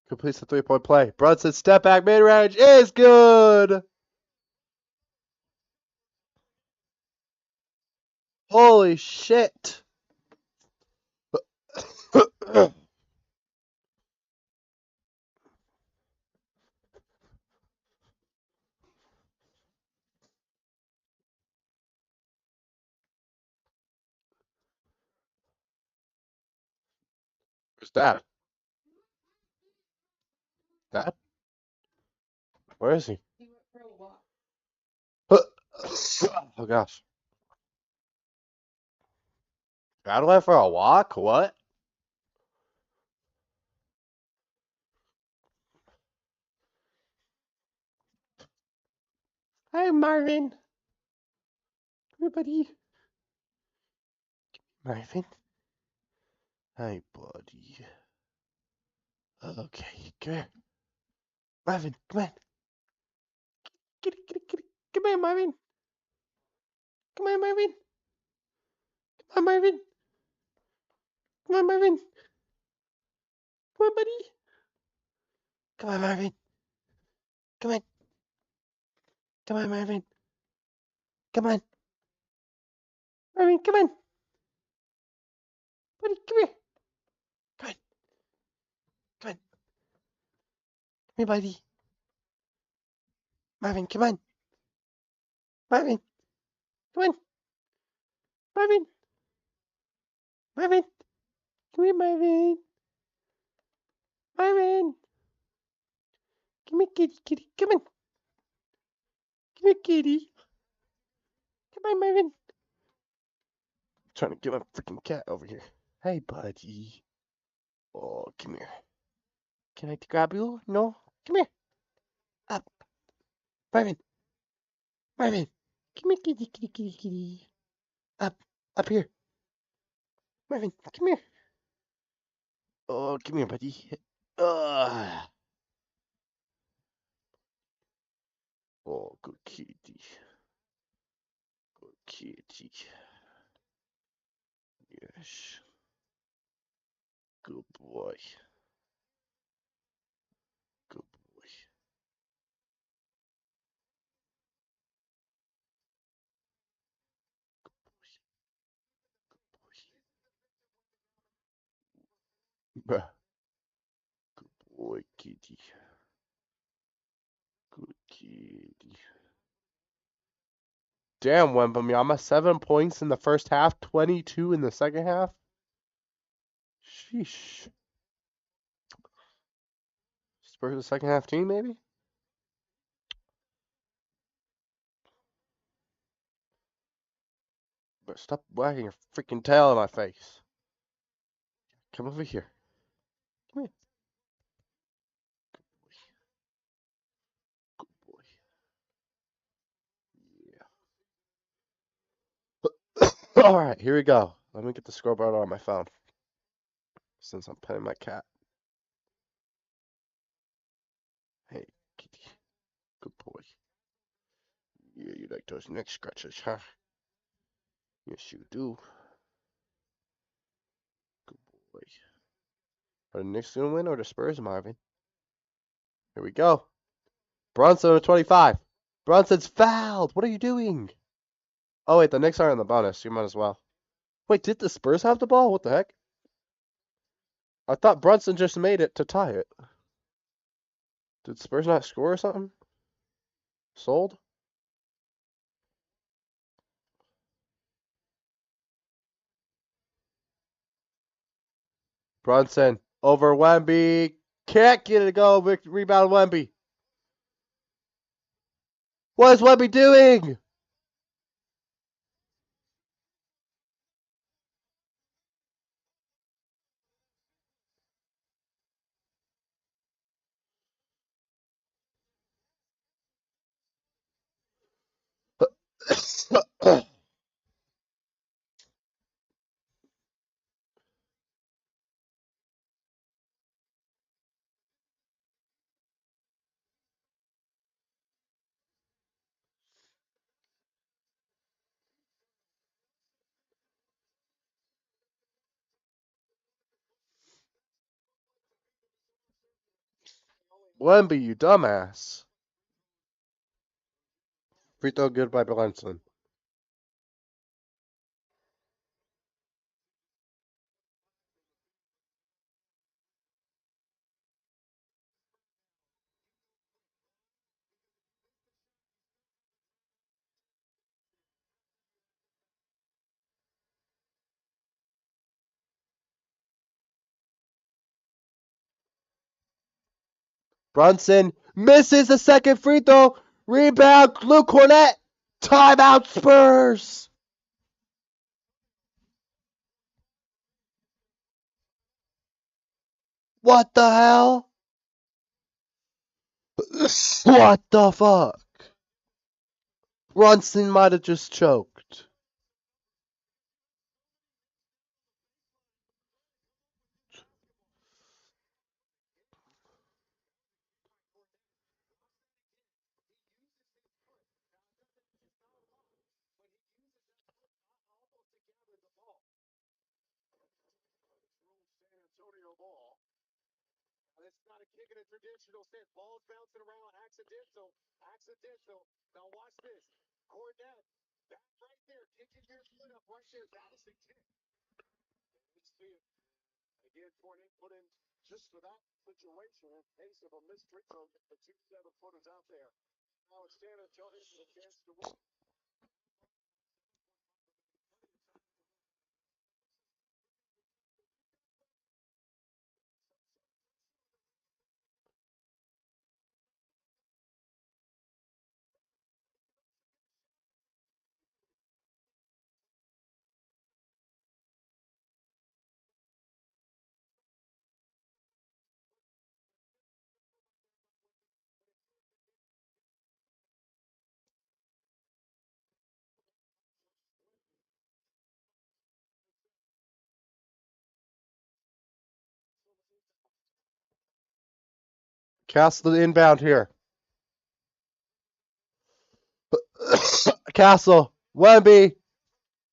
Completes the 3-point play. Brunson step back mid range is good. Holy shit. Where's Dad? Dad? Where is he? Oh gosh. Dad went for a walk? What? Hi, Marvin. Everybody. Marvin. Hi, buddy. Okay, come here. Marvin, come on. Get. Come here, Marvin. Come on, Marvin. Come on, Marvin. Come on, Marvin. Come on, buddy. Come on, Marvin. Come on. Come on, Marvin. Come on. Marvin, come on. Buddy, come here. Come on. Come on. Come here, buddy. Marvin, come on. Marvin. Come on. Marvin. Marvin. Come here, Marvin. Marvin. Come here, kitty. Come on. Come here, kitty. Come on, Marvin. Trying to get my freaking cat over here. Hey, buddy. Oh, come here. Can I grab you? No? Come here. Up. Marvin. Marvin. Come here, kitty, kitty, kitty, kitty. Up. Up here. Marvin, come here. Oh, come here, buddy. Ah. Oh, good kitty. Good kitty. Yes. Good boy. Good boy. Good boy, kitty. Good kitty. Damn, Wembanyama, 7 points in the first half, 22 in the second half. Sheesh. Spurs the second half team, maybe? But stop wagging your freaking tail in my face. Come over here. Come here. Good boy. Yeah. Alright, here we go. Let me get the scoreboard on my phone. Since I'm petting my cat. Hey, kitty. Good boy. Yeah, you like those neck scratches, huh? Yes, you do. Good boy. Are the Knicks gonna win or the Spurs, Marvin? Here we go. Brunson at 25. Brunson's fouled. What are you doing? Oh, wait, the Knicks are in the bonus. You might as well. Wait, did the Spurs have the ball? What the heck? I thought Brunson just made it to tie it. Did Spurs not score or something? Sold? Brunson over Wemby. Can't get it to go. Rebound Wemby. What is Wemby doing? Wemby, you dumbass. Free throw good by Brunson. Brunson misses the second free throw. Rebound, Luke Cornett. Timeout, Spurs. What the hell? What the fuck? Brunson might have just choked. It's not a kick in a traditional sense. Ball's bouncing around, accidental, accidental. Now watch this. Cornette, that right there, kicking your foot up right there. That's the kick. Let's see it. Again, Cornette put in just for that situation in case of a missed free throw. The 2 7-footers out there. Now it's San Antonio with a chance to win. Castle inbound here. Castle, Wemby,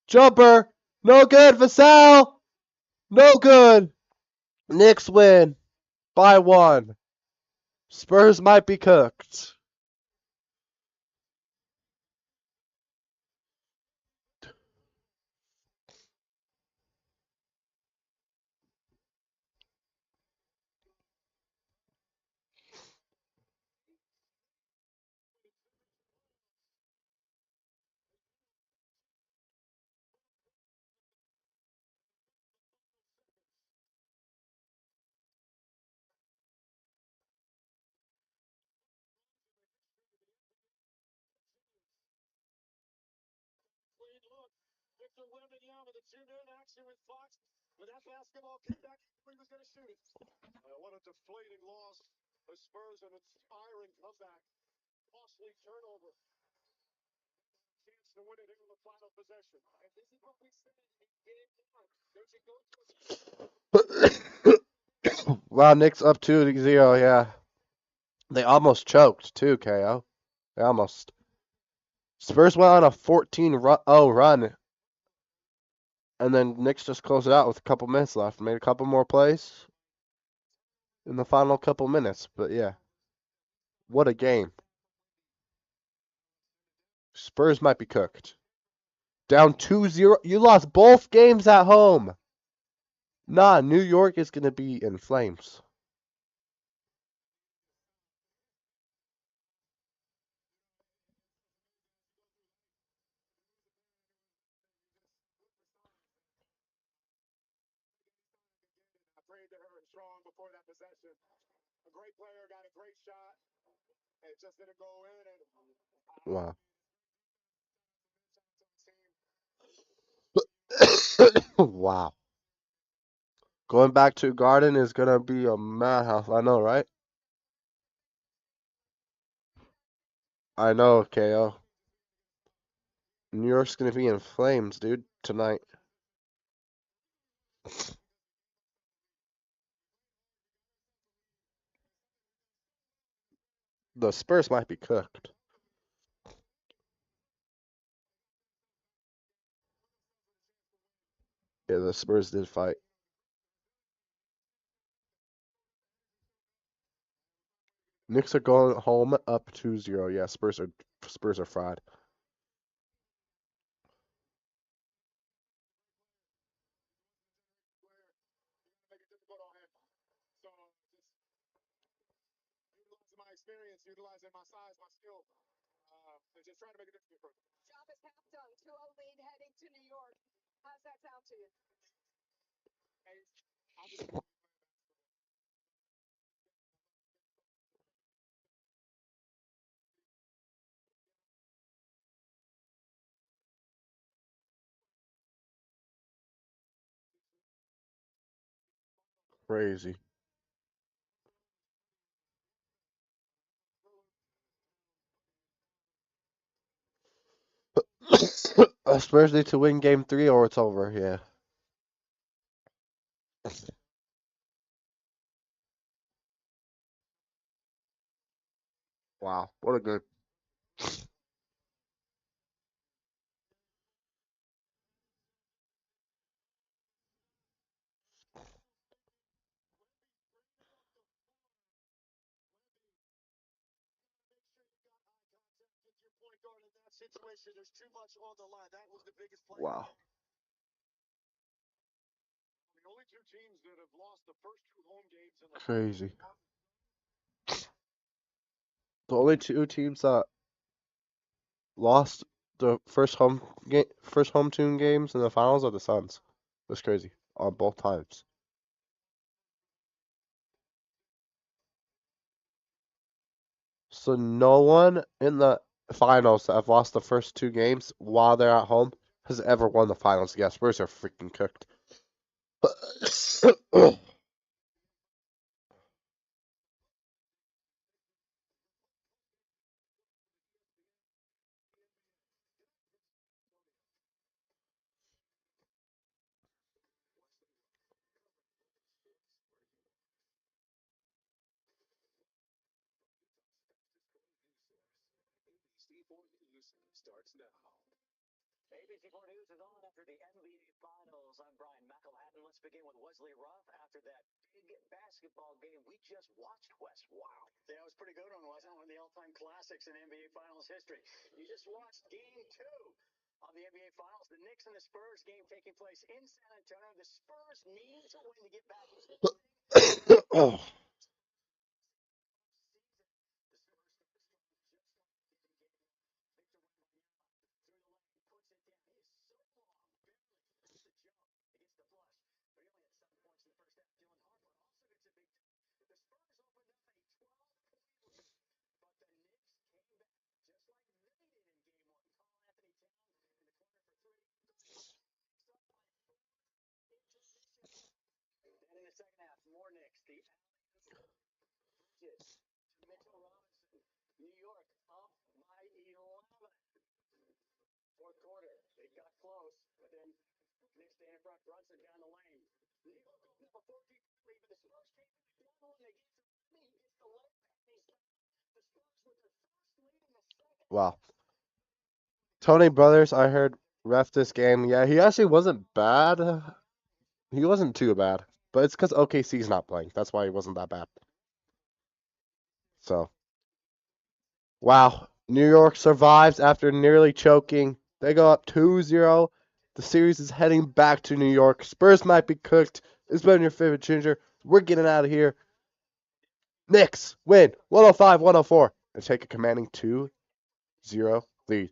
jumper, no good. Vassell, no good. Knicks win by 1. Spurs might be cooked. Clean look. Victor Wembanyama, the 2-minute action with Fox. When that basketball came back, he was going to shoot it. What a deflating loss. The Spurs an inspiring comeback. Costly turnover. Chance to win it in the final possession. And this is what we said in game 1. Don't you go to Wow, Knicks up 2-0. Yeah, they almost choked too. KO. They almost. Spurs went on a 14-0 run, and then Knicks just closed it out with a couple minutes left. Made a couple more plays in the final couple minutes. But yeah, what a game. Spurs might be cooked. Down 2-0. You lost both games at home. Nah, New York is going to be in flames. I prayed to her and strong before that possession. A great player got a great shot. It just didn't go in. And Wow. Wow. Going back to Garden is going to be a madhouse. I know, right? I know, KO. New York's going to be in flames, dude, tonight. The Spurs might be cooked. Yeah, the Spurs did fight. Knicks are going home up 2-0. Yeah, Spurs are fried. make it difficult on him. So just utilizing my experience, utilizing my size, my skill, and just trying to make it difficult for him. Job is half done. 2-0 lead heading to New York. How's that sound to you? And obviously, Crazy. Spurs need to win game 3 or it's over. Yeah. Wow. What a good. get your point guard in that situation. There's too much on the line. That was the biggest play. Wow. The only two teams that have lost the first two home games in the Crazy. The only two teams that lost the first home team games in the finals are the Suns. That's crazy on both times. So no one in the finals that have lost the first two games while they're at home has ever won the finals. Yeah, Spurs are freaking cooked. ABC4 News is on after the NBA Finals. I'm Brian McElhatton. Let's begin with Wesley Ruff after that big basketball game we just watched, Wes. Wow. Yeah, it was pretty good one, wasn't it? One of the all-time classics in NBA Finals history. You just watched Game 2 of the NBA Finals. The Knicks and the Spurs game taking place in San Antonio. The Spurs need to win to get back. Oh. And in the second half, more Knicks. The pitches to Mitchell Robinson. New York up by 11. Fourth quarter, it got close, but then Knicks stay in front. Brunson down the lane. New York opened up a 14-point lead, but the Spurs came back down the lane. They get to Remy. He gets the layup, and he stopped. The Spurs with their first lead in the second. Wow. Tony Brothers, I heard ref this game. Yeah, he actually wasn't bad. He wasn't too bad, but it's because OKC's not playing. That's why he wasn't that bad. So, wow. New York survives after nearly choking. They go up 2-0. The series is heading back to New York. Spurs might be cooked. It's been your favorite ginger. We're getting out of here. Knicks win 105-104 and take a commanding 2-0 lead.